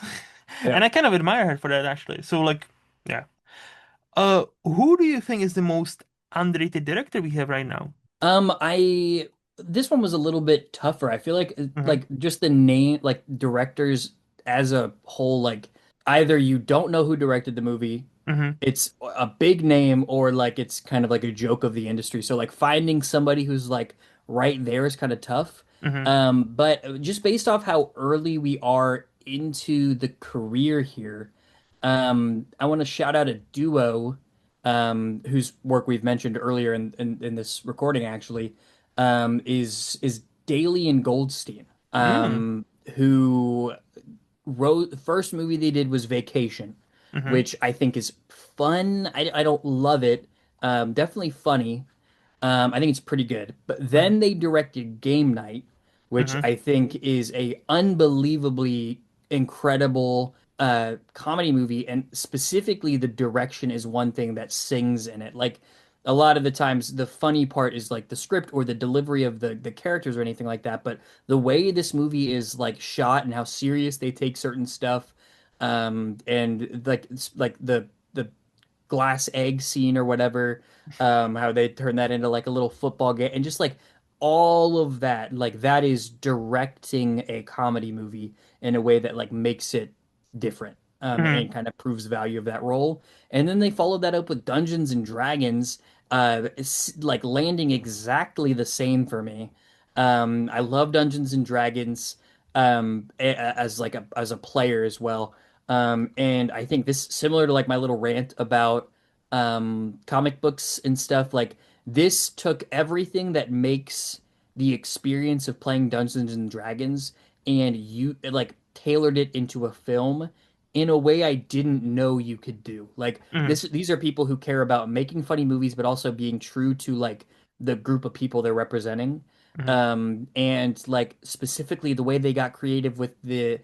Yeah. And I kind of admire her for that actually. So like, yeah. Who do you think is the most underrated director we have right now? I this one was a little bit tougher. I feel Mm-hmm. like just the name like directors as a whole like either you don't know who directed the movie, Mm-hmm. it's a big name or like it's kind of like a joke of the industry. So like finding somebody who's like right there is kind of tough. Mm-hmm. But just based off how early we are into the career here, I want to shout out a duo whose work we've mentioned earlier in this recording actually is Daly and Goldstein, Mm-hmm. who wrote the first movie they did was Vacation, Mm-hmm. which I think is fun. I don't love it. Definitely funny. I think it's pretty good. But then they directed Game Night, which Mm-hmm. I think is a unbelievably incredible comedy movie, and specifically the direction is one thing that sings in it. Like a lot of the times, the funny part is like the script or the delivery of the characters or anything like that. But the way this movie is like shot and how serious they take certain stuff, and like the glass egg scene or whatever, how they turn that into like a little football game and just like all of that, like that is directing a comedy movie in a way that like makes it different, Mm-hmm. and kind of proves the value of that role. And then they followed that up with Dungeons and Dragons, it's like landing exactly the same for me. I love Dungeons and Dragons as like as a player as well. And I think this similar to like my little rant about comic books and stuff, like this took everything that makes the experience of playing Dungeons and Dragons and you like tailored it into a film in a way I didn't know you could do. Like Mm-hmm. these are people who care about making funny movies but also being true to like the group of people they're representing. Mm-hmm. And like specifically the way they got creative with the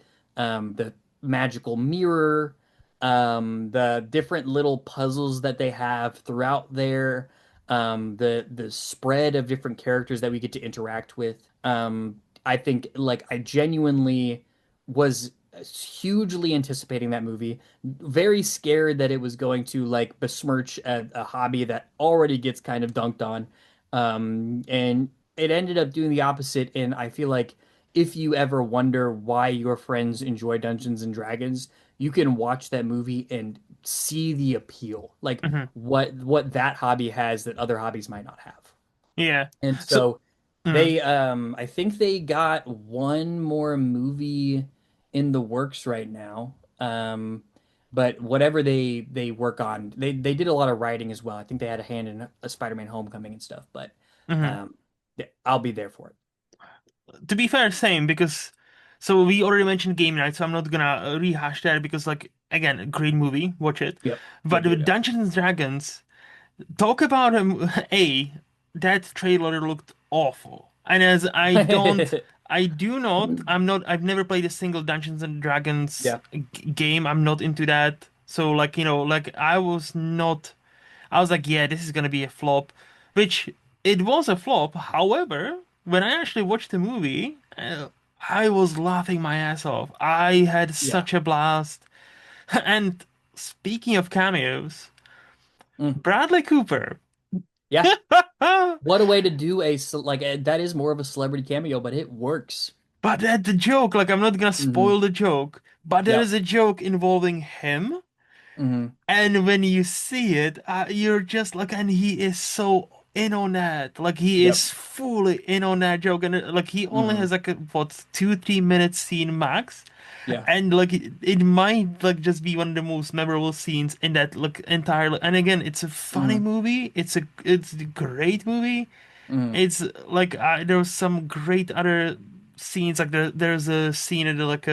magical mirror, the different little puzzles that they have throughout there, the spread of different characters that we get to interact with. I think like I genuinely was hugely anticipating that movie, very scared that it was going to like besmirch a hobby that already gets kind of dunked on. And it ended up doing the opposite, and I feel like if you ever wonder why your friends enjoy Dungeons and Dragons, you can watch that movie and see the appeal, like Mm-hmm. what that hobby has that other hobbies might not have. Yeah. And So, so mm, I think they got one more movie in the works right now. But whatever they work on, they did a lot of writing as well. I think they had a hand in a Spider-Man Homecoming and stuff, but mhm. um, yeah, I'll be there for it. To be fair, same because so we already mentioned Game Night, so I'm not gonna rehash that because like again, a great movie, watch it. Yep. But Yep. Yep. with Yep. Dungeons and Dragons, talk about a that trailer looked awful. And as I do not, I've never played a single Dungeons and Dragons Yeah. game. I'm not into that. So like, like I was not. I was like, yeah, this is gonna be a flop, which it was a flop. However, when I actually watched the movie, I was laughing my ass off. I had Yeah. such a blast. And speaking of cameos, Mm. Bradley Cooper. Yeah. What a way to do that is more of a celebrity cameo, but it works. But that the joke, like I'm not gonna Hmm. spoil the joke, but there is Yep. a joke involving him. Hmm. And when you see it, you're just like, and he is so in on that. Like he Yep. is fully in on that joke, and like he only Hmm. has like a, what 2-3 minutes scene max, Yeah. and like it might like just be one of the most memorable scenes in that like entire. And again, it's a funny Hmm. movie. It's a great movie. Hmm. It's like there was some great other scenes like there's a scene at like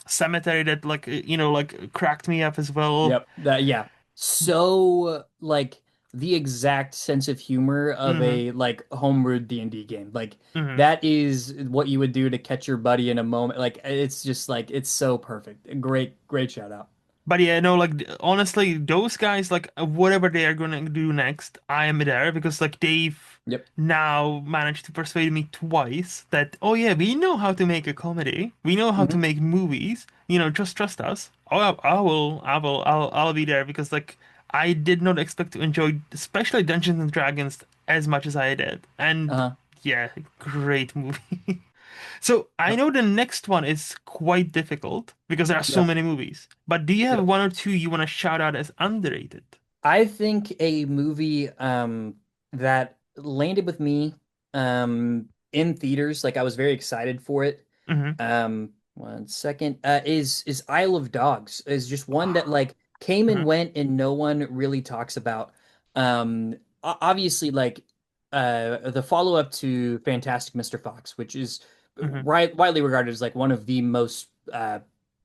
cemetery that like like cracked me up as well. Yep. That yeah. So like the exact sense of humor of Hmm. a like homebrewed D&D game. Like Hmm. that is what you would do to catch your buddy in a moment. Like it's just like it's so perfect. Great shout out. But yeah, no, like honestly, those guys, like whatever they are gonna do next, I am there because like they've Yep. now managed to persuade me twice that oh yeah, we know how to make a comedy, we know how to Hmm. make movies, just trust us. Oh, I'll be there because like I did not expect to enjoy, especially Dungeons and Dragons as much as I did, and Uh-huh. yeah, great movie. So I Yep. know the next one is quite difficult because there are so Yep. many movies. But do you have Yep. one or two you want to shout out as underrated? I think a movie that landed with me in theaters, like I was very excited for it. Hmm. One second. Is Isle of Dogs is just one that like came and Hmm. went and no one really talks about. Obviously like the follow-up to Fantastic Mr. Fox, which is Hmm. widely regarded as like one of the most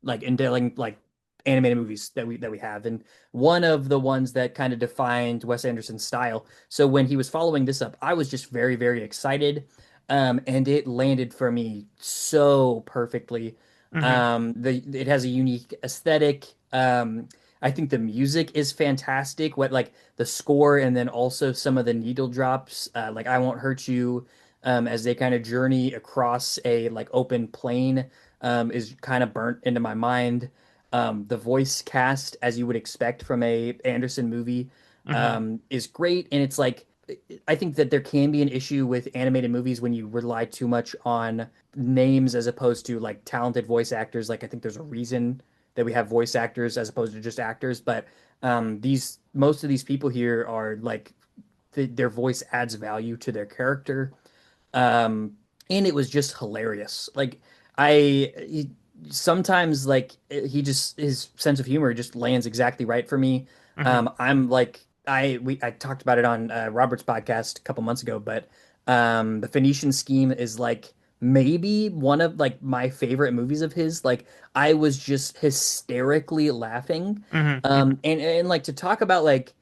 like endearing like animated movies that we have, and one of the ones that kind of defined Wes Anderson's style. So when he was following this up, I was just very excited. And it landed for me so perfectly. Hmm. It has a unique aesthetic. I think the music is fantastic. What like the score and then also some of the needle drops, like I Won't Hurt You, as they kind of journey across a like open plain, is kind of burnt into my mind. The voice cast, as you would expect from a Anderson movie, Hmm. is great, and it's like I think that there can be an issue with animated movies when you rely too much on names as opposed to like talented voice actors. Like I think there's a reason that we have voice actors as opposed to just actors, but these most of these people here are like their voice adds value to their character. Um, and it was just hilarious. Like sometimes like he just his sense of humor just lands exactly right for me. Hmm. I'm like I talked about it on Robert's podcast a couple months ago, but the Phoenician Scheme is like maybe one of like my favorite movies of his. Like I was just hysterically laughing. Hmm. Hmm. And like to talk about like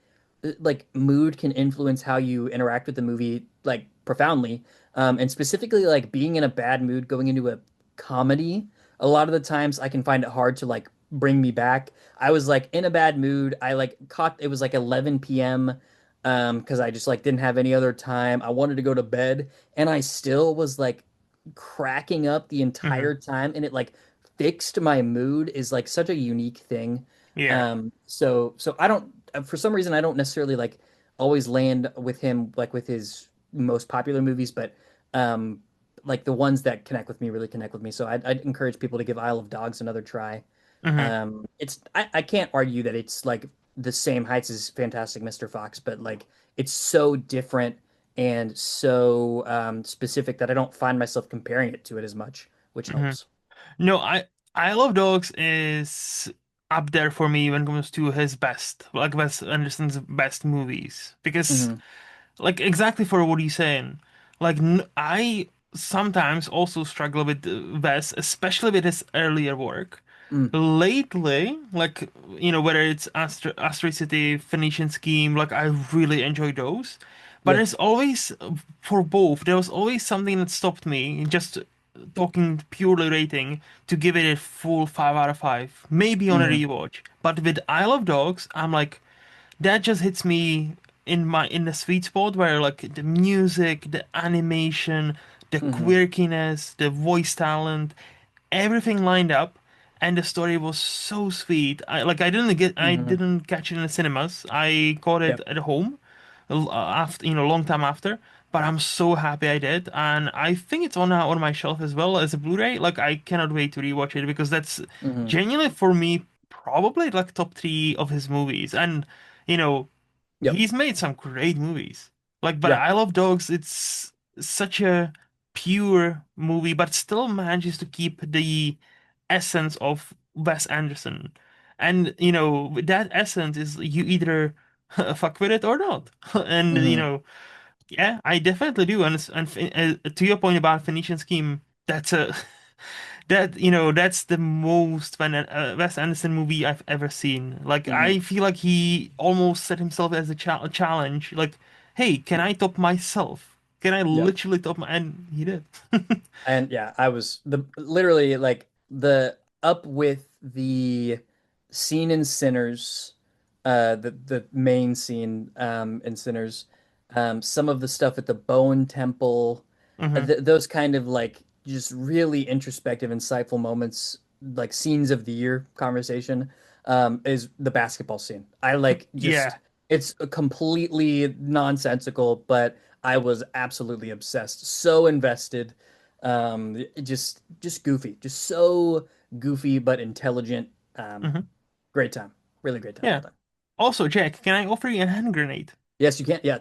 mood can influence how you interact with the movie like profoundly. And specifically like being in a bad mood going into a comedy, a lot of the times I can find it hard to like bring me back. I was like in a bad mood. I like caught it was like 11 p.m. Because I just like didn't have any other time. I wanted to go to bed and I still was like cracking up the Hmm. entire time, and it like fixed my mood is like such a unique thing. Yeah. So I don't for some reason I don't necessarily like always land with him like with his most popular movies, but um like the ones that connect with me really connect with me. So I'd encourage people to give Isle of Dogs another try. Hmm. I can't argue that it's like the same heights as Fantastic Mr. Fox, but like it's so different and so specific that I don't find myself comparing it to it as much, which Hmm. helps. No, I Love Dogs is up there for me when it comes to his best, like Wes Anderson's best movies because Hmm. like exactly for what he's saying. Like I sometimes also struggle with Wes, especially with his earlier work. Mm. Lately, like whether it's Asteroid City, Phoenician Scheme, like I really enjoy those. But Yeah. there's always for both, there was always something that stopped me just talking purely rating to give it a full 5 out of 5, maybe on a Hmm. rewatch. But with Isle of Dogs, I'm like that just hits me in the sweet spot where like the music, the animation, the Hmm. quirkiness, the voice talent, everything lined up, and the story was so sweet. I Hmm. didn't catch it in the cinemas. I caught it Yep. at home after, a long time after. But I'm so happy I did, and I think it's on my shelf as well as a Blu-ray. Like I cannot wait to rewatch it because that's Hmm. genuinely for me probably like top three of his movies. And you know, Yep. he's made some great movies. Like, but Yeah. I Love Dogs, it's such a pure movie, but still manages to keep the essence of Wes Anderson. And, that essence is you either fuck with it or not. And, Hmm. yeah, I definitely do. And to your point about Phoenician Scheme, that's a that's the most Wes Anderson movie I've ever seen. Like Hmm. I feel like he almost set himself as a challenge. Like, hey, can I top myself? Can I Yeah. literally top my? And he did. And yeah, I was the literally like the up with the scene in Sinners, the main scene in Sinners, some of the stuff at the Bowen Temple, Hmm. th those kind of like just really introspective, insightful moments, like scenes of the year conversation, is the basketball scene. I like just Yeah. it's a completely nonsensical, but I was absolutely obsessed, so invested. Just goofy, just so goofy but intelligent. Um, Hmm. Great time, really great time, well Yeah. done. Also, Jack, can I offer you a hand grenade? Yes, you can. Yeah,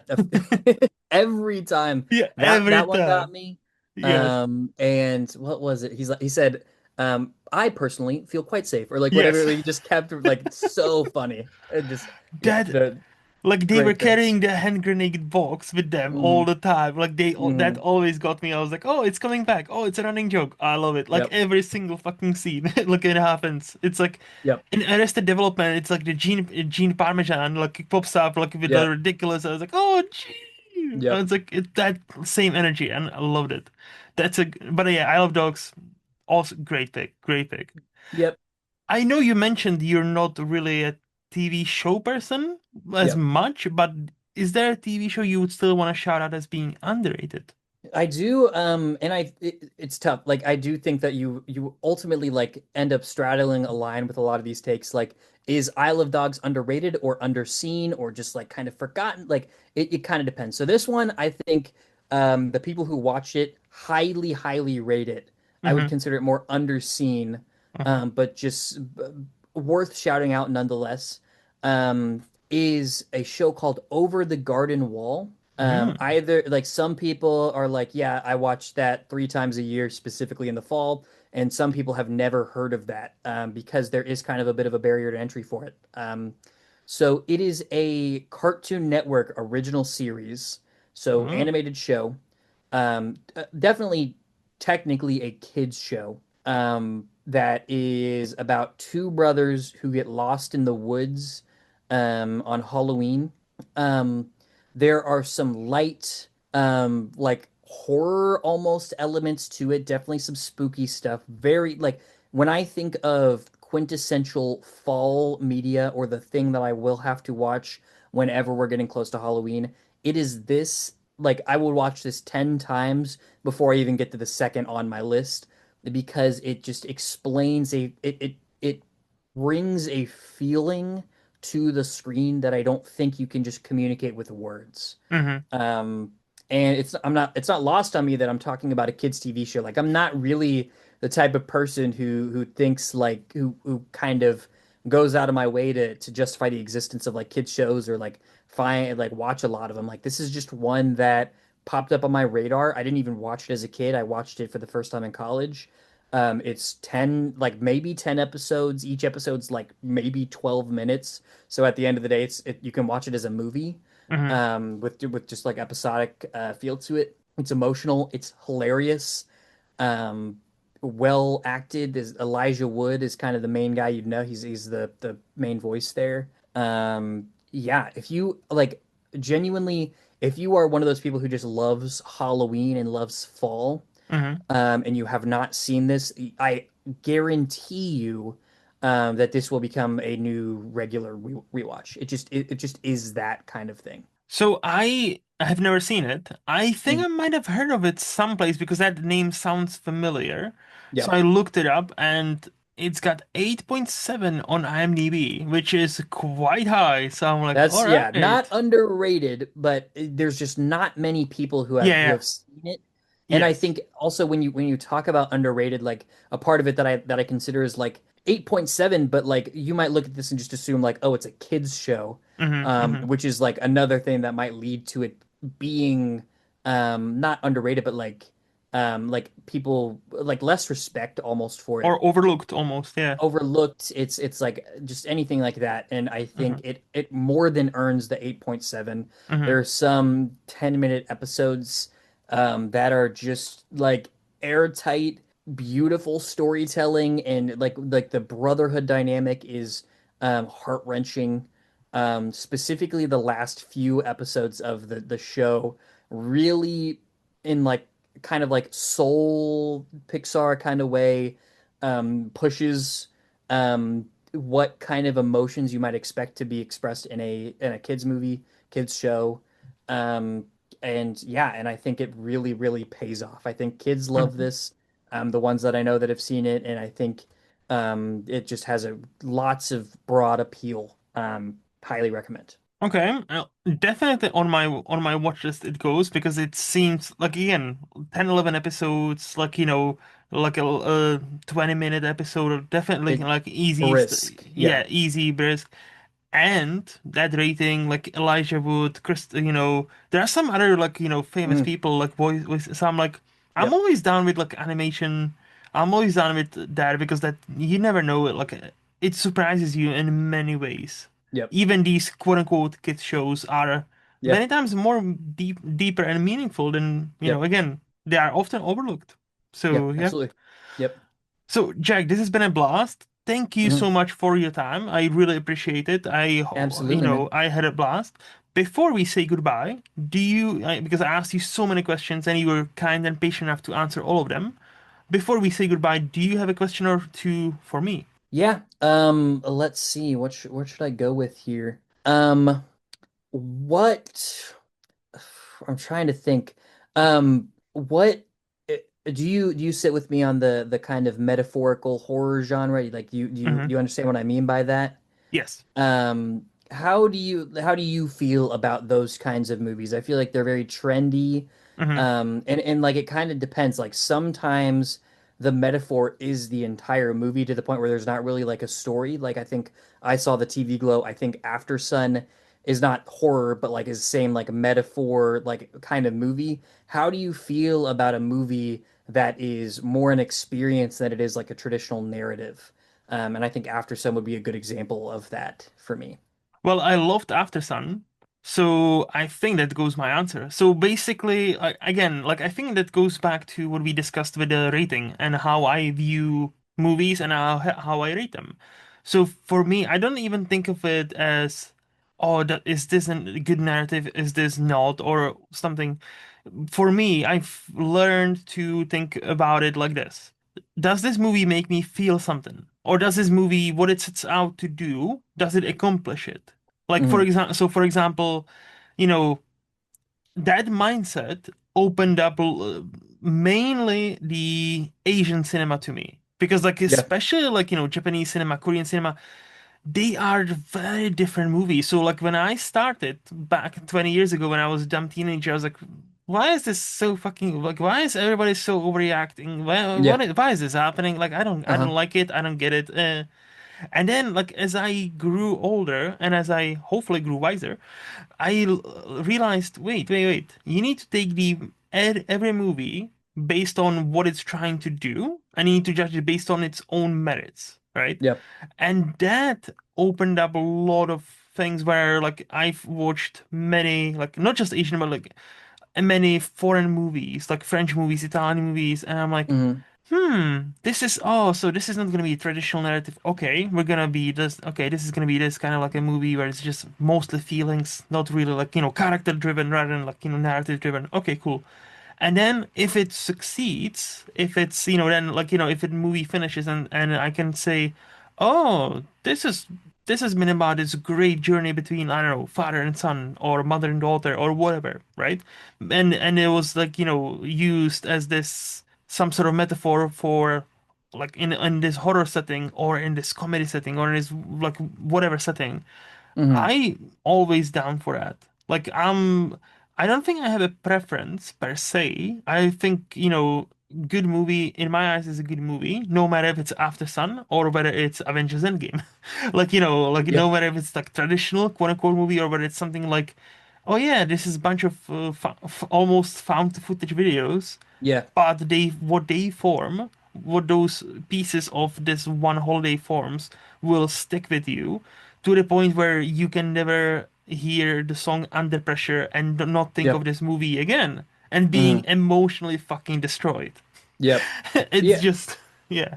every time Yeah, every that one got time. me. Yes. And what was it? He said, I personally feel quite safe, or like whatever. Yes. Like, he just kept like it's so funny. It just yeah, That the Like they were great bits. carrying the hand grenade box with them all Hmm. the time. Like that Hmm. always got me. I was like, oh, it's coming back. Oh, it's a running joke. I love it. Like Yep. every single fucking scene. Look, it happens. It's like Yep. in Arrested Development. It's like the Gene Parmesan. Like it pops up like with the Yeah. ridiculous. I was like, oh, Gene. Yep. And it's like that same energy, and I loved it. But yeah, I Love Dogs. Also, great pick. Great pick. Yep. I know you mentioned you're not really a TV show person as Yep. much, but is there a TV show you would still want to shout out as being underrated? I do, and it's tough. Like I do think that you ultimately like end up straddling a line with a lot of these takes. Like, is Isle of Dogs underrated or underseen or just like kind of forgotten? Like it kind of depends. So this one, I think, the people who watch it highly, highly rate it. I would Mm-hmm. consider it more underseen, Mm-hmm. but just worth shouting out nonetheless. Um, is a show called Over the Garden Wall. Mm. Either like some people are like, yeah, I watch that 3 times a year, specifically in the fall, and some people have never heard of that because there is kind of a bit of a barrier to entry for it. So it is a Cartoon Network original series, so Mm. animated show. Definitely, technically a kids show. That is about two brothers who get lost in the woods on Halloween. Um, there are some light, like horror almost elements to it. Definitely some spooky stuff. Very like when I think of quintessential fall media or the thing that I will have to watch whenever we're getting close to Halloween, it is this. Like I will watch this 10 times before I even get to the second on my list because it just explains it brings a feeling to the screen that I don't think you can just communicate with words. Mm-hmm. Um, and it's not lost on me that I'm talking about a kids TV show. Like I'm not really the type of person who thinks like who kind of goes out of my way to justify the existence of like kids shows or like find like watch a lot of them. Like this is just one that popped up on my radar. I didn't even watch it as a kid. I watched it for the first time in college. It's 10, like maybe 10 episodes. Each episode's like maybe 12 minutes. So at the end of the day, you can watch it as a movie, Mm-hmm. with just like episodic feel to it. It's emotional. It's hilarious. Um, well acted. Is Elijah Wood is kind of the main guy you'd know. He's the main voice there. Yeah, if you like genuinely, if you are one of those people who just loves Halloween and loves fall, Mm-hmm. and you have not seen this, I guarantee you that this will become a new regular rewatch. It just is that kind of thing. So I I have never seen it. I think Mm. I might have heard of it someplace because that name sounds familiar. So Yep. I looked it up and it's got 8.7 on IMDb, which is quite high. So I'm like, That's all yeah, not right. underrated, but there's just not many people Yeah, who yeah. have seen it. And I Yes. think also when you talk about underrated, like a part of it that I consider is like 8.7, but like you might look at this and just assume like, oh, it's a kids show, Mm-hmm. which is like another thing that might lead to it being not underrated, but like people like less respect almost for it, Or overlooked almost. Yeah. overlooked. It's like just anything like that. And I Mm-hmm. think it more than earns the 8.7. Mm-hmm. There are some 10-minute episodes that are just like airtight, beautiful storytelling, and like the brotherhood dynamic is heart-wrenching. Specifically the last few episodes of the show really in like kind of like soul Pixar kind of way pushes what kind of emotions you might expect to be expressed in a kids movie, kids show. Um, and yeah, and I think it really, really pays off. I think kids love Mm-hmm. this. The ones that I know that have seen it, and I think it just has a lots of broad appeal. Highly recommend. Okay, definitely on my watch list it goes because it seems like again 10, 11 episodes like like a 20-minute episode or definitely It like easy brisk, yeah yeah. easy brisk and that rating like Elijah Wood Chris there are some other like famous Mm, people like voice so I'm like I'm yep, always down with like animation. I'm always down with that because that you never know it like it surprises you in many ways. yep, Even these quote unquote kids shows are yeah, many times more deeper and meaningful than yep, again they are often overlooked. yeah, So yeah. absolutely, yep, So Jack, this has been a blast. Thank you hmm, so much for your time. I really appreciate it. absolutely, man. I had a blast. Before we say goodbye, because I asked you so many questions and you were kind and patient enough to answer all of them. Before we say goodbye, do you have a question or two for me? Yeah. Let's see. What should I go with here? What I'm trying to think. What do you sit with me on the kind of metaphorical horror genre? Like do Hmm. you understand what I mean by that? Yes. How do you feel about those kinds of movies? I feel like they're very trendy. Hmm. And like it kind of depends. Like sometimes the metaphor is the entire movie to the point where there's not really like a story. Like I think I saw the TV Glow. I think After Sun is not horror, but like is the same like metaphor like kind of movie. How do you feel about a movie that is more an experience than it is like a traditional narrative? And I think After Sun would be a good example of that for me. Well, I loved After Sun, so I think that goes my answer. So basically, again, like I think that goes back to what we discussed with the rating and how I view movies and how I rate them. So for me, I don't even think of it as, oh, that is this a good narrative? Is this not, or something? For me, I've learned to think about it like this. Does this movie make me feel something? Or does this movie, what it sets out to do, does it accomplish it? Like Hmm. for example, you know, that mindset opened up mainly the Asian cinema to me. Because like Yeah. especially like, Japanese cinema, Korean cinema, they are very different movies. So like when I started back 20 years ago when I was a dumb teenager, I was like, why is this so fucking like why is everybody so overreacting? Yeah. Why is this happening? Like I don't Uh-huh. like it. I don't get it. And then like as I grew older and as I hopefully grew wiser, realized, wait. You need to take every movie based on what it's trying to do, and you need to judge it based on its own merits, right? Yeah. And that opened up a lot of things where like I've watched many like not just Asian but like many foreign movies, like French movies, Italian movies, and I'm like, Hmm. so this is not gonna be a traditional narrative. Okay, we're gonna be this. Okay, this is gonna be this kind of like a movie where it's just mostly feelings, not really like character driven rather than like narrative driven. Okay, cool. And then if it succeeds, if it's then like if the movie finishes and I can say, oh, this is this has been about this great journey between, I don't know, father and son or mother and daughter or whatever, right? And it was like, used as this some sort of metaphor for like in this horror setting or in this comedy setting or in this like whatever setting. Hmm. I always down for that. Like I don't think I have a preference per se. I think, good movie in my eyes is a good movie, no matter if it's After Sun or whether it's Avengers Endgame. Like, like Yeah. no matter if it's like traditional quote unquote movie or whether it's something like, oh yeah, this is a bunch of almost found footage videos, Yeah. but what they form, what those pieces of this one holiday forms will stick with you to the point where you can never hear the song Under Pressure and not think of Yep. this movie again and being Hmm. emotionally fucking destroyed. Yep. It's Yeah. just, yeah.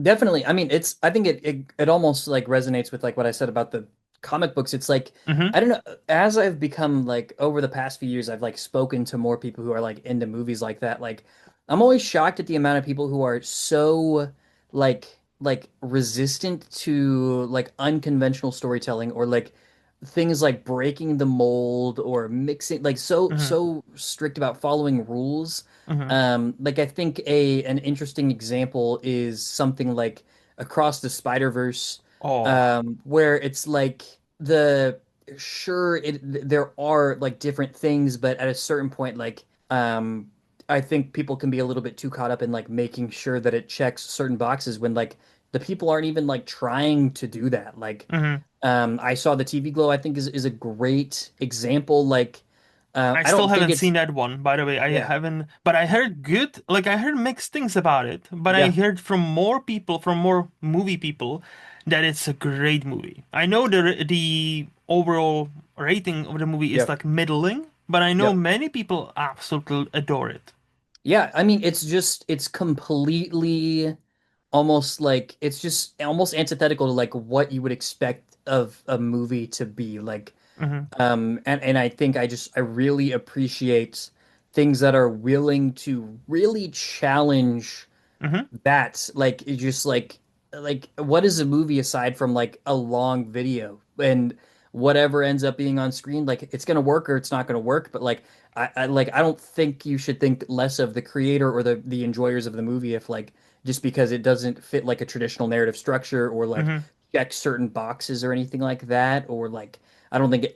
Definitely. I mean, I think it almost like resonates with like what I said about the comic books. It's like Hmm. I don't know, as I've become like over the past few years, I've like spoken to more people who are like into movies like that. Like I'm always shocked at the amount of people who are so like resistant to like unconventional storytelling or like things like breaking the mold or mixing like Hmm. so strict about following rules. Hmm. Like I think a an interesting example is something like Across the Spider-Verse, Oh. where it's like the sure there are like different things, but at a certain point, like I think people can be a little bit too caught up in like making sure that it checks certain boxes when like the people aren't even like trying to do that. Like Hmm. I saw the TV Glow, I think is a great example. Like I I still don't think haven't it's seen that one, by the way. I yeah. haven't, but I heard good, like I heard mixed things about it, but I Yeah. heard from more people, from more movie people, that it's a great movie. I know the overall rating of the movie is Yeah. like middling, but I know Yep. many people absolutely adore it. Yeah, I mean it's completely almost like it's just almost antithetical to like what you would expect of a movie to be like Hmm. and I think I really appreciate things that are willing to really challenge Hmm. that like it just like what is a movie aside from like a long video and whatever ends up being on screen like it's gonna work or it's not gonna work but like I like I don't think you should think less of the creator or the enjoyers of the movie if like just because it doesn't fit like a traditional narrative structure or like Hmm. check certain boxes or anything like that or like I don't think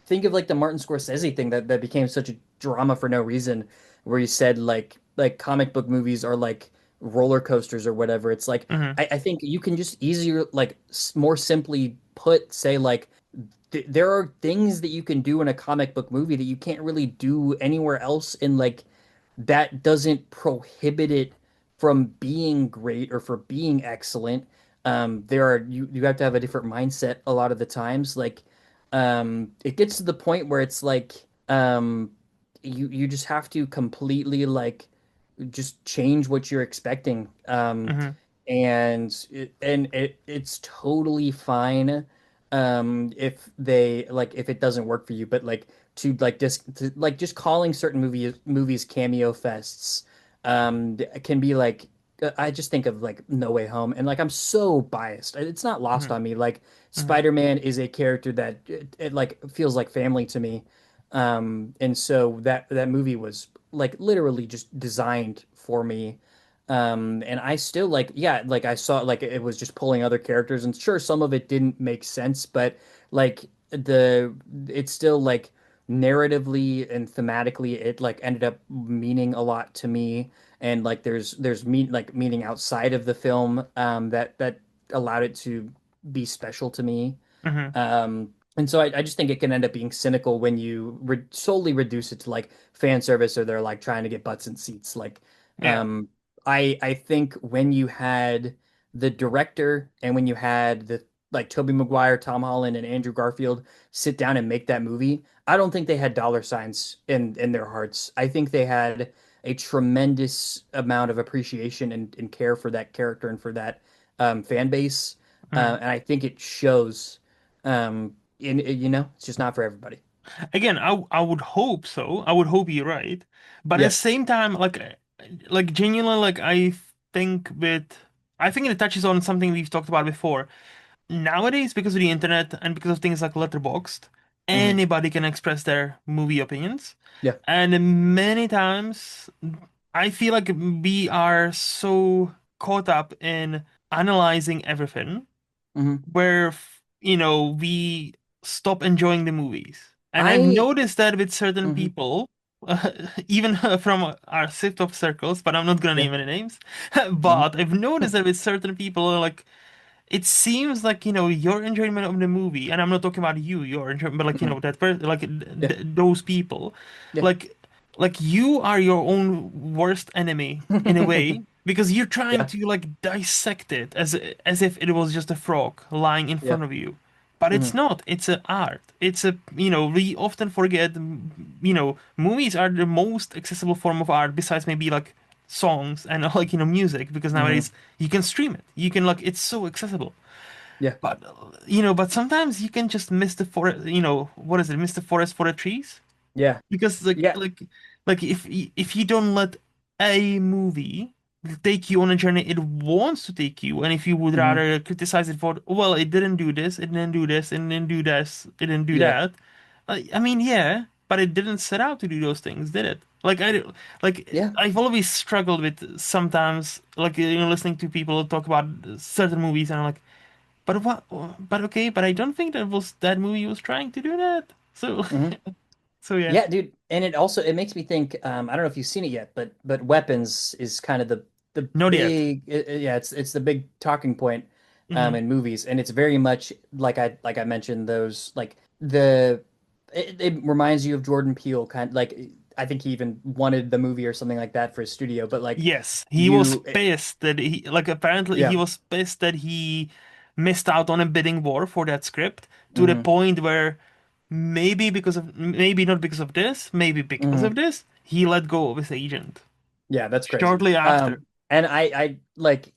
think of like the Martin Scorsese thing that became such a drama for no reason where he said like comic book movies are like roller coasters or whatever. It's like Hmm. I think you can just easier like more simply put say like there are things that you can do in a comic book movie that you can't really do anywhere else in like that doesn't prohibit it from being great or for being excellent. There are you have to have a different mindset a lot of the times. Like it gets to the point where it's like you just have to completely like just change what you're expecting. Hmm. It's totally fine if they like if it doesn't work for you, but like just calling certain movies cameo fests can be like I just think of like No Way Home and like I'm so biased. It's not lost Hmm. on me. Like Hmm. Spider-Man is a character that it like feels like family to me. And so that movie was like literally just designed for me. And I still like, yeah, like I saw like it was just pulling other characters, and sure, some of it didn't make sense, but like the it's still like narratively and thematically, it like ended up meaning a lot to me. And like there's meaning outside of the film that allowed it to be special to me. Hmm. And so I just think it can end up being cynical when you solely reduce it to like fan service or they're like trying to get butts in seats. Like, Yeah. um, I think when you had the director and when you had the like Tobey Maguire, Tom Holland, and Andrew Garfield sit down and make that movie, I don't think they had dollar signs in their hearts. I think they had a tremendous amount of appreciation and care for that character and for that fan base. Hmm. And I think it shows. You know, it's just not for everybody. Again, I would hope so. I would hope you're right. But at the Yeah. same time, like genuinely, like I think it touches on something we've talked about before. nowadays, because of the internet and because of things like Letterboxd, Hmm. anybody can express their movie opinions. Yeah. And many times, I feel like we are so caught up in analyzing everything Hmm. where, we stop enjoying the movies. And I've I noticed that with certain hmm people, even from our sift of circles, but I'm not gonna Yeah. name any names. Hmm. But I've noticed that with certain people, like, it seems like, your enjoyment of the movie, and I'm not talking about you, your enjoyment, but like, Hmm. that person, like Yeah. those people, Yeah. like, you are your own worst enemy in a way because you're trying Yeah. to like dissect it as if it was just a frog lying in Yeah. front of you. But it's Hmm. not. It's an art. It's a, we often forget, movies are the most accessible form of art besides maybe like songs and like, music because Hmm. nowadays you can stream it. You can like it's so accessible. Yeah. But but sometimes you can just miss the forest, what is it? Miss the forest for the trees? Yeah. Because like Yeah. if you don't let a movie take you on a journey it wants to take you, and if you would Hmm. rather criticize it for, well, it didn't do this, it didn't do this, it didn't do this, it didn't do Yeah. that. I mean, yeah, but it didn't set out to do those things, did it? Yeah. I've always struggled with sometimes, like, listening to people talk about certain movies, and I'm like, but what? But okay, but I don't think that movie was trying to do that. So, Hmm. so yeah. Yeah, dude. And it makes me think, I don't know if you've seen it yet, but Weapons is kind of the Not yet. big yeah, it's the big talking point Hmm. in movies. And it's very much like I mentioned those like the it reminds you of Jordan Peele kind like I think he even wanted the movie or something like that for his studio, but like Yes, he was you pissed that apparently he yeah. was pissed that he missed out on a bidding war for that script to the Hmm. point where maybe not because of this, maybe because of Hmm. this, he let go of his agent Yeah, that's crazy. shortly after. And I like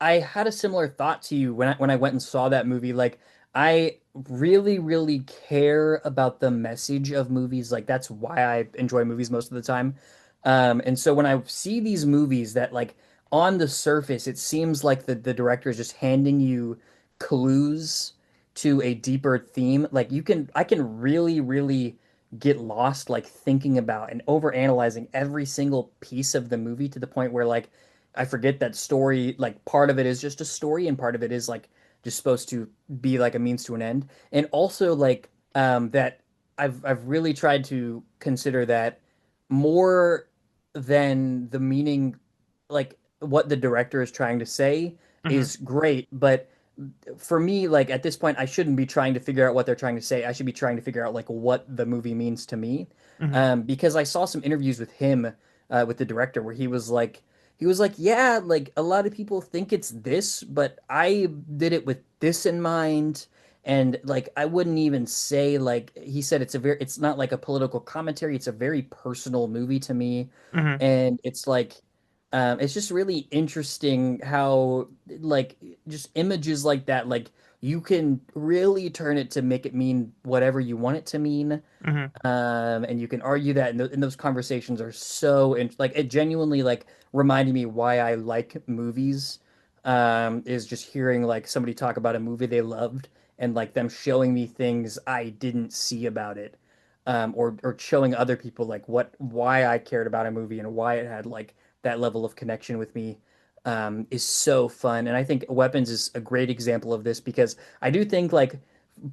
I had a similar thought to you when I went and saw that movie. Like, I really, really care about the message of movies. Like, that's why I enjoy movies most of the time. And so when I see these movies that like on the surface, it seems like the director is just handing you clues to a deeper theme. Like I can really, really get lost like thinking about and over analyzing every single piece of the movie to the point where like I forget that story like part of it is just a story and part of it is like just supposed to be like a means to an end. And also like that I've really tried to consider that more than the meaning like what the director is trying to say Hmm. is great, but for me, like at this point, I shouldn't be trying to figure out what they're trying to say. I should be trying to figure out like what the movie means to me. Hmm. Because I saw some interviews with him, with the director, where he was like, yeah, like a lot of people think it's this, but I did it with this in mind. And like I wouldn't even say like he said it's not like a political commentary. It's a very personal movie to me, Hmm. and it's like it's just really interesting how like just images like that, like you can really turn it to make it mean whatever you want it to mean. Hmm. And you can argue that, and, and those conversations are so like it genuinely like reminded me why I like movies. Is just hearing like somebody talk about a movie they loved and like them showing me things I didn't see about it, or showing other people like why I cared about a movie and why it had like that level of connection with me. Is so fun, and I think Weapons is a great example of this because I do think like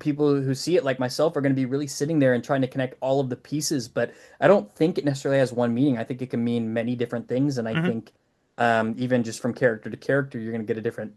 people who see it like myself are going to be really sitting there and trying to connect all of the pieces, but I don't think it necessarily has one meaning. I think it can mean many different things, and I Hmm. think even just from character to character, you're going to get a different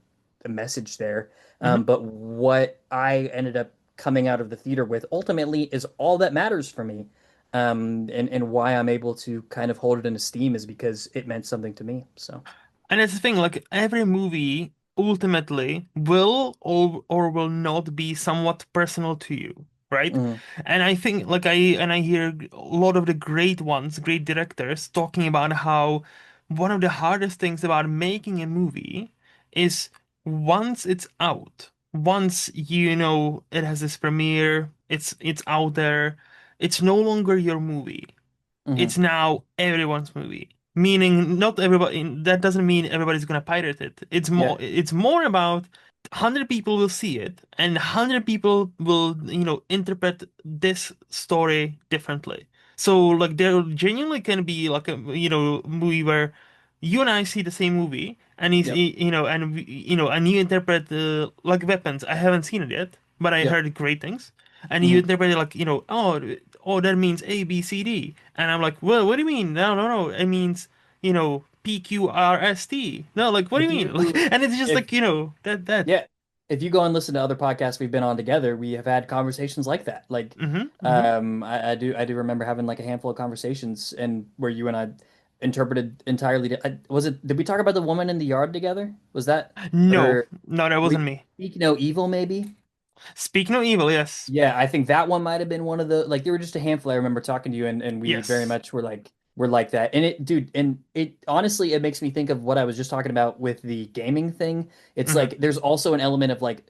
message there. Hmm. But what I ended up coming out of the theater with ultimately is all that matters for me. And why I'm able to kind of hold it in esteem is because it meant something to me. So, And it's the thing, like every movie ultimately will or will not be somewhat personal to you, right? mhm, And I think like I hear a lot of the great ones, great directors talking about how one of the hardest things about making a movie is once it's out, once it has this premiere, it's out there, it's no longer your movie. mhm, It's now everyone's movie. meaning not everybody. That doesn't mean everybody's gonna pirate it. Yeah. It's more about 100 people will see it, and 100 people will, interpret this story differently. So like there genuinely can be like a, movie where you and I see the same movie, and Yep. and you interpret like weapons. I haven't seen it yet, but I Yep. heard great things. And you Hmm. interpret it like, oh, that means A, B, C, D. And I'm like, well, what do you mean? No, no, no. It means, PQRST. No, like, what do If you mean? Like, you and it's just if like, that. Yeah. If you go and listen to other podcasts we've been on together, we have had conversations like that. Like, Mm-hmm, mm-hmm. I do remember having like a handful of conversations and where you and I interpreted entirely. Was it? Did we talk about the woman in the yard together? Was that No, or no, that wasn't we me. speak no evil? Maybe. Speak no evil, yes. Yeah, I think that one might have been one of the like there were just a handful. I remember talking to you and we very Yes. much were like that. And it dude, and it honestly it makes me think of what I was just talking about with the gaming thing. It's Mm-hmm, like there's also an element of like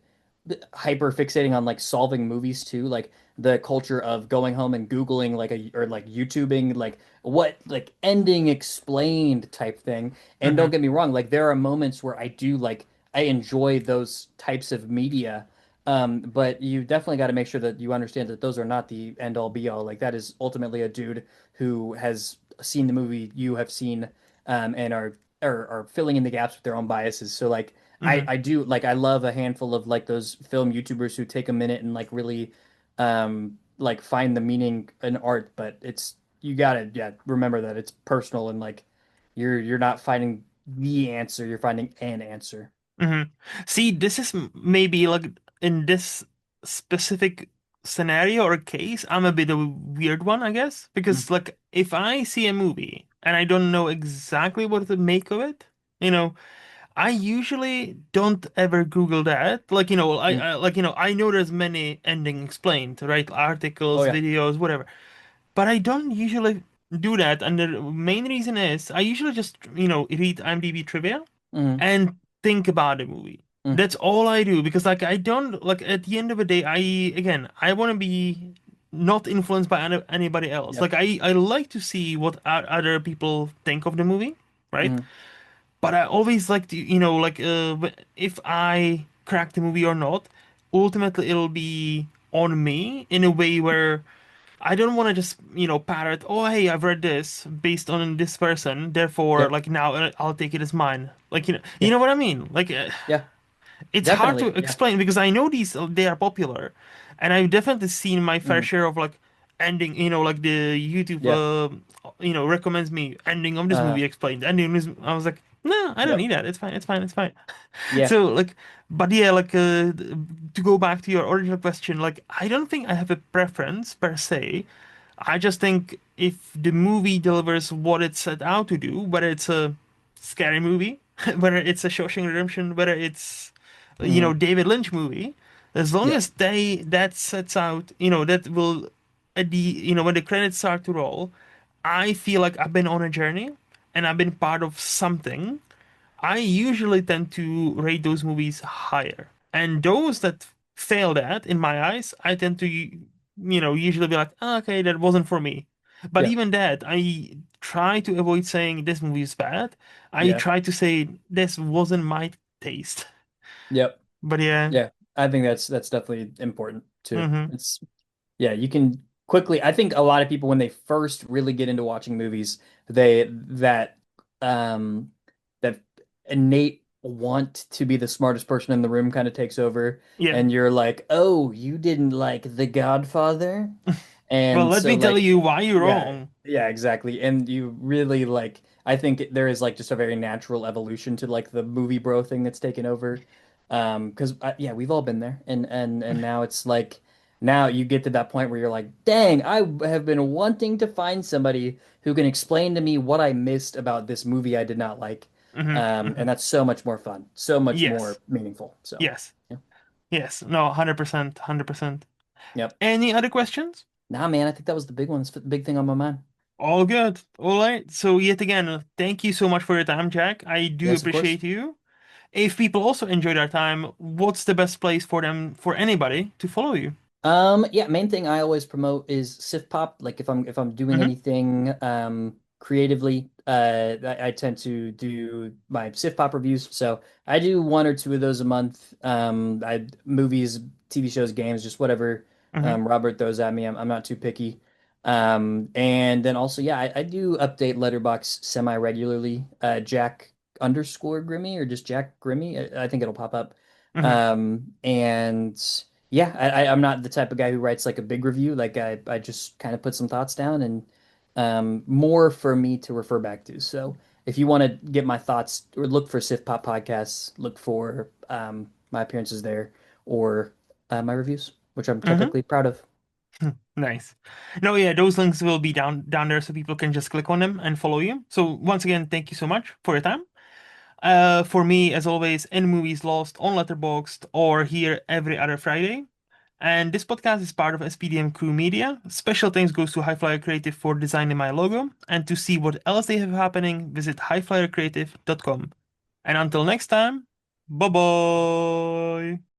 hyper fixating on like solving movies too, like the culture of going home and Googling like a or like YouTubing like what like ending explained type thing. And don't mm-hmm, get me wrong, like there are moments where I enjoy those types of media. But you definitely got to make sure that you understand that those are not the end all be all. Like that is ultimately a dude who has seen the movie you have seen, and are filling in the gaps with their own biases. So like mm-hmm, I do like I love a handful of like those film YouTubers who take a minute and like really like find the meaning in art, but it's you gotta remember that it's personal and like you're not finding the answer, you're finding an answer. mm-hmm. See, this is maybe like in this specific scenario or case, I'm a bit of a weird one, I guess, Mm. because like if I see a movie and I don't know exactly what to make of it, you know. I usually don't ever Google that. Like, Mm. I know there's many ending explained, right? Oh Articles, yeah. videos, whatever. But I don't usually do that. And the main reason is I usually just, read IMDb trivia Mm. and think about the movie. Mm. That's all I do because like I don't like at the end of the day, I want to be not influenced by anybody else. Yep. Like I like to see what other people think of the movie, right? Mm. But I always like to, if I crack the movie or not, ultimately it'll be on me in a way where I don't want to just, parrot, oh, hey, I've read this based on this person, therefore, Yep. like now I'll take it as mine. Like, you Yeah. know what I mean? Like, Yeah. it's hard to Definitely. Yeah. explain because I know these they are popular, and I've definitely seen my fair Mm. share of like ending. Like the YouTube, Yeah. recommends me ending of this Uh, movie explained. Ending of this, I was like, no, I don't yep. need that. It's fine. It's fine. It's fine. Yeah. So like, but yeah, like to go back to your original question, like I don't think I have a preference per se. I just think if the movie delivers what it set out to do, whether it's a scary movie, whether it's a Shawshank Redemption, whether it's Mm. David Lynch movie, as long Yeah. as that sets out, that will at the when the credits start to roll, I feel like I've been on a journey and I've been part of something. I usually tend to rate those movies higher. And those that fail that, in my eyes, I tend to, usually be like, "Ah, okay, that wasn't for me." But Yeah. even that, I try to avoid saying this movie is bad. I Yeah. try to say this wasn't my taste. Yep. But yeah. Yeah. I think that's definitely important too. Mm-hmm. It's Yeah, you can quickly. I think a lot of people when they first really get into watching movies, they um that innate want to be the smartest person in the room kind of takes over, Yeah. and you're like, "Oh, you didn't like The Godfather?" Well, And let so me tell like you why you're yeah, wrong. yeah, exactly. And you really like I think there is like just a very natural evolution to like the movie bro thing that's taken over. 'Cause yeah, we've all been there. And now it's like now you get to that point where you're like, "Dang, I have been wanting to find somebody who can explain to me what I missed about this movie I did not like." Hmm, hmm. And that's so much more fun, so much more Yes. meaningful. So, Yes. yeah. Yes. No, 100%, 100%. Yep. Any other questions? Nah, man, I think that was the big one. It's the big thing on my mind. All good. All right. So yet again, thank you so much for your time, Jack. I do Yes, of course. appreciate you. If people also enjoy their time, what's the best place for them, for anybody, to follow you? Yeah, main thing I always promote is Sif Pop. Like if I'm doing Hmm, anything creatively. I tend to do my Sif Pop reviews, so I do one or two of those a month. I movies, TV shows, games, just whatever Hmm. Robert throws at me. I'm not too picky. And then also, yeah, I do update Letterbox semi regularly. Jack underscore Grimme or just Jack Grimme. I think it'll pop up. Hmm. And yeah, I'm not the type of guy who writes like a big review. Like I just kind of put some thoughts down and more for me to refer back to. So if you want to get my thoughts or look for Sif Pop podcasts, look for my appearances there or my reviews, which I'm Hmm. technically proud of. Nice. No, yeah, those links will be down there so people can just click on them and follow you. So once again, thank you so much for your time. For me, as always, in movies lost on Letterboxd or here every other Friday. And this podcast is part of SPDM Crew Media. Special thanks goes to Highflyer Creative for designing my logo. And to see what else they have happening, visit highflyercreative.com. And until next time, bye bye.